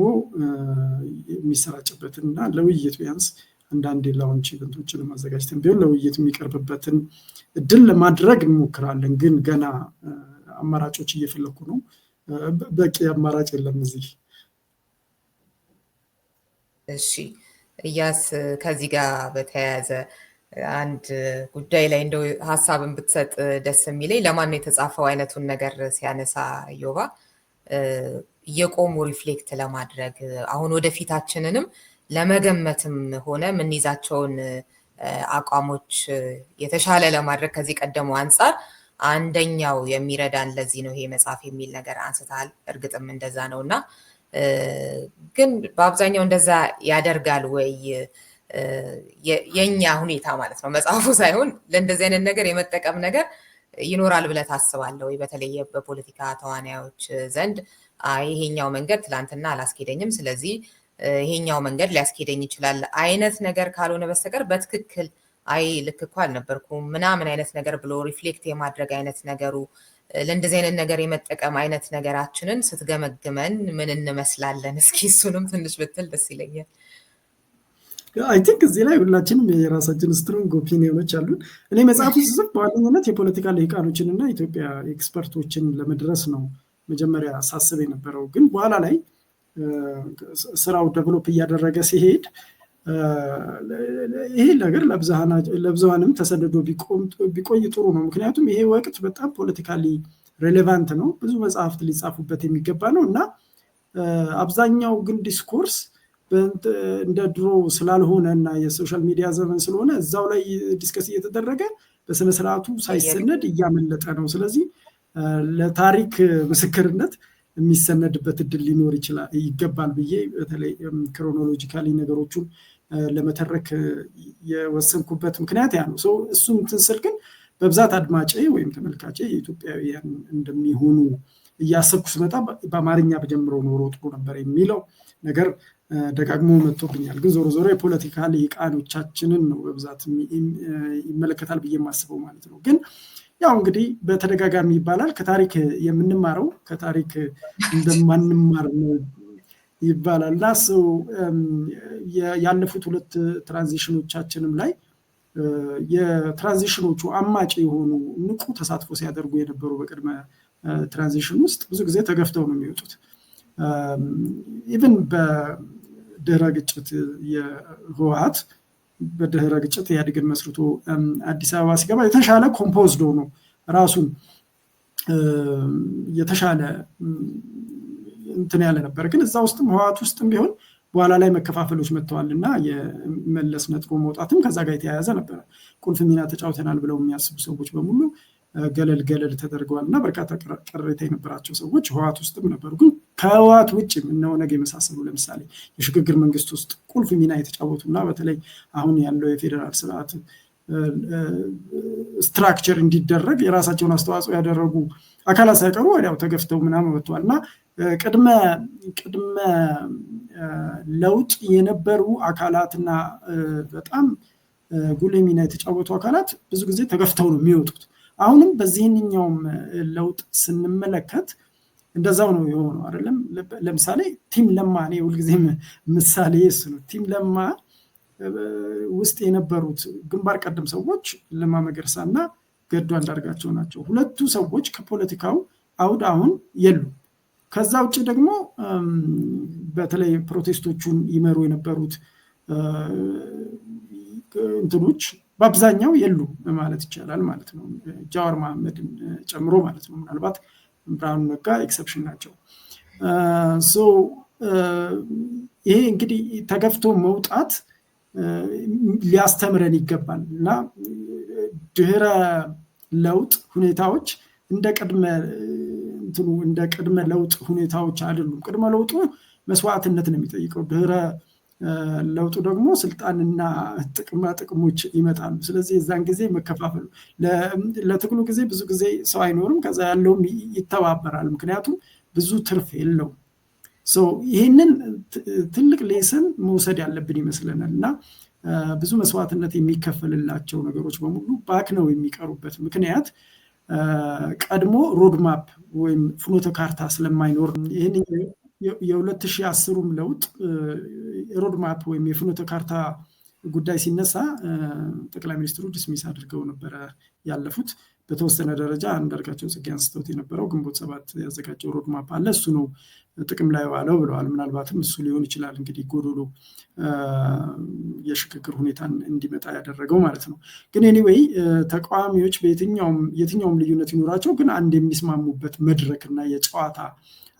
የሚሰራጭበትን እና ለውይይት ቢያንስ አንዳንድ ላውንች ኢቨንቶችን ማዘጋጀትን ቢሆን ለውይይት የሚቀርብበትን እድል ለማድረግ እንሞክራለን። ግን ገና አማራጮች እየፈለኩ ነው። በቂ አማራጭ የለም እዚህ። እሺ እያስ ከዚህ ጋር በተያያዘ አንድ ጉዳይ ላይ እንደው ሀሳብን ብትሰጥ ደስ የሚለኝ ለማን ነው የተጻፈው አይነቱን ነገር ሲያነሳ ዮባ እየቆሙ ሪፍሌክት ለማድረግ አሁን ወደፊታችንንም ለመገመትም ሆነ የምንይዛቸውን አቋሞች የተሻለ ለማድረግ ከዚህ ቀደሙ አንጻር አንደኛው የሚረዳን ለዚህ ነው ይሄ መጽሐፍ የሚል ነገር አንስታል። እርግጥም እንደዛ ነውና ግን በአብዛኛው እንደዛ ያደርጋል ወይ የኛ ሁኔታ ማለት ነው መጽሐፉ ሳይሆን ለእንደዚህ አይነት ነገር የመጠቀም ነገር ይኖራል ብለህ ታስባለህ ወይ? በተለይ በፖለቲካ ተዋናዮች ዘንድ ይሄኛው መንገድ ትላንትና አላስኬደኝም ስለዚህ ይሄኛው መንገድ ሊያስኬደኝ ይችላል አይነት ነገር ካልሆነ በስተቀር በትክክል አይ ልክ እኮ አልነበርኩም ምናምን አይነት ነገር ብሎ ሪፍሌክት የማድረግ አይነት ነገሩ ለእንደዚህ አይነት ነገር የመጠቀም አይነት ነገራችንን ስትገመግመን ምን እንመስላለን? እስኪ እሱንም ትንሽ ብትል ደስ ይለኛል። አይ ቲንክ እዚህ ላይ ሁላችንም የራሳችን ስትሮንግ ኦፒኒዮኖች አሉን። እኔ መጽሐፉ ስጽፍ በዋነኝነት የፖለቲካ ልሂቃኖችን እና ኢትዮጵያ ኤክስፐርቶችን ለመድረስ ነው መጀመሪያ ሳስብ የነበረው። ግን በኋላ ላይ ስራው ዴቨሎፕ እያደረገ ሲሄድ ይሄ ነገር ለብዙሃንም ተሰደዶ ቢቆይ ጥሩ ነው። ምክንያቱም ይሄ ወቅት በጣም ፖለቲካሊ ሬሌቫንት ነው፣ ብዙ መጽሐፍት ሊጻፉበት የሚገባ ነው እና አብዛኛው ግን ዲስኮርስ እንደ ድሮ ስላልሆነ እና የሶሻል ሚዲያ ዘመን ስለሆነ እዛው ላይ ዲስከስ እየተደረገ በስነስርዓቱ ሳይሰነድ እያመለጠ ነው። ስለዚህ ለታሪክ ምስክርነት የሚሰነድበት እድል ሊኖር ይገባል ብዬ በተለይ ክሮኖሎጂካሊ ነገሮቹን ለመተረክ የወሰንኩበት ምክንያት ያ ነው። እሱም ትንስል ግን በብዛት አድማጬ ወይም ተመልካቼ የኢትዮጵያውያን እንደሚሆኑ እያሰብኩ ስመጣ በአማርኛ በጀምሮ ኖሮ ጥሩ ነበር የሚለው ነገር ደጋግሞ መጥቶብኛል። ግን ዞሮ ዞሮ የፖለቲካ ልሂቃኖቻችንን ነው በብዛት ይመለከታል ብዬ የማስበው ማለት ነው። ግን ያው እንግዲህ በተደጋጋሚ ይባላል ከታሪክ የምንማረው ከታሪክ እንደማንማር ነው ይባላል እና ያለፉት 2 ትራንዚሽኖቻችንም ላይ የትራንዚሽኖቹ አማጭ የሆኑ ንቁ ተሳትፎ ሲያደርጉ የነበሩ በቅድመ ትራንዚሽን ውስጥ ብዙ ጊዜ ተገፍተው ነው የሚወጡት። ኢቭን በድህረ ግጭት የህወሓት በድህረ ግጭት ኢህአዴግን መስርቶ አዲስ አበባ ሲገባ የተሻለ ኮምፖዝድ ሆኖ ራሱን የተሻለ እንትን ያለ ነበር። ግን እዛ ውስጥም ህወሓት ውስጥም ቢሆን በኋላ ላይ መከፋፈሎች መጥተዋልና የመለስ ነጥሮ መውጣትም ከዛ ጋር የተያያዘ ነበር። ቁልፍ ሚና ተጫውተናል ብለው የሚያስቡ ሰዎች በሙሉ ገለል ተደርገዋልና በርካታ ቅሬታ የነበራቸው ሰዎች ህወሓት ውስጥም ነበሩ። ግን ከህወሓት ውጭም እነ ኦነግ የመሳሰሉ ለምሳሌ የሽግግር መንግስት ውስጥ ቁልፍ ሚና የተጫወቱና በተለይ አሁን ያለው የፌዴራል ስርዓት ስትራክቸር እንዲደረግ የራሳቸውን አስተዋጽኦ ያደረጉ አካላት ሳይቀሩ ወዲያው ተገፍተው ምናምን ወጥተዋልና ቅድመ ለውጥ የነበሩ አካላትና በጣም ጉልህ ሚና የተጫወቱ አካላት ብዙ ጊዜ ተገፍተው ነው የሚወጡት። አሁንም በዚህኛውም ለውጥ ስንመለከት እንደዛው ነው የሆነው አይደለም። ለምሳሌ ቲም ለማ እኔ ሁልጊዜም ምሳሌ እሱ ነው። ቲም ለማ ውስጥ የነበሩት ግንባር ቀደም ሰዎች ለማ መገርሳና ገዱ አንዳርጋቸው ናቸው። ሁለቱ ሰዎች ከፖለቲካው አውድ አሁን የሉ። ከዛ ውጭ ደግሞ በተለይ ፕሮቴስቶቹን ይመሩ የነበሩት እንትኖች በአብዛኛው የሉ ማለት ይቻላል ማለት ነው። ጃዋር መሐመድን ጨምሮ ማለት ነው። ምናልባት ብርሃኑ ነጋ ኤክሰፕሽን ናቸው። ይሄ እንግዲህ ተገፍቶ መውጣት ሊያስተምረን ይገባል እና ድህረ ለውጥ ሁኔታዎች እንደ ቅድመ ለውጥ ሁኔታዎች አይደሉም። ቅድመ ለውጡ መስዋዕትነት ነው የሚጠይቀው። ድህረ ለውጡ ደግሞ ስልጣንና ጥቅሞች ይመጣሉ። ስለዚህ የዛን ጊዜ መከፋፈሉ ለትግሉ ጊዜ ብዙ ጊዜ ሰው አይኖርም፣ ከዛ ያለውም ይተባበራል። ምክንያቱም ብዙ ትርፍ የለውም። ይህንን ትልቅ ሌሰን መውሰድ ያለብን ይመስለናል እና ብዙ መስዋዕትነት የሚከፈልላቸው ነገሮች በሙሉ ባክ ነው የሚቀሩበት ምክንያት ቀድሞ ሮድማፕ ወይም ፍኖተ ካርታ ስለማይኖር ይህን የ2010ም ለውጥ ሮድማፕ ወይም የፍኖተ ካርታ ጉዳይ ሲነሳ ጠቅላይ ሚኒስትሩ ዲስሚስ አድርገው ነበረ ያለፉት። በተወሰነ ደረጃ አንዳርጋቸው ጽጌ አንስተውት የነበረው ግንቦት 7 ያዘጋጀው ሮድማፕ አለ፣ እሱ ነው ጥቅም ላይ ዋለው ብለዋል። ምናልባትም እሱ ሊሆን ይችላል እንግዲህ ጎዶሎ የሽግግር ሁኔታን እንዲመጣ ያደረገው ማለት ነው። ግን ኤኒዌይ ተቃዋሚዎች የትኛውም ልዩነት ይኖራቸው፣ ግን አንድ የሚስማሙበት መድረክና የጨዋታ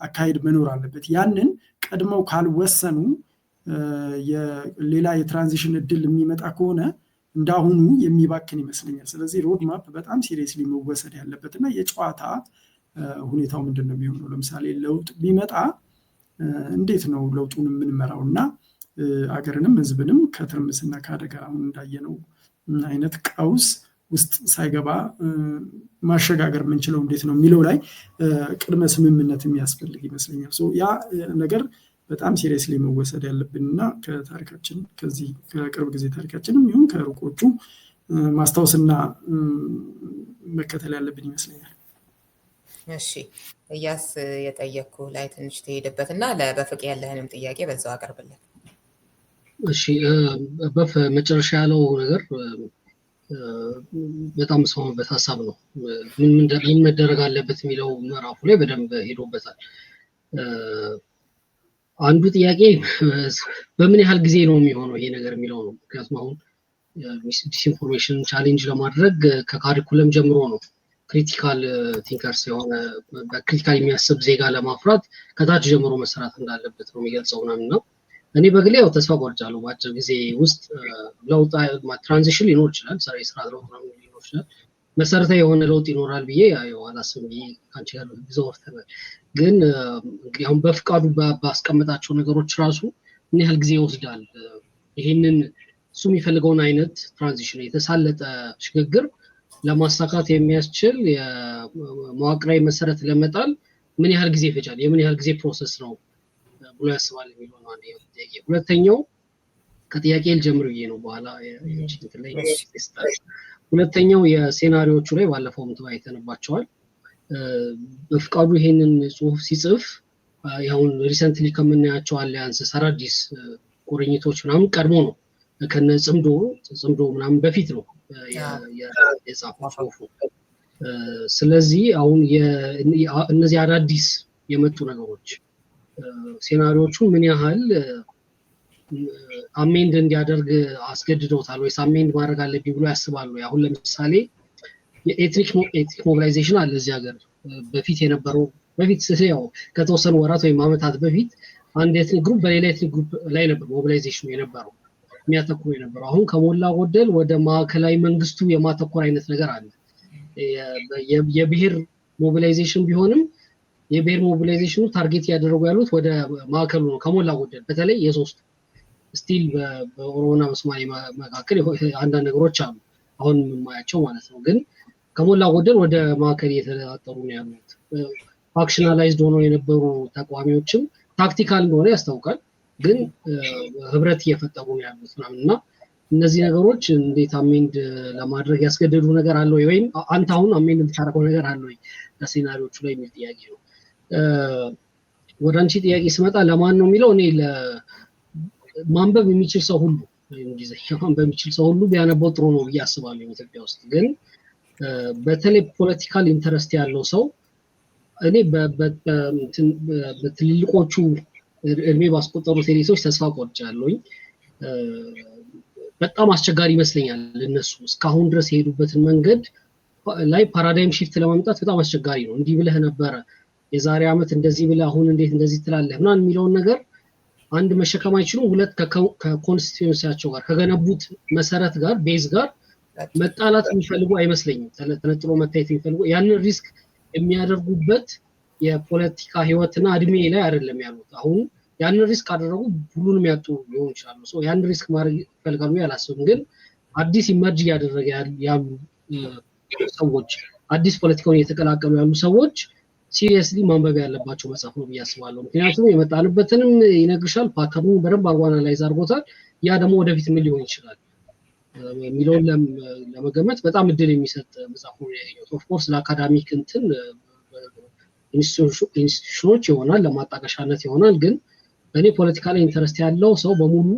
አካሄድ መኖር አለበት። ያንን ቀድመው ካልወሰኑ ሌላ የትራንዚሽን እድል የሚመጣ ከሆነ እንዳሁኑ የሚባክን ይመስለኛል። ስለዚህ ሮድማፕ በጣም ሲሪየስሊ መወሰድ ያለበት እና የጨዋታ ሁኔታው ምንድን ነው የሚሆነው? ለምሳሌ ለውጥ ቢመጣ እንዴት ነው ለውጡን የምንመራው እና አገርንም ህዝብንም ከትርምስና ከአደጋ አሁን እንዳየነው አይነት ቀውስ ውስጥ ሳይገባ ማሸጋገር የምንችለው እንዴት ነው የሚለው ላይ ቅድመ ስምምነት የሚያስፈልግ ይመስለኛል። ያ ነገር በጣም ሲሪየስሊ መወሰድ ያለብንና ከታሪካችን ከዚህ ከቅርብ ጊዜ ታሪካችንም ይሁን ከሩቆቹ ማስታወስና መከተል ያለብን ይመስለኛል። እሺ እያስ የጠየቅኩ ላይ ትንሽ ትሄድበትና በፍቅ ያለህንም ጥያቄ በዛው አቀርብልን። እሺ በመጨረሻ ያለው ነገር በጣም መስማማበት ሀሳብ ነው። ምን መደረግ አለበት የሚለው ምዕራፉ ላይ በደንብ ሄዶበታል። አንዱ ጥያቄ በምን ያህል ጊዜ ነው የሚሆነው ይሄ ነገር የሚለው ነው። ምክንያቱም አሁን ዲስኢንፎርሜሽን ቻሌንጅ ለማድረግ ከካሪኩለም ጀምሮ ነው ክሪቲካል ቲንከርስ የሆነ በክሪቲካል የሚያስብ ዜጋ ለማፍራት ከታች ጀምሮ መሰራት እንዳለበት ነው የሚገልጸው ምናምን ነው። እኔ በግሌ ያው ተስፋ ቆርጫለሁ። በአጭር ጊዜ ውስጥ ለውጥ ትራንዚሽን ሊኖር ይችላል፣ የስራ ለውጥ ሊኖር ይችላል፣ መሰረታዊ የሆነ ለውጥ ይኖራል ብዬ ያው አላስብም። ከአንቺ ጋር ብዙ ወርተናል። ግን እንግዲህ አሁን በፍቃዱ ባስቀመጣቸው ነገሮች ራሱ ምን ያህል ጊዜ ይወስዳል ይሄንን እሱ የሚፈልገውን አይነት ትራንዚሽን የተሳለጠ ሽግግር ለማሳካት የሚያስችል የመዋቅራዊ መሰረት ለመጣል ምን ያህል ጊዜ ይፈጃል? የምን ያህል ጊዜ ፕሮሰስ ነው ብሎ ያስባል የሚለው ነው አንደኛው ጥያቄ። ሁለተኛው ከጥያቄ ልጀምር ብዬ ነው በኋላ ሁለተኛው የሴናሪዎቹ ላይ ባለፈውም ተወያይተንባቸዋል። በፍቃዱ ይሄንን ጽሁፍ ሲጽፍ ያሁን ሪሰንትሊ ከምናያቸው አሊያንስ አዳዲስ ቁርኝቶች ምናምን ቀድሞ ነው ከነ ጽምዶ ምናምን በፊት ነው የጻፈው ጽሁፉ። ስለዚህ አሁን እነዚህ አዳዲስ የመጡ ነገሮች ሴናሪዎቹ ምን ያህል አሜንድ እንዲያደርግ አስገድደውታል ወይስ አሜንድ ማድረግ አለብኝ ብሎ ያስባሉ? አሁን ለምሳሌ የኤትኒክ ሞቢላይዜሽን አለ እዚህ ሀገር። በፊት ያው ከተወሰኑ ወራት ወይም ዓመታት በፊት አንድ ኤትኒክ ግሩፕ በሌላ ኤትኒክ ግሩፕ ላይ ነበር ሞቢላይዜሽኑ የነበረው የሚያተኩር የነበረው። አሁን ከሞላ ጎደል ወደ ማዕከላዊ መንግስቱ የማተኮር አይነት ነገር አለ። የብሔር ሞቢላይዜሽን ቢሆንም የብሔር ሞቢላይዜሽኑ ታርጌት ያደረጉ ያሉት ወደ ማዕከሉ ነው ከሞላ ጎደል። በተለይ የሶስት ስቲል በኦሮሞና በሶማሌ መካከል አንዳንድ ነገሮች አሉ አሁን የማያቸው ማለት ነው። ግን ከሞላ ጎደል ወደ ማዕከል እየተጣጠሩ ነው ያሉት። ፋክሽናላይዝድ ሆነው የነበሩ ተቋሚዎችም ታክቲካል እንደሆነ ያስታውቃል፣ ግን ህብረት እየፈጠሩ ነው ያሉት ምናምንና እነዚህ ነገሮች እንዴት አሜንድ ለማድረግ ያስገደዱ ነገር አለ ወይም አንተ አሁን አሜንድ የምታደርገው ነገር አለ ወይ ለሴናሪዎቹ ላይ የሚል ጥያቄ ነው። ወደ አንቺ ጥያቄ ስመጣ ለማን ነው የሚለው እኔ ማንበብ የሚችል ሰው ሁሉ እንግሊዝኛ ማንበብ የሚችል ሰው ሁሉ ቢያነበው ጥሩ ነው ብዬ አስባለሁ። ኢትዮጵያ ውስጥ ግን በተለይ ፖለቲካል ኢንተረስት ያለው ሰው እኔ በትልልቆቹ እድሜ ባስቆጠሩ ቴሌሶች ተስፋ ቆርጫለሁኝ። በጣም አስቸጋሪ ይመስለኛል እነሱ እስካሁን ድረስ የሄዱበትን መንገድ ላይ ፓራዳይም ሺፍት ለማምጣት በጣም አስቸጋሪ ነው። እንዲህ ብለህ ነበረ የዛሬ ዓመት እንደዚህ ብለህ አሁን እንዴት እንደዚህ ትላለህ ምናምን የሚለውን ነገር አንድ መሸከም አይችሉም። ሁለት ከኮንስቲትዩንሲያቸው ጋር ከገነቡት መሰረት ጋር ቤዝ ጋር መጣላት የሚፈልጉ አይመስለኝም። ተነጥሎ መታየት የሚፈልጉ ያንን ሪስክ የሚያደርጉበት የፖለቲካ ህይወትና እድሜ ላይ አይደለም ያሉት። አሁን ያንን ሪስክ አደረጉ ሁሉንም ያጡ ሊሆን ይችላሉ። ሶ ያንን ሪስክ ማድረግ ይፈልጋሉ ያላስብም። ግን አዲስ ኢመርጅ ያደረገ ያሉ ሰዎች አዲስ ፖለቲካውን እየተቀላቀሉ ያሉ ሰዎች ሲሪየስሊ ማንበብ ያለባቸው መጽሐፍ ነው ብዬ አስባለሁ። ምክንያቱም የመጣንበትንም ይነግርሻል፣ ፓተርኑን በደንብ አድርጎ አናላይዝ አድርጎታል። ያ ደግሞ ወደፊት ምን ሊሆን ይችላል የሚለውን ለመገመት በጣም እድል የሚሰጥ መጽሐፍ ነው ያየሁት። ኦፍኮርስ ለአካዳሚክ እንትን ኢንስቲትዩሽኖች ይሆናል ለማጣቀሻነት ይሆናል። ግን እኔ ፖለቲካል ኢንተረስት ያለው ሰው በሙሉ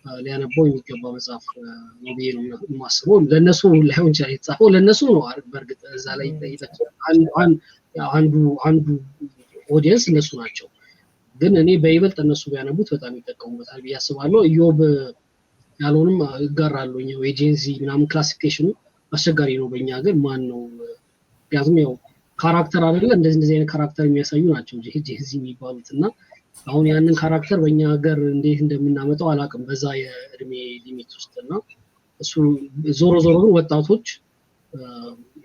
ሊያነበው የሚገባ መጽሐፍ ነው ብዬ ነው የማስበው። ለነሱ ላይሆን ይችላል የተጻፈው ለነሱ ነው። በእርግጥ እዛ ላይ አንዱ ኦዲየንስ እነሱ ናቸው። ግን እኔ በይበልጥ እነሱ ቢያነቡት በጣም ይጠቀሙበታል ብዬ አስባለሁ። ኢዮብ ያለውንም እጋራለሁ። የጄንዚ ምናምን ክላሲፊኬሽኑ አስቸጋሪ ነው በእኛ ሀገር ማን ነው። ምክንያቱም ያው ካራክተር አይደለ እንደዚህ አይነት ካራክተር የሚያሳዩ ናቸው ጄንዚ የሚባሉት እና አሁን ያንን ካራክተር በእኛ ሀገር እንዴት እንደምናመጣው አላውቅም በዛ የእድሜ ሊሚት ውስጥ እና እሱ ዞሮ ግን ወጣቶች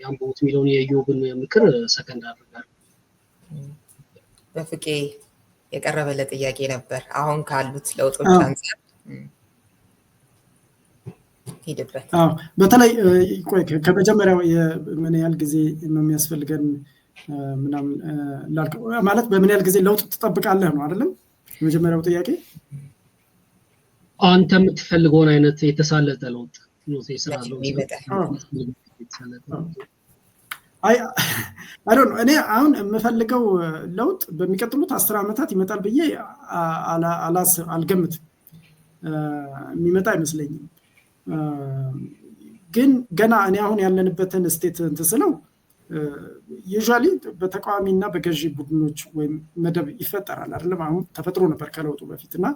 ያንበቡት የሚለውን የኢዮብን ምክር ሰከንድ አድርጋለሁ። በፍቄ የቀረበለ ጥያቄ ነበር አሁን ካሉት ለውጦች አንፃር ሄደበት። በተለይ ከመጀመሪያው ምን ያህል ጊዜ ነው የሚያስፈልገን ምናምን ላልከው ማለት በምን ያህል ጊዜ ለውጥ ትጠብቃለህ ነው አይደለም የመጀመሪያው ጥያቄ። አንተ የምትፈልገውን አይነት የተሳለጠ ለውጥ ነው ሲሰራለው አይ ዶንት ኖ እኔ አሁን የምፈልገው ለውጥ በሚቀጥሉት 10 ዓመታት ይመጣል ብዬ አልገምትም። የሚመጣ አይመስለኝም። ግን ገና እኔ አሁን ያለንበትን ስቴት እንትስለው ዩዥዋሊ በተቃዋሚና በገዢ ቡድኖች ወይም መደብ ይፈጠራል አይደለም። አሁን ተፈጥሮ ነበር ከለውጡ በፊትና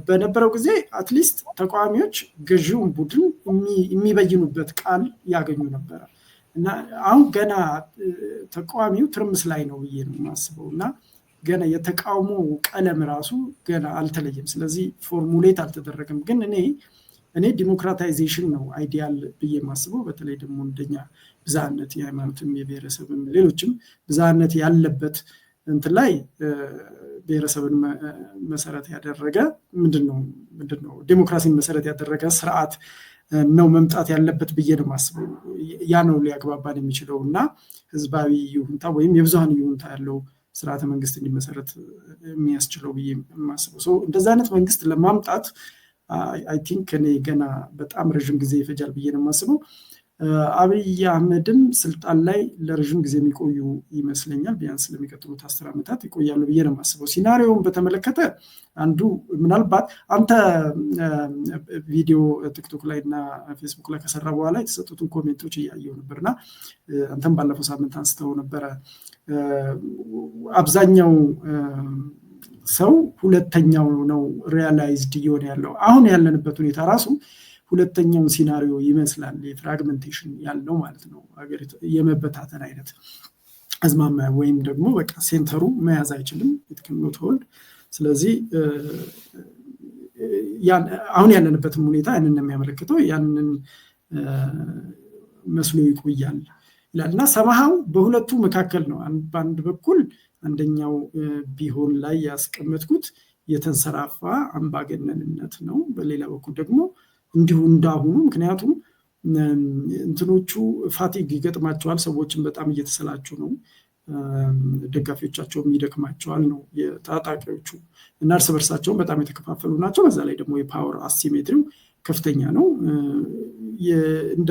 በነበረው ጊዜ አትሊስት ተቃዋሚዎች ገዢውን ቡድን የሚበይኑበት ቃል ያገኙ ነበር እና አሁን ገና ተቃዋሚው ትርምስ ላይ ነው ብዬ ነው የማስበው እና ገና የተቃውሞ ቀለም ራሱ ገና አልተለየም። ስለዚህ ፎርሙሌት አልተደረገም። ግን እኔ ዲሞክራታይዜሽን ነው አይዲያል ብዬ የማስበው። በተለይ ደግሞ እንደኛ ብዝሃነት የሃይማኖትም የብሔረሰብም ሌሎችም ብዝሃነት ያለበት እንትን ላይ ብሔረሰብን መሰረት ያደረገ ምንድነው ዲሞክራሲን መሰረት ያደረገ ስርዓት ነው መምጣት ያለበት ብዬ ነው የማስበው። ያ ነው ሊያግባባን የሚችለው እና ህዝባዊ ይሁንታ ወይም የብዙሃን ይሁንታ ያለው ስርዓተ መንግስት እንዲመሰረት የሚያስችለው ብዬ የማስበው። እንደዛ አይነት መንግስት ለማምጣት አይ ቲንክ እኔ ገና በጣም ረጅም ጊዜ ይፈጃል ብዬ ነው የማስበው። አብይ አህመድም ስልጣን ላይ ለረዥም ጊዜ የሚቆዩ ይመስለኛል። ቢያንስ ለሚቀጥሉት 10 ዓመታት ይቆያሉ ብዬ ነው የማስበው። ሲናሪዮውን በተመለከተ አንዱ ምናልባት አንተ ቪዲዮ ቲክቶክ ላይ እና ፌስቡክ ላይ ከሰራ በኋላ የተሰጡትን ኮሜንቶች እያየሁ ነበርና አንተም ባለፈው ሳምንት አንስተው ነበረ። አብዛኛው ሰው ሁለተኛው ነው ሪያላይዝድ እየሆነ ያለው። አሁን ያለንበት ሁኔታ ራሱ ሁለተኛውን ሲናሪዮ ይመስላል። የፍራግመንቴሽን ያለው ማለት ነው። ሀገሪቱ የመበታተን አይነት አዝማሚያ ወይም ደግሞ በቃ ሴንተሩ መያዝ አይችልም የትክኖት ሆልድ። ስለዚህ አሁን ያለንበትም ሁኔታ ያንን የሚያመለክተው ያንን መስሎ ይቆያል ይላል እና ሰማሃው በሁለቱ መካከል ነው። በአንድ በኩል አንደኛው ቢሆን ላይ ያስቀመጥኩት የተንሰራፋ አምባገነንነት ነው። በሌላ በኩል ደግሞ እንዲሁ እንዳሁኑ ምክንያቱም እንትኖቹ ፋቲግ ይገጥማቸዋል። ሰዎችን በጣም እየተሰላቹ ነው። ደጋፊዎቻቸውም ይደክማቸዋል ነው የታጣቂዎቹ እና እርስ በርሳቸውም በጣም የተከፋፈሉ ናቸው። በዛ ላይ ደግሞ የፓወር አሲሜትሪው ከፍተኛ ነው። እንደ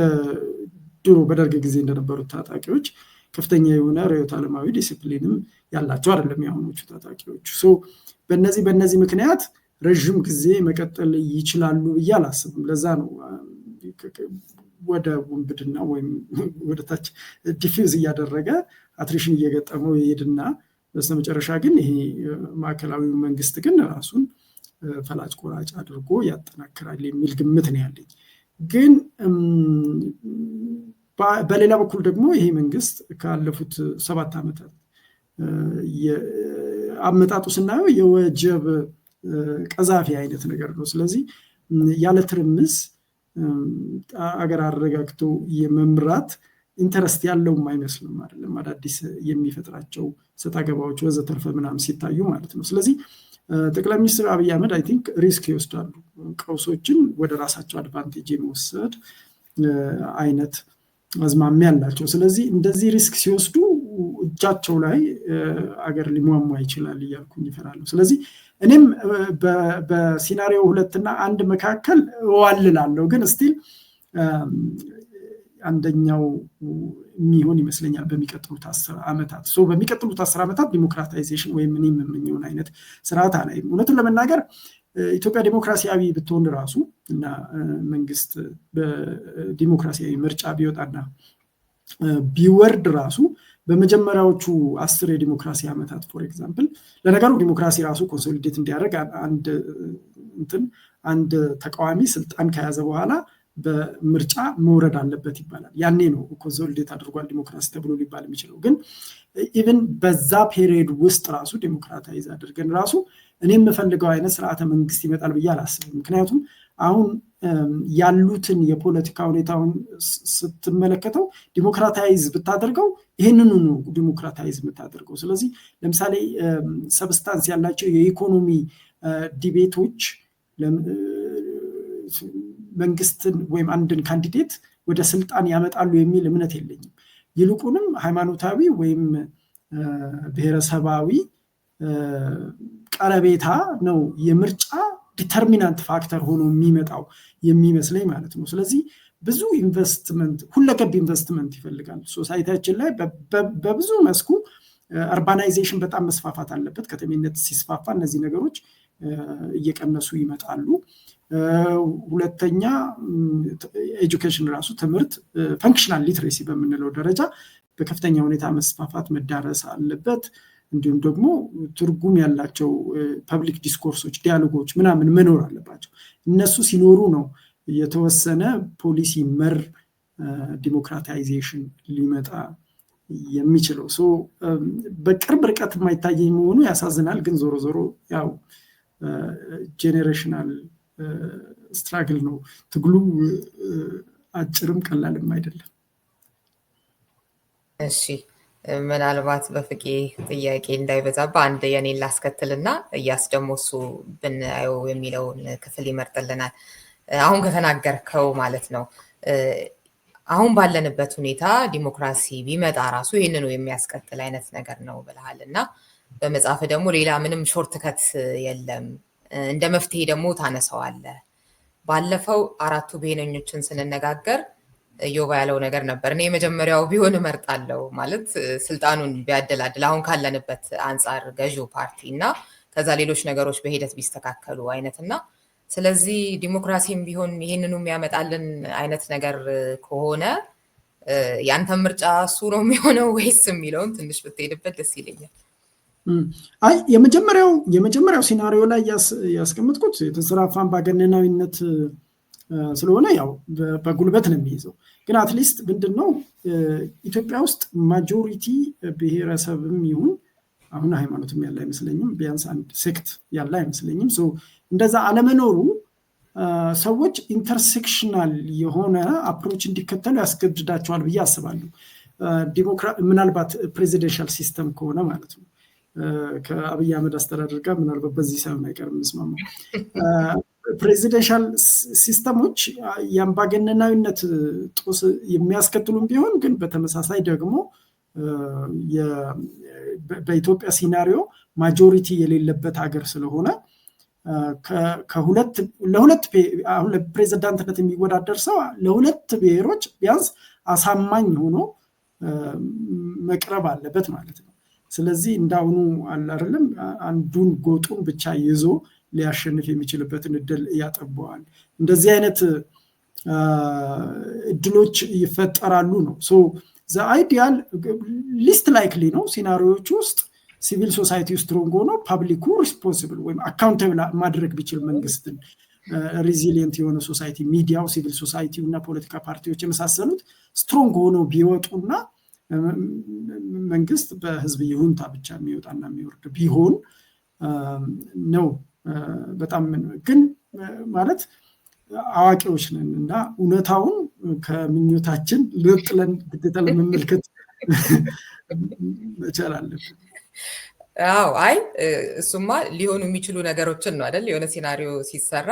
ድሮ በደርግ ጊዜ እንደነበሩት ታጣቂዎች ከፍተኛ የሆነ ርዕዮተ ዓለማዊ ዲሲፕሊንም ያላቸው አይደለም የአሁኖቹ ታጣቂዎች። በእነዚህ ምክንያት ረዥም ጊዜ መቀጠል ይችላሉ ብዬ አላስብም። ለዛ ነው ወደ ውንብድና ወይም ወደ ታች ዲፊውዝ እያደረገ አትሪሽን እየገጠመው ይሄድና በስተመጨረሻ ግን ይሄ ማዕከላዊው መንግስት ግን ራሱን ፈላጭ ቆራጭ አድርጎ ያጠናክራል የሚል ግምት ነው ያለኝ። ግን በሌላ በኩል ደግሞ ይሄ መንግስት ካለፉት 7 ዓመታት አመጣጡ ስናየው የወጀብ ቀዛፊ አይነት ነገር ነው። ስለዚህ ያለ ትርምስ አገር አረጋግቶ የመምራት ኢንተረስት ያለውም አይመስልም አይደለም። አዳዲስ የሚፈጥራቸው ሰጣገባዎች ወዘተርፈ ምናምን ሲታዩ ማለት ነው። ስለዚህ ጠቅላይ ሚኒስትር አብይ አህመድ አይ ቲንክ ሪስክ ይወስዳሉ። ቀውሶችን ወደ ራሳቸው አድቫንቴጅ የመወሰድ አይነት አዝማሚያ ያላቸው። ስለዚህ እንደዚህ ሪስክ ሲወስዱ እጃቸው ላይ አገር ሊሟሟ ይችላል እያልኩኝ ይፈራሉ። ስለዚህ እኔም በሲናሪዮ 2 እና 1 መካከል ዋልላለሁ። ግን ስቲል አንደኛው የሚሆን ይመስለኛል በሚቀጥሉት 10 ዓመታት። በሚቀጥሉት 10 ዓመታት ዲሞክራታይዜሽን ወይም እኔ የምመኘውን አይነት ስርዓት አላይም። እውነቱን ለመናገር ኢትዮጵያ ዲሞክራሲያዊ ብትሆን ራሱ እና መንግስት በዲሞክራሲያዊ ምርጫ ቢወጣና ቢወርድ ራሱ በመጀመሪያዎቹ 10 የዲሞክራሲ ዓመታት ፎር ኤግዛምፕል ለነገሩ ዲሞክራሲ ራሱ ኮንሶሊዴት እንዲያደርግ አንድ ተቃዋሚ ስልጣን ከያዘ በኋላ በምርጫ መውረድ አለበት ይባላል። ያኔ ነው ኮንሶሊዴት አድርጓል ዲሞክራሲ ተብሎ ሊባል የሚችለው። ግን ኢቭን በዛ ፔሪየድ ውስጥ ራሱ ዲሞክራታይዝ አድርገን ራሱ እኔ የምፈልገው አይነት ስርዓተ መንግስት ይመጣል ብዬ አላስብም። ምክንያቱም አሁን ያሉትን የፖለቲካ ሁኔታውን ስትመለከተው ዲሞክራታይዝ ብታደርገው ይህንኑ ነው ዲሞክራታይዝ የምታደርገው። ስለዚህ ለምሳሌ ሰብስታንስ ያላቸው የኢኮኖሚ ዲቤቶች መንግስትን ወይም አንድን ካንዲዴት ወደ ስልጣን ያመጣሉ የሚል እምነት የለኝም። ይልቁንም ሃይማኖታዊ ወይም ብሔረሰባዊ ቀረቤታ ነው የምርጫ ዲተርሚናንት ፋክተር ሆኖ የሚመጣው የሚመስለኝ ማለት ነው። ስለዚህ ብዙ ኢንቨስትመንት፣ ሁለገብ ኢንቨስትመንት ይፈልጋል ሶሳይቲያችን ላይ በብዙ መስኩ። አርባናይዜሽን በጣም መስፋፋት አለበት። ከተሜነት ሲስፋፋ እነዚህ ነገሮች እየቀነሱ ይመጣሉ። ሁለተኛ ኤጁኬሽን ራሱ ትምህርት ፈንክሽናል ሊትሬሲ በምንለው ደረጃ በከፍተኛ ሁኔታ መስፋፋት መዳረስ አለበት። እንዲሁም ደግሞ ትርጉም ያላቸው ፐብሊክ ዲስኮርሶች፣ ዲያሎጎች ምናምን መኖር አለባቸው። እነሱ ሲኖሩ ነው የተወሰነ ፖሊሲ መር ዲሞክራታይዜሽን ሊመጣ የሚችለው። በቅርብ ርቀት የማይታየኝ መሆኑ ያሳዝናል። ግን ዞሮ ዞሮ ያው ጄኔሬሽናል ስትራግል ነው ትግሉ። አጭርም ቀላልም አይደለም። እሺ፣ ምናልባት በፍቄ ጥያቄ እንዳይበዛባ አንድ የኔን ላስከትልና እያስደሞ እሱ ብናየው የሚለውን ክፍል ይመርጥልናል። አሁን ከተናገርከው ማለት ነው አሁን ባለንበት ሁኔታ ዲሞክራሲ ቢመጣ ራሱ ይህንኑ የሚያስቀጥል አይነት ነገር ነው ብለሃል እና በመጽሐፍ ደግሞ ሌላ ምንም ሾርትከት የለም እንደ መፍትሄ ደግሞ ታነሳዋለህ። ባለፈው 4ቱ ብሔረኞችን ስንነጋገር እዮባ ያለው ነገር ነበር። እኔ የመጀመሪያው ቢሆን እመርጣለሁ ማለት ስልጣኑን ቢያደላድል አሁን ካለንበት አንጻር ገዢው ፓርቲ እና ከዛ ሌሎች ነገሮች በሂደት ቢስተካከሉ አይነትና ስለዚህ ዲሞክራሲም ቢሆን ይህንኑ የሚያመጣልን አይነት ነገር ከሆነ ያንተ ምርጫ እሱ ነው የሚሆነው ወይስ የሚለውን ትንሽ ብትሄድበት ደስ ይለኛል። አይ የመጀመሪያው ሲናሪዮ ላይ ያስቀምጥኩት የተንሰራፋ አምባገነናዊነት ስለሆነ ያው በጉልበት ነው የሚይዘው። ግን አትሊስት ምንድነው ኢትዮጵያ ውስጥ ማጆሪቲ ብሔረሰብም ይሁን አሁን ሃይማኖትም ያለ አይመስለኝም፣ ቢያንስ አንድ ሴክት ያለ አይመስለኝም። እንደዛ አለመኖሩ ሰዎች ኢንተርሴክሽናል የሆነ አፕሮች እንዲከተሉ ያስገድዳቸዋል ብዬ አስባለሁ። ምናልባት ፕሬዚደንሻል ሲስተም ከሆነ ማለት ነው። ከአብይ አህመድ አስተዳደር ጋር ምናልባት በዚህ ሳይሆን አይቀርም መስማማው። ፕሬዚደንሻል ሲስተሞች የአምባገነናዊነት ጦስ የሚያስከትሉም ቢሆን ግን በተመሳሳይ ደግሞ በኢትዮጵያ ሲናሪዮ ማጆሪቲ የሌለበት ሀገር ስለሆነ ለሁለት ፕሬዚዳንትነት የሚወዳደር ሰው ለሁለት ብሔሮች ቢያንስ አሳማኝ ሆኖ መቅረብ አለበት ማለት ነው። ስለዚህ እንዳሁኑ አለ አይደለም አንዱን ጎጡን ብቻ ይዞ ሊያሸንፍ የሚችልበትን እድል ያጠበዋል። እንደዚህ አይነት እድሎች ይፈጠራሉ ነው። ዘ አይዲያል ሊስት ላይክሊ ነው ሲናሪዮዎች ውስጥ ሲቪል ሶሳይቲ ስትሮንግ ሆኖ ፐብሊኩ ሪስፖንሲብል ወይም አካውንታብል ማድረግ ቢችል መንግስትን ሪዚሊየንት የሆነ ሶሳይቲ ሚዲያው፣ ሲቪል ሶሳይቲው እና ፖለቲካ ፓርቲዎች የመሳሰሉት ስትሮንግ ሆኖ ቢወጡና መንግስት በህዝብ ይሁንታ ብቻ የሚወጣና የሚወርድ ቢሆን ነው። በጣም ግን ማለት አዋቂዎች ነን እና እውነታውን ከምኞታችን ልጥለን ግዴታ ለመመልከት መቻል አለብን። አዎ አይ እሱማ ሊሆኑ የሚችሉ ነገሮችን ነው አይደል? የሆነ ሲናሪዮ ሲሰራ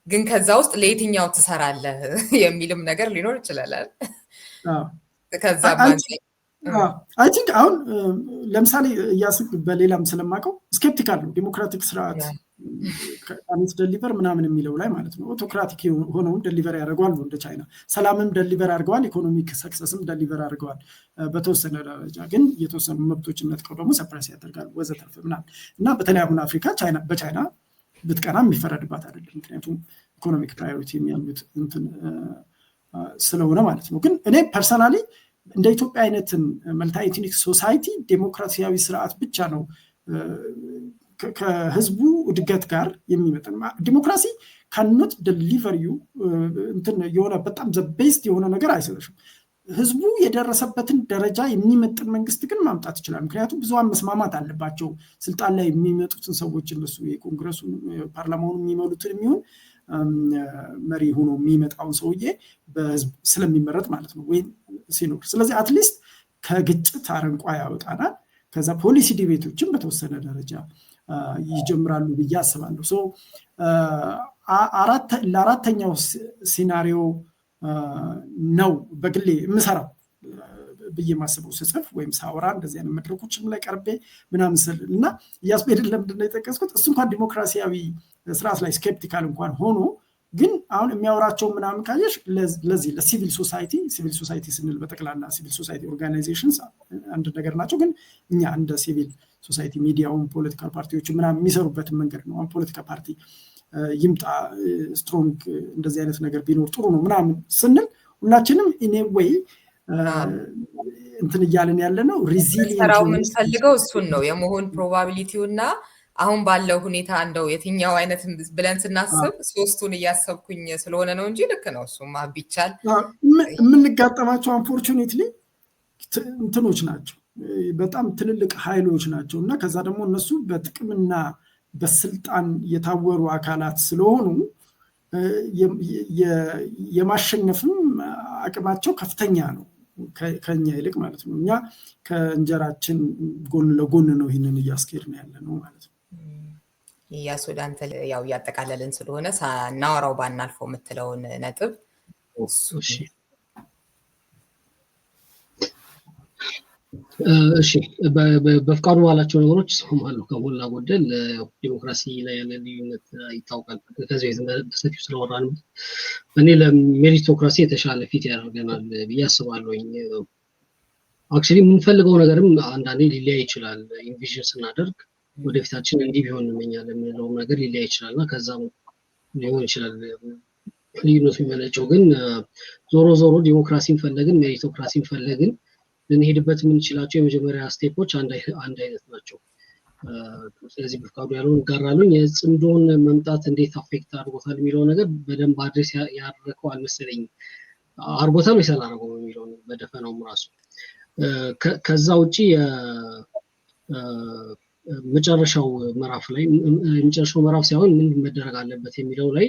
ግን ከዛ ውስጥ ለየትኛው ትሰራለህ የሚልም ነገር ሊኖር ይችላል። ከዛ አይ ቲንክ አሁን ለምሳሌ በሌላም ስለማውቀው ስኬፕቲካል ነው ዲሞክራቲክ ስርዓት ከአሚት ደሊቨር ምናምን የሚለው ላይ ማለት ነው። ኦቶክራቲክ ሆነውን ደሊቨር ያደርገዋል እንደ ቻይና። ሰላምም ደሊቨር አድርገዋል፣ ኢኮኖሚክ ሰክሰስም ደሊቨር አድርገዋል በተወሰነ ደረጃ። ግን የተወሰኑ መብቶችን ነጥቀው ደግሞ ሰፕረስ ያደርጋሉ ወዘተርፈ ምናምን እና በተለይ አሁን አፍሪካ በቻይና ብትቀና የሚፈረድባት አይደለም። ምክንያቱም ኢኮኖሚክ ፕራዮሪቲ የሚያሉት እንትን ስለሆነ ማለት ነው። ግን እኔ ፐርሰናሊ እንደ ኢትዮጵያ አይነትን መልቲ ኤትኒክ ሶሳይቲ ዴሞክራሲያዊ ስርዓት ብቻ ነው ከህዝቡ እድገት ጋር የሚመጣ። ዲሞክራሲ ካኖት ደሊቨር ዩ እንትን የሆነ በጣም ዘቤስት የሆነ ነገር አይሰጥሽም። ህዝቡ የደረሰበትን ደረጃ የሚመጥን መንግስት ግን ማምጣት ይችላል። ምክንያቱም ብዙሃን መስማማት አለባቸው። ስልጣን ላይ የሚመጡትን ሰዎች እነሱ የኮንግረሱን ፓርላማውን የሚመሩትን የሚሆን መሪ ሆኖ የሚመጣውን ሰውዬ በህዝብ ስለሚመረጥ ማለት ነው ወይም ሲኖር። ስለዚህ አትሊስት ከግጭት አረንቋ ያወጣናል። ከዛ ፖሊሲ ዲቤቶችን በተወሰነ ደረጃ ይጀምራሉ ብዬ አስባለሁ። ለአራተኛው ሲናሪዮ ነው በግሌ የምሰራው ብዬ ማስበው ስጽፍ ወይም ሳወራ እንደዚህ አይነት መድረኮችም ላይ ቀርቤ ምናምን ስል እና እያስፔድን ለምንድነው የጠቀስኩት? እሱ እንኳን ዲሞክራሲያዊ ስርዓት ላይ ስኬፕቲካል እንኳን ሆኖ ግን አሁን የሚያወራቸው ምናምን ካየሽ ለዚህ ለሲቪል ሶሳይቲ ስንል በጠቅላላ ሲቪል ሶሳይቲ ኦርጋናይዜሽንስ አንድ ነገር ናቸው። ግን እኛ እንደ ሲቪል ሶሳይቲ ሚዲያውን፣ ፖለቲካል ፓርቲዎች ምናምን የሚሰሩበትን መንገድ ነው። ፖለቲካ ፓርቲ ይምጣ ስትሮንግ እንደዚህ አይነት ነገር ቢኖር ጥሩ ነው ምናምን ስንል ሁላችንም ኢኔ ወይ እንትን እያለን ያለ ነው። ሪዚሊየንት የምንፈልገው እሱን ነው የመሆን ፕሮባቢሊቲው እና አሁን ባለው ሁኔታ እንደው የትኛው አይነት ብለን ስናስብ ሶስቱን እያሰብኩኝ ስለሆነ ነው እንጂ ልክ ነው። እሱማ ቢቻል የምንጋጠማቸው አንፎርቹኔትሊ እንትኖች ናቸው፣ በጣም ትልልቅ ኃይሎች ናቸው እና ከዛ ደግሞ እነሱ በጥቅምና በስልጣን የታወሩ አካላት ስለሆኑ የማሸነፍም አቅማቸው ከፍተኛ ነው ከኛ ይልቅ ማለት ነው። እኛ ከእንጀራችን ጎን ለጎን ነው ይህንን እያስኬድን ያለ ነው ማለት ነው። ያሱዳን ያው እያጠቃለልን ስለሆነ ሳናወራው ባናልፈው የምትለውን ነጥብ እሺ በፍቃዱ ባላቸው ነገሮች ሰማለሁ። ከሞላ ጎደል ዲሞክራሲ ላይ ያለ ልዩነት ይታወቃል። ከዚህ በሰፊው ስለወራን እኔ ለሜሪቶክራሲ የተሻለ ፊት ያደርገናል ብዬ አስባለሁኝ። አክቹዋሊ የምንፈልገው ነገርም አንዳንዴ ሊለያይ ይችላል። ኢንቪዥን ስናደርግ ወደፊታችን እንዲህ ቢሆን እንመኛለን የምንለው ነገር ሊለያይ ይችላል እና ከዛም ሊሆን ይችላል ልዩነቱ የሚመነጨው። ግን ዞሮ ዞሮ ዲሞክራሲን ፈለግን ሜሪቶክራሲን ፈለግን ልንሄድበት የምንችላቸው የመጀመሪያ ስቴፖች አንድ አይነት ናቸው። ስለዚህ በፍቃዱ ያለውን እጋራለሁ። የጽምዶን መምጣት እንዴት አፌክት አድርጎታል የሚለው ነገር በደንብ አድሬስ ያደረገው አልመሰለኝም። አድርጎታል ወይስ አላደረገውም የሚለው በደፈናውም ራሱ ከዛ ውጪ መጨረሻው ምዕራፍ ላይ የመጨረሻው ምዕራፍ ሳይሆን ምን መደረግ አለበት የሚለው ላይ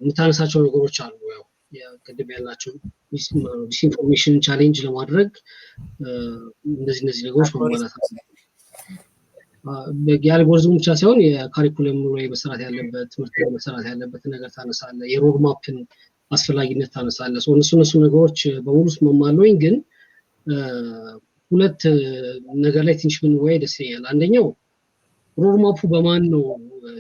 የምታነሳቸው ነገሮች አሉ። ያው ቅድም ያልናቸው ዲስኢንፎርሜሽን ቻሌንጅ ለማድረግ እነዚህ ነገሮች መሟላት የአልጎሪዝሙ ብቻ ሳይሆን የካሪኩለም ላይ መሰራት ያለበት ትምህርት መሰራት ያለበት ነገር ታነሳለ። የሮድማፕን አስፈላጊነት ታነሳለ። እነሱ ነገሮች በሙሉ ስማማለሁኝ። ግን ሁለት ነገር ላይ ትንሽ ብንወያይ ደስ ይለኛል። አንደኛው ሮድማፑ በማን ነው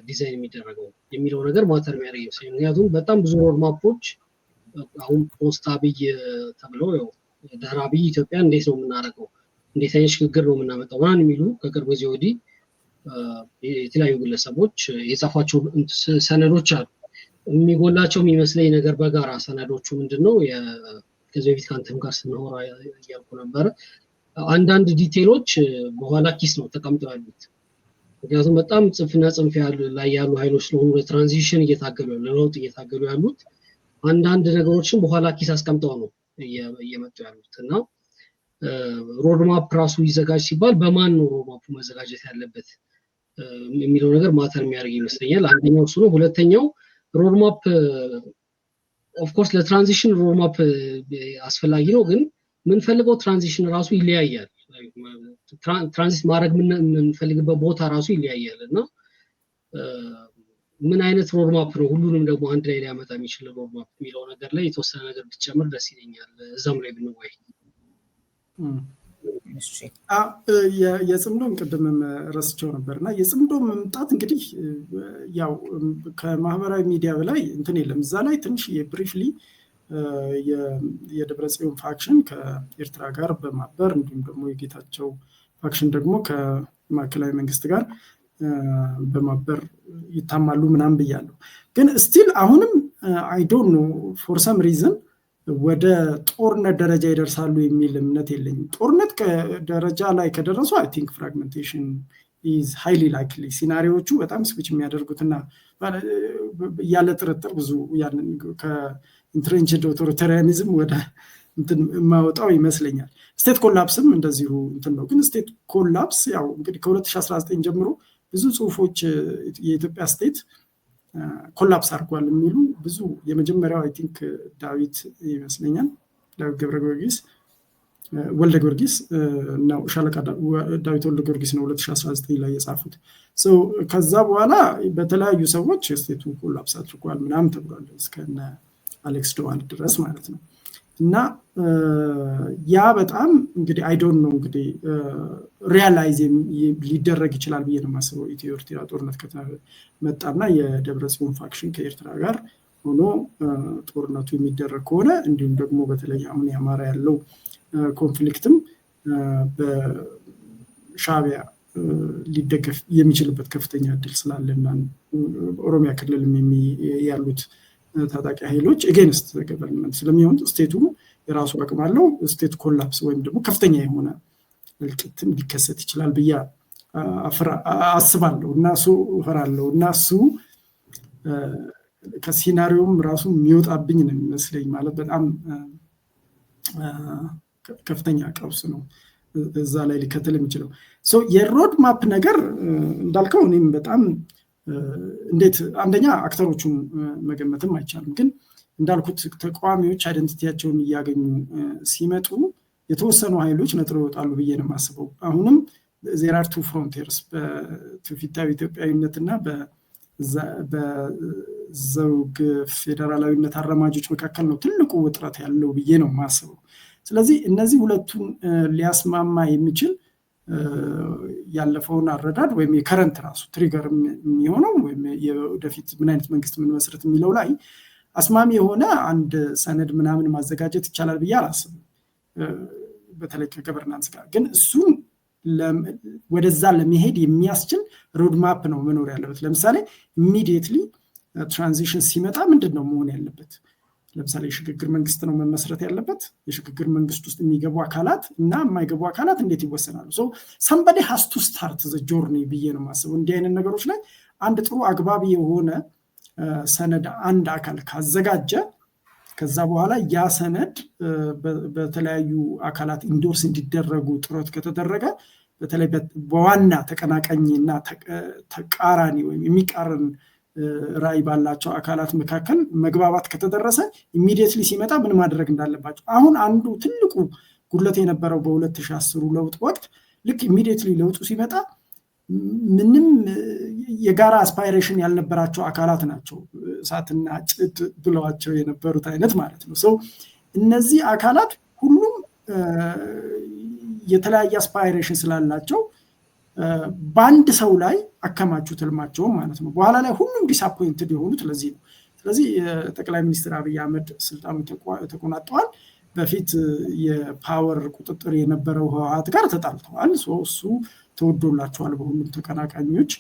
ዲዛይን የሚደረገው የሚለው ነገር ማተር የሚያደርግ ይመስለኛል። ምክንያቱም በጣም ብዙ ሮድማፖች አሁን ፖስት አብይ ተብለው ያው ዳር አብይ ኢትዮጵያ እንዴት ነው የምናደርገው፣ እንዴት አይነት ሽግግር ነው የምናመጣው ማን የሚሉ ከቅርብ ጊዜ ወዲህ የተለያዩ ግለሰቦች የጻፏቸው ሰነዶች አሉ። የሚጎላቸው የሚመስለኝ ነገር በጋራ ሰነዶቹ ምንድነው ከዚህ በፊት ከአንተም ጋር ስናወራ እያልኩ ነበረ፣ አንዳንድ ዲቴሎች በኋላ ኪስ ነው ተቀምጠው ያሉት። ምክንያቱም በጣም ጽንፍና ጽንፍ ላይ ያሉ ኃይሎች ስለሆኑ ለትራንዚሽን እየታገሉ ለለውጥ እየታገሉ ያሉት አንዳንድ ነገሮችን በኋላ ኪስ አስቀምጠው ነው እየመጡ ያሉት እና ሮድማፕ ራሱ ይዘጋጅ ሲባል በማን ነው ሮድማፑ መዘጋጀት ያለበት የሚለው ነገር ማተር የሚያደርግ ይመስለኛል። አንደኛው እሱ ነው። ሁለተኛው ሮድማፕ ኦፍ ኮርስ ለትራንዚሽን ሮድማፕ አስፈላጊ ነው፣ ግን የምንፈልገው ትራንዚሽን ራሱ ይለያያል። ትራንዚት ማድረግ የምንፈልግበት ቦታ ራሱ ይለያያል እና ምን አይነት ሮድማፕ ነው ሁሉንም ደግሞ አንድ ላይ ሊያመጣ የሚችል ሮድማፕ የሚለው ነገር ላይ የተወሰነ ነገር ብትጨምር ደስ ይለኛል። እዛም ላይ ብንወያይ። የጽምዶን ቅድምም ረስቸው ነበር እና የጽምዶ መምጣት እንግዲህ ያው ከማህበራዊ ሚዲያ በላይ እንትን የለም። እዛ ላይ ትንሽ የብሪፍሊ የደብረጽዮን ፋክሽን ከኤርትራ ጋር በማበር እንዲሁም ደግሞ የጌታቸው ፋክሽን ደግሞ ከማዕከላዊ መንግስት ጋር በማበር ይታማሉ ምናምን ብያለሁ። ግን ስቲል አሁንም አይ ዶንት ኖ ፎር ሰም ሪዝን ወደ ጦርነት ደረጃ ይደርሳሉ የሚል እምነት የለኝም። ጦርነት ደረጃ ላይ ከደረሱ አይ ቲንክ ፍራግመንቴሽን ኢዝ ሃይሊ ላይክሊ ሲናሪዎቹ በጣም ስዊች የሚያደርጉትና ያለ ጥርጥር ብዙ ያንን ከኢንትሬንችድ ኦቶሪታሪያኒዝም ወደ እንትን የማወጣው ይመስለኛል። ስቴት ኮላፕስም እንደዚሁ እንትን ነው። ግን ስቴት ኮላፕስ ያው እንግዲህ ከ2019 ጀምሮ ብዙ ጽሁፎች የኢትዮጵያ ስቴት ኮላፕስ አድርጓል የሚሉ ብዙ የመጀመሪያው አይ ቲንክ ዳዊት ይመስለኛል ገብረ ጊዮርጊስ ወልደ ጊዮርጊስ ነው ሻለቃ ዳዊት ወልደ ጊዮርጊስ ነው 2019 ላይ የጻፉት። ከዛ በኋላ በተለያዩ ሰዎች ስቴቱ ኮላፕስ አድርጓል ምናምን ተብሏል እስከነ አሌክስ ዶዋል ድረስ ማለት ነው። እና ያ በጣም እንግዲህ አይ ዶንት ኖ እንግዲህ ሪያላይዝ ሊደረግ ይችላል ብዬ ነው የማስበው። ኢትዮ ኤርትራ ጦርነት ከተመጣና የደብረጽዮን ፋክሽን ከኤርትራ ጋር ሆኖ ጦርነቱ የሚደረግ ከሆነ እንዲሁም ደግሞ በተለይ አሁን የአማራ ያለው ኮንፍሊክትም በሻዕቢያ ሊደገፍ የሚችልበት ከፍተኛ እድል ስላለና ኦሮሚያ ክልልም ያሉት ታጣቂ ኃይሎች ኤጌንስት ገቨርንመንት ስለሚሆን ስቴቱ የራሱ አቅም አለው። ስቴት ኮላፕስ ወይም ደግሞ ከፍተኛ የሆነ እልቂትም ሊከሰት ይችላል ብዬ አስባለሁ እና እሱ እፈራለሁ እና እሱ ከሲናሪዮም ራሱ የሚወጣብኝ ነው የሚመስለኝ። ማለት በጣም ከፍተኛ ቀውስ ነው እዛ ላይ ሊከተል የሚችለው። የሮድ ማፕ ነገር እንዳልከው እኔም በጣም እንዴት አንደኛ አክተሮቹን መገመትም አይቻልም። ግን እንዳልኩት ተቃዋሚዎች አይደንቲቲያቸውን እያገኙ ሲመጡ የተወሰኑ ኃይሎች ነጥረው ይወጣሉ ብዬ ነው የማስበው። አሁንም ዜር አር ቱ ፍሮንቲርስ በትውፊታዊ ኢትዮጵያዊነትና በዘውግ ፌዴራላዊነት አራማጆች መካከል ነው ትልቁ ውጥረት ያለው ብዬ ነው የማስበው። ስለዚህ እነዚህ ሁለቱን ሊያስማማ የሚችል ያለፈውን አረዳድ ወይም የከረንት ራሱ ትሪገር የሚሆነው ወይም የወደፊት ምን አይነት መንግስት ምን መስረት የሚለው ላይ አስማሚ የሆነ አንድ ሰነድ ምናምን ማዘጋጀት ይቻላል ብዬ አላስብም። በተለይ ከገቨርናንስ ጋር ግን እሱን ወደዛ ለመሄድ የሚያስችል ሮድማፕ ነው መኖር ያለበት። ለምሳሌ ኢሚዲየትሊ ትራንዚሽን ሲመጣ ምንድነው መሆን ያለበት? ለምሳሌ የሽግግር መንግስት ነው መመስረት ያለበት። የሽግግር መንግስት ውስጥ የሚገቡ አካላት እና የማይገቡ አካላት እንዴት ይወሰናሉ? ሶ somebody has to start the journey ብዬ ነው የማስበው። እንዲህ አይነት ነገሮች ላይ አንድ ጥሩ አግባቢ የሆነ ሰነድ አንድ አካል ካዘጋጀ ከዛ በኋላ ያ ሰነድ በተለያዩ አካላት ኢንዶርስ እንዲደረጉ ጥረት ከተደረገ በተለይ በዋና ተቀናቃኝና ተቃራኒ ወይም የሚቃረን ራዕይ ባላቸው አካላት መካከል መግባባት ከተደረሰ ኢሚዲየትሊ ሲመጣ ምን ማድረግ እንዳለባቸው አሁን አንዱ ትልቁ ጉድለት የነበረው በ2010 ለውጥ ወቅት ልክ ኢሚዲየትሊ ለውጡ ሲመጣ ምንም የጋራ አስፓይሬሽን ያልነበራቸው አካላት ናቸው እሳትና ጭድ ብለዋቸው የነበሩት አይነት ማለት ነው። ሶ እነዚህ አካላት ሁሉም የተለያየ አስፓይሬሽን ስላላቸው በአንድ ሰው ላይ አከማቹት ህልማቸው ማለት ነው። በኋላ ላይ ሁሉም ዲስአፖይንትድ የሆኑት ለዚህ ነው። ስለዚህ ጠቅላይ ሚኒስትር አብይ አህመድ ስልጣኑ ተቆናጠዋል። በፊት የፓወር ቁጥጥር የነበረው ህወሓት ጋር ተጣልተዋል። እሱ ተወዶላቸዋል በሁሉም ተቀናቃኞች።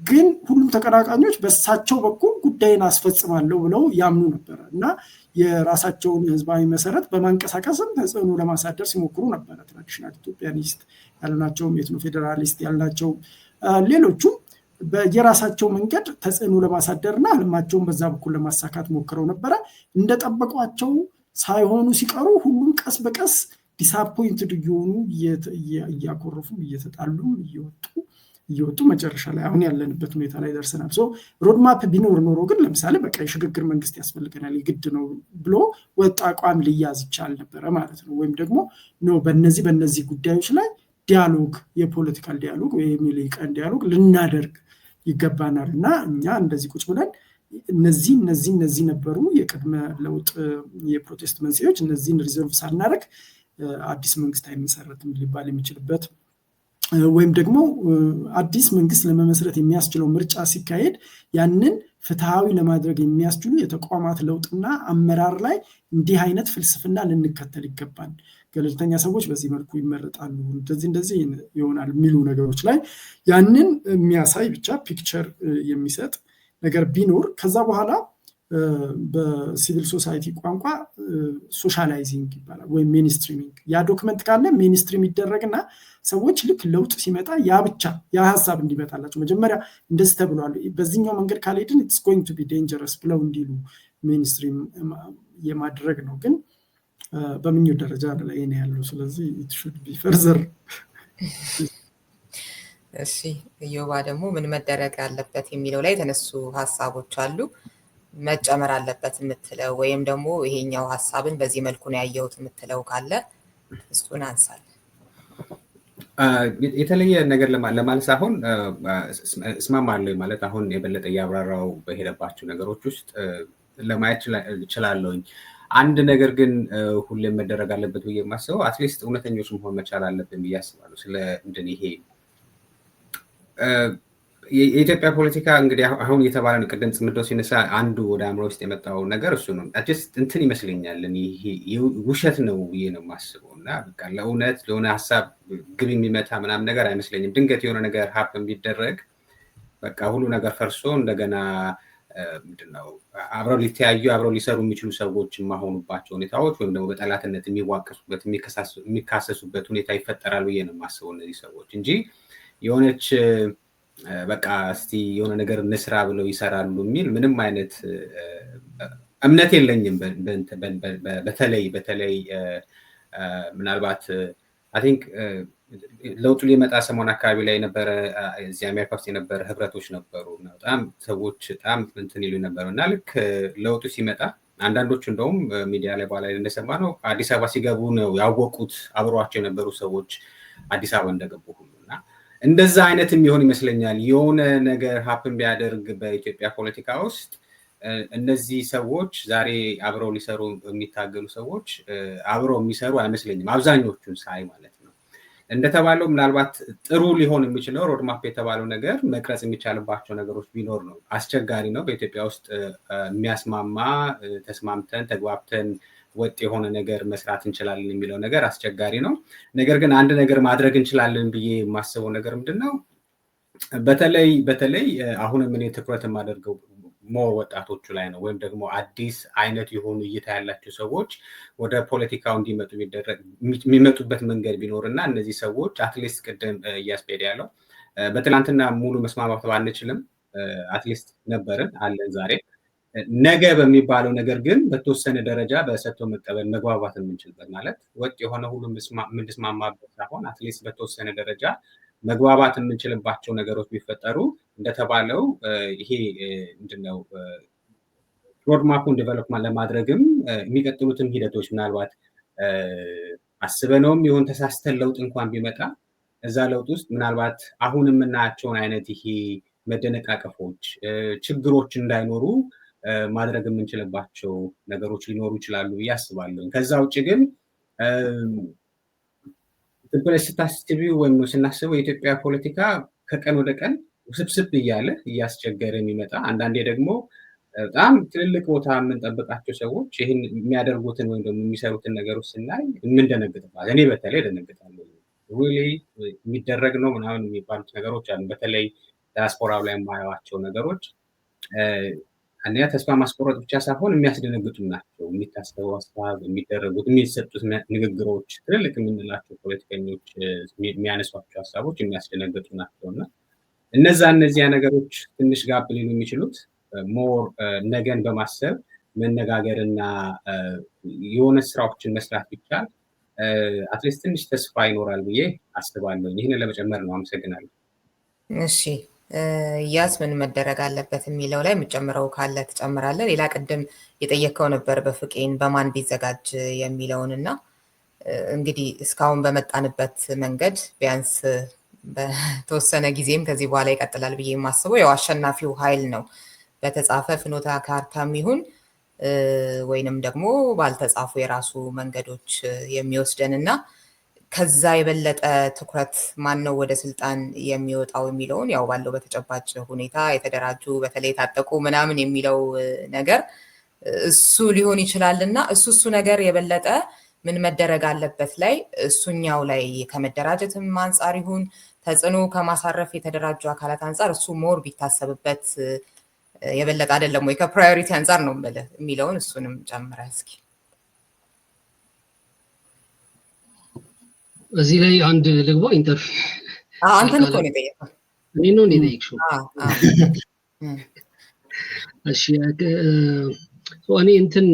ግን ሁሉም ተቀናቃኞች በሳቸው በኩል ጉዳይን አስፈጽማለሁ ብለው ያምኑ ነበር እና የራሳቸውን ህዝባዊ መሰረት በማንቀሳቀስም ተጽዕኖ ለማሳደር ሲሞክሩ ነበር። ትራዲሽናል ኢትዮጵያኒስት ያልናቸውም ኤትኖ ፌዴራሊስት ያልናቸው ሌሎቹም በየራሳቸው መንገድ ተጽዕኖ ለማሳደርና ህልማቸውን በዛ በኩል ለማሳካት ሞክረው ነበረ። እንደጠበቋቸው ሳይሆኑ ሲቀሩ ሁሉም ቀስ በቀስ ዲስአፖይንትድ እየሆኑ እያኮረፉ እየተጣሉ እየወጡ መጨረሻ ላይ አሁን ያለንበት ሁኔታ ላይ ደርሰናል። ሶ ሮድማፕ ቢኖር ኖሮ ግን ለምሳሌ በቃ የሽግግር መንግስት ያስፈልገናል የግድ ነው ብሎ ወጥ አቋም ሊያዝ ይቻል ነበረ ማለት ነው። ወይም ደግሞ በእነዚህ ጉዳዮች ላይ ዲያሎግ የፖለቲካል ዲያሎግ ወይም የልሂቃን ዲያሎግ ልናደርግ ይገባናል እና እኛ እንደዚህ ቁጭ ብለን እነዚህ ነበሩ የቅድመ ለውጥ የፕሮቴስት መንስኤዎች፣ እነዚህን ሪዘርቭ ሳናደርግ አዲስ መንግስት አይመሰረትም ሊባል የሚችልበት ወይም ደግሞ አዲስ መንግስት ለመመስረት የሚያስችለው ምርጫ ሲካሄድ ያንን ፍትሃዊ ለማድረግ የሚያስችሉ የተቋማት ለውጥና አመራር ላይ እንዲህ አይነት ፍልስፍና ልንከተል ይገባል። ገለልተኛ ሰዎች በዚህ መልኩ ይመረጣሉ፣ እንደዚህ ይሆናል የሚሉ ነገሮች ላይ ያንን የሚያሳይ ብቻ ፒክቸር የሚሰጥ ነገር ቢኖር ከዛ በኋላ በሲቪል ሶሳይቲ ቋንቋ ሶሻላይዚንግ ይባላል ወይም ሜንስትሪሚንግ። ያ ዶክመንት ካለ ሜንስትሪም ይደረግና ሰዎች ልክ ለውጥ ሲመጣ ያ ብቻ ያ ሀሳብ እንዲመጣላቸው መጀመሪያ እንደዚህ ተብሏል፣ በዚህኛው መንገድ ካልሄድን ኢትስ ጎይንግ ቱ ቢ ዴንጀረስ ብለው እንዲሉ ሜንስትሪም የማድረግ ነው። ግን በምኞት ደረጃ ላይ ነው ያለው። ስለዚህ ኢት ሹድ ቢ ፈርዘር። እሺ እዮባ ደግሞ ምን መደረግ አለበት የሚለው ላይ የተነሱ ሀሳቦች አሉ። መጨመር አለበት የምትለው ወይም ደግሞ ይሄኛው ሀሳብን በዚህ መልኩ ነው ያየሁት የምትለው ካለ እሱን አንሳል። የተለየ ነገር ለማለት ሳይሆን እስማማለሁ ማለት አሁን የበለጠ እያብራራው በሄደባቸው ነገሮች ውስጥ ለማየት እችላለሁኝ። አንድ ነገር ግን ሁሌም መደረግ አለበት ብዬ የማስበው አትሊስት እውነተኞች መሆን መቻል አለብን ብዬ አስባለሁ። ስለ ምንድን ይሄ የኢትዮጵያ ፖለቲካ እንግዲህ አሁን እየተባለ ነው። ቅድም ጽምደው ሲነሳ አንዱ ወደ አእምሮ ውስጥ የመጣው ነገር እሱ ነው። ጀስት እንትን ይመስለኛል ይሄ ውሸት ነው ብዬ ነው የማስበው እና በቃ ለእውነት ለሆነ ሀሳብ ግብ የሚመታ ምናምን ነገር አይመስለኝም። ድንገት የሆነ ነገር ሀፕን ቢደረግ በቃ ሁሉ ነገር ፈርሶ እንደገና ምንድነው አብረው ሊተያዩ አብረው ሊሰሩ የሚችሉ ሰዎች የማይሆኑባቸው ሁኔታዎች ወይም ደግሞ በጠላትነት የሚዋቀሱበት የሚካሰሱበት ሁኔታ ይፈጠራል ብዬ ነው የማስበው እነዚህ ሰዎች እንጂ የሆነች በቃ እስቲ የሆነ ነገር እንስራ ብለው ይሰራሉ የሚል ምንም አይነት እምነት የለኝም። በተለይ ምናልባት አይ ቲንክ ለውጡ ሊመጣ ሰሞን አካባቢ ላይ የነበረ እዚህ አሜሪካ ውስጥ የነበረ ህብረቶች ነበሩ እና በጣም ሰዎች በጣም እንትን ይሉ ነበሩ እና ልክ ለውጡ ሲመጣ አንዳንዶቹ እንደውም ሚዲያ ላይ በኋላ እንደሰማ ነው አዲስ አበባ ሲገቡ ነው ያወቁት አብሯቸው የነበሩ ሰዎች አዲስ አበባ እንደገቡ ሁሉ እና እንደዛ አይነት የሚሆን ይመስለኛል። የሆነ ነገር ሀፕን ቢያደርግ በኢትዮጵያ ፖለቲካ ውስጥ እነዚህ ሰዎች ዛሬ አብረው ሊሰሩ የሚታገሉ ሰዎች አብረው የሚሰሩ አይመስለኝም አብዛኞቹን ሳይ ማለት ነው። እንደተባለው ምናልባት ጥሩ ሊሆን የሚችለው ሮድማፕ የተባለው ነገር መቅረጽ የሚቻልባቸው ነገሮች ቢኖር ነው። አስቸጋሪ ነው። በኢትዮጵያ ውስጥ የሚያስማማ ተስማምተን ተግባብተን ወጥ የሆነ ነገር መስራት እንችላለን የሚለው ነገር አስቸጋሪ ነው። ነገር ግን አንድ ነገር ማድረግ እንችላለን ብዬ የማስበው ነገር ምንድነው? በተለይ አሁንም እኔ ትኩረት የማደርገው ሞር ወጣቶቹ ላይ ነው። ወይም ደግሞ አዲስ አይነት የሆኑ እይታ ያላቸው ሰዎች ወደ ፖለቲካው እንዲመጡ የሚመጡበት መንገድ ቢኖርና እነዚህ ሰዎች አትሊስት ቅድም እያስፔድ ያለው በትናንትና ሙሉ መስማማት ባንችልም አትሊስት ነበርን አለን ዛሬ ነገ በሚባለው ነገር ግን በተወሰነ ደረጃ በሰጥቶ መቀበል መግባባት የምንችልበት ማለት ወጥ የሆነ ሁሉ የምንስማማበት ሳይሆን አትሊስት በተወሰነ ደረጃ መግባባት የምንችልባቸው ነገሮች ቢፈጠሩ እንደተባለው ይሄ ምንድነው ሮድማፑን ዴቨሎፕመንት ለማድረግም የሚቀጥሉትም ሂደቶች ምናልባት አስበነውም ይሁን ተሳስተን ለውጥ እንኳን ቢመጣ እዛ ለውጥ ውስጥ ምናልባት አሁን የምናያቸውን አይነት ይሄ መደነቃቀፎች ችግሮች እንዳይኖሩ ማድረግ የምንችልባቸው ነገሮች ሊኖሩ ይችላሉ ብዬ አስባለሁ። ከዛ ውጭ ግን ብለሽ ስታስቢው ወይም ስናስበው የኢትዮጵያ ፖለቲካ ከቀን ወደ ቀን ውስብስብ እያለ እያስቸገረ የሚመጣ አንዳንዴ ደግሞ በጣም ትልልቅ ቦታ የምንጠብቃቸው ሰዎች ይህን የሚያደርጉትን ወይም ደግሞ የሚሰሩትን ነገሮች ስናይ የምንደነግጥባት እኔ በተለይ ደነግጣለሁ። የሚደረግ ነው ምናምን የሚባሉት ነገሮች አሉ። በተለይ ዲያስፖራው ላይ የማየዋቸው ነገሮች አንደኛ ተስፋ ማስቆረጥ ብቻ ሳይሆን የሚያስደነግጡ ናቸው። የሚታሰበው ሀሳብ የሚደረጉት የሚሰጡት ንግግሮች ትልልቅ የምንላቸው ፖለቲከኞች የሚያነሷቸው ሀሳቦች የሚያስደነግጡ ናቸው እና እነዚያ ነገሮች ትንሽ ጋብ ሊሉ የሚችሉት ሞር ነገን በማሰብ መነጋገርና የሆነ ስራዎችን መስራት ይቻላል። አትሊስት ትንሽ ተስፋ ይኖራል ብዬ አስባለሁ። ይህንን ለመጨመር ነው። አመሰግናለሁ። እሺ ያስ ምን መደረግ አለበት የሚለው ላይ የምጨምረው ካለ ትጨምራለህ። ሌላ ቅድም የጠየቀው ነበር በፍቄን በማን ቢዘጋጅ የሚለውን እና እንግዲህ እስካሁን በመጣንበት መንገድ ቢያንስ በተወሰነ ጊዜም ከዚህ በኋላ ይቀጥላል ብዬ የማስበው ያው አሸናፊው ኃይል ነው። በተጻፈ ፍኖተ ካርታም ይሁን ወይንም ደግሞ ባልተጻፉ የራሱ መንገዶች የሚወስደን እና ከዛ የበለጠ ትኩረት ማን ነው ወደ ስልጣን የሚወጣው የሚለውን ያው ባለው በተጨባጭ ሁኔታ የተደራጁ በተለይ ታጠቁ ምናምን የሚለው ነገር እሱ ሊሆን ይችላልና እሱ ነገር የበለጠ ምን መደረግ አለበት ላይ እሱኛው ላይ ከመደራጀትም አንጻር ይሁን ተጽዕኖ ከማሳረፍ የተደራጁ አካላት አንጻር እሱ ሞር ቢታሰብበት የበለጠ አይደለም ወይ ከፕራዮሪቲ አንጻር ነው የሚለውን እሱንም ጨምረህ እስኪ። እዚህ ላይ አንድ ልግባ ኢንተርቪው አንተን እኮ ነው የጠየቀው። እኔ ነው የጠየቅሽው? እሺ እኔ እንትን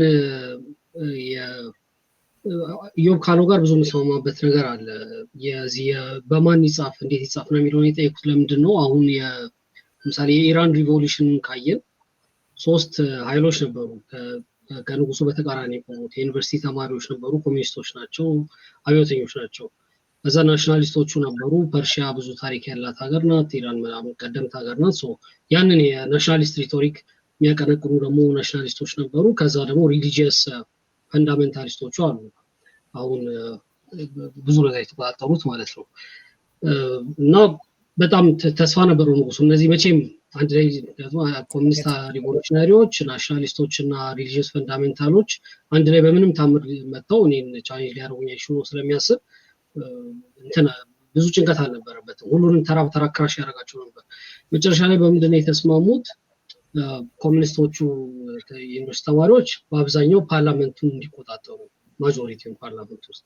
ኢዮብ ካለው ጋር ብዙ የምስማማበት ነገር አለ። የዚህ በማን ይጻፍ እንዴት ይጻፍ ነው የሚለውን የጠየቁት ለምንድን ነው አሁን ለምሳሌ የኢራን ሪቮሉሽን ካየን 3 ኃይሎች ነበሩ ከንጉሱ በተቃራኒ የቆሙት። የዩኒቨርሲቲ ተማሪዎች ነበሩ፣ ኮሚኒስቶች ናቸው፣ አብዮተኞች ናቸው። ከዛ ናሽናሊስቶቹ ነበሩ። ፐርሺያ ብዙ ታሪክ ያላት ሀገር ናት፣ ኢራን ምናምን ቀደምት ሀገር ናት። ያንን የናሽናሊስት ሪቶሪክ የሚያቀነቅኑ ደግሞ ናሽናሊስቶች ነበሩ። ከዛ ደግሞ ሪሊጂየስ ፈንዳሜንታሊስቶቹ አሉ፣ አሁን ብዙ ነገር የተቆጣጠሩት ማለት ነው። እና በጣም ተስፋ ነበሩ ንጉሱ። እነዚህ መቼም አንድ ላይ ኮሚኒስት ሪቮሉሽናሪዎች፣ ናሽናሊስቶች እና ሪሊጂየስ ፈንዳሜንታሎች አንድ ላይ በምንም ታምር መጥተው እኔን ቻሌንጅ ሊያደርጉኝ አይችሉ ስለሚያስብ እንትና ብዙ ጭንቀት አልነበረበትም። ሁሉንም ተራ ክራሽ ያደርጋቸው ነበር። መጨረሻ ላይ በምንድን ነው የተስማሙት? ኮሚኒስቶቹ የዩኒቨርሲቲ ተማሪዎች በአብዛኛው ፓርላመንቱን እንዲቆጣጠሩ ማጆሪቲውን ፓርላመንት ውስጥ፣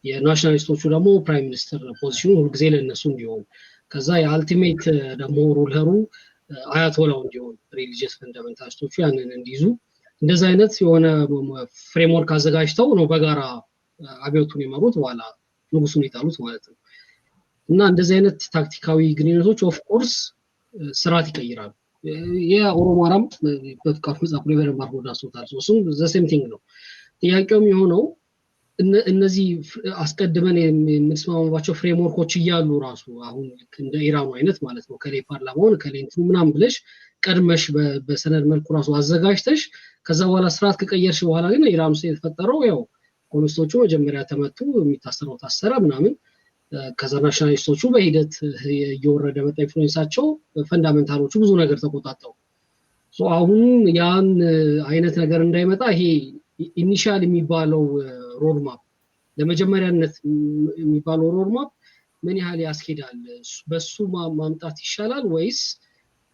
የናሽናሊስቶቹ ደግሞ ፕራይም ሚኒስትር ፖዚሽኑ ሁልጊዜ ለእነሱ እንዲሆን፣ ከዛ የአልቲሜት ደግሞ ሩለሩ አያቶላው እንዲሆን ሪሊጂየስ ፈንዳሜንታሊስቶቹ ያንን እንዲይዙ እንደዛ አይነት የሆነ ፍሬምወርክ አዘጋጅተው ነው በጋራ አብዮቱን የመሩት። በኋላ ንጉሱን ይጣሉት ማለት ነው። እና እንደዚህ አይነት ታክቲካዊ ግንኙነቶች ኦፍ ኮርስ ስርዓት ይቀይራሉ። የኦሮማራም በፍቃድ መጽሐፍ ላይ በደንብ አድርጎ ዳስሶታል። እሱም ዘ ሴም ቲንግ ነው። ጥያቄውም የሆነው እነዚህ አስቀድመን የምንስማማባቸው ፍሬምወርኮች እያሉ ራሱ አሁን እንደ ኢራኑ አይነት ማለት ነው ከላይ ፓርላማውን ከላይ እንትኑ ምናምን ብለሽ ቀድመሽ በሰነድ መልኩ ራሱ አዘጋጅተሽ ከዛ በኋላ ስርዓት ከቀየርሽ በኋላ ግን ኢራን ውስጥ የተፈጠረው ያው ኮሚኒስቶቹ መጀመሪያ ተመቱ፣ የሚታሰረው ታሰረ ምናምን። ከዛ ናሽናሊስቶቹ በሂደት እየወረደ መጣ ኢንፍሉዌንሳቸው፣ ፈንዳሜንታሎቹ ብዙ ነገር ተቆጣጣው። አሁን ያን አይነት ነገር እንዳይመጣ ይሄ ኢኒሻል የሚባለው ሮድማፕ ለመጀመሪያነት የሚባለው ሮድማፕ ምን ያህል ያስኬዳል? በሱ ማምጣት ይሻላል ወይስ?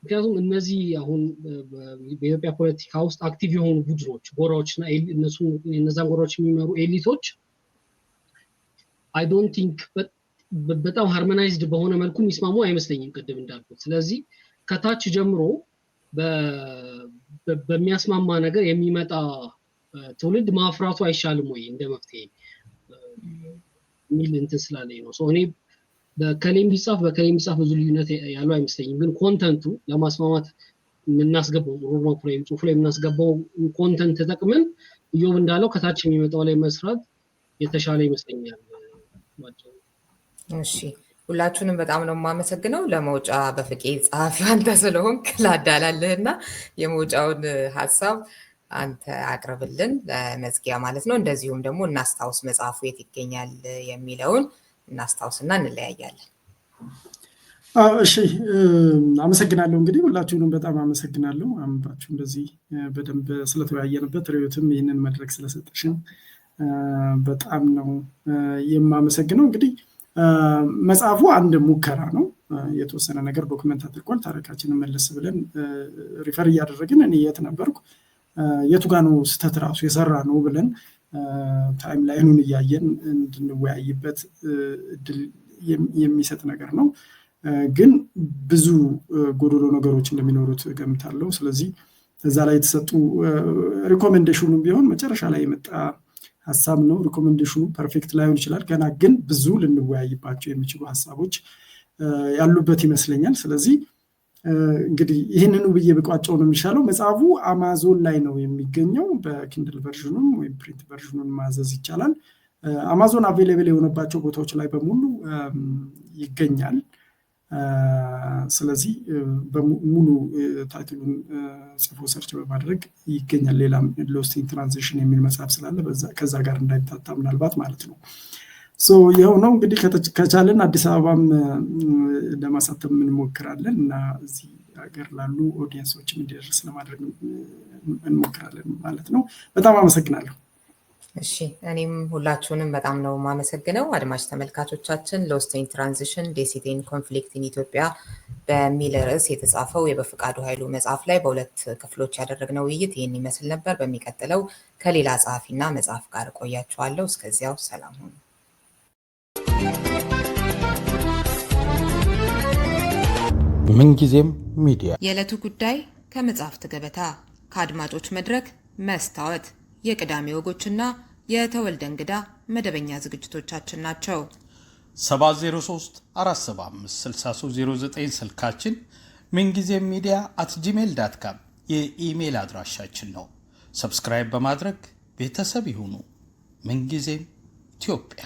ምክንያቱም እነዚህ አሁን በኢትዮጵያ ፖለቲካ ውስጥ አክቲቭ የሆኑ ቡድኖች ጎራዎችና እነዛን ጎራዎች የሚመሩ ኤሊቶች አይ ዶንት ቲንክ በጣም ሃርሞናይዝድ በሆነ መልኩ የሚስማሙ አይመስለኝም ቅድም እንዳልኩት። ስለዚህ ከታች ጀምሮ በሚያስማማ ነገር የሚመጣ ትውልድ ማፍራቱ አይሻልም ወይ እንደ መፍትሄ የሚል እንትን ስላለኝ ነው። እኔ በከሌም ቢጻፍ ብዙ ልዩነት ያለው አይመስለኝም። ግን ኮንተንቱ ለማስማማት የምናስገባው ሮድማፕ ላይ ጽሁፉ ላይ የምናስገባው ኮንተንት ተጠቅመን ኢዮብ እንዳለው ከታች የሚመጣው ላይ መስራት የተሻለ ይመስለኛል። እሺ ሁላችሁንም በጣም ነው የማመሰግነው። ለመውጫ በፍቄ ጸሐፊ አንተ ስለሆንክ ላዳላለህና የመውጫውን ሀሳብ አንተ አቅርብልን ለመዝጊያ ማለት ነው። እንደዚሁም ደግሞ እናስታውስ መጽሐፉ የት ይገኛል የሚለውን እናስታውስና እንለያያለን። እሺ አመሰግናለሁ። እንግዲህ ሁላችሁንም በጣም አመሰግናለሁ። አንባችሁ እንደዚህ በደንብ ስለተወያየንበት ርዕዮትም ይህንን መድረክ ስለሰጠሽን በጣም ነው የማመሰግነው። እንግዲህ መጽሐፉ አንድ ሙከራ ነው። የተወሰነ ነገር ዶክመንት አድርጓል። ታሪካችንን መለስ ብለን ሪፈር እያደረግን እኔ የት ነበርኩ፣ የቱ ጋ ነው ስህተት ራሱ የሰራ ነው ብለን ታይም ላይኑን እያየን እንድንወያይበት እድል የሚሰጥ ነገር ነው። ግን ብዙ ጎዶሎ ነገሮች እንደሚኖሩት ገምታለሁ። ስለዚህ እዛ ላይ የተሰጡ ሪኮሜንዴሽኑም ቢሆን መጨረሻ ላይ የመጣ ሀሳብ ነው። ሪኮሜንዴሽኑ ፐርፌክት ላይሆን ይችላል ገና፣ ግን ብዙ ልንወያይባቸው የሚችሉ ሀሳቦች ያሉበት ይመስለኛል። ስለዚህ እንግዲህ ይህንኑ ብዬ ብቋጨው ነው የሚሻለው። መጽሐፉ አማዞን ላይ ነው የሚገኘው። በኪንድል ቨርዥኑን ወይም ፕሪንት ቨርዥኑን ማዘዝ ይቻላል። አማዞን አቬሌብል የሆነባቸው ቦታዎች ላይ በሙሉ ይገኛል። ስለዚህ ሙሉ ታይትሉን ጽፎ ሰርች በማድረግ ይገኛል። ሌላም ሎስት ኢን ትራንዚሽን የሚል መጽሐፍ ስላለ ከዛ ጋር እንዳይታታ ምናልባት ማለት ነው። ይኸው ነው እንግዲህ። ከቻለን አዲስ አበባም ለማሳተም እንሞክራለን እና እዚህ ሀገር ላሉ ኦዲየንሶችም እንዲደርስ ለማድረግ እንሞክራለን ማለት ነው። በጣም አመሰግናለሁ። እሺ እኔም ሁላችሁንም በጣም ነው የማመሰግነው። አድማጭ ተመልካቾቻችን ሎስት ኢን ትራንዚሽን ዴሲቴን ኮንፍሊክት ኢን ኢትዮጵያ በሚል ርዕስ የተጻፈው የበፍቃዱ ኃይሉ መጽሐፍ ላይ በሁለት ክፍሎች ያደረግነው ውይይት ይህን ይመስል ነበር። በሚቀጥለው ከሌላ ጸሐፊና መጽሐፍ ጋር ቆያችኋለሁ። እስከዚያው ሰላም ሁኑ። ምንጊዜም ሚዲያ የዕለቱ ጉዳይ ከመጽሐፍት ገበታ፣ ከአድማጮች መድረክ መስታወት፣ የቅዳሜ ወጎችና የተወልደ እንግዳ መደበኛ ዝግጅቶቻችን ናቸው። 703-475-6309 ስልካችን፣ ምንጊዜም ሚዲያ @gmail.com የኢሜል አድራሻችን ነው። ሰብስክራይብ በማድረግ ቤተሰብ ይሁኑ። ምንጊዜም ኢትዮጵያ።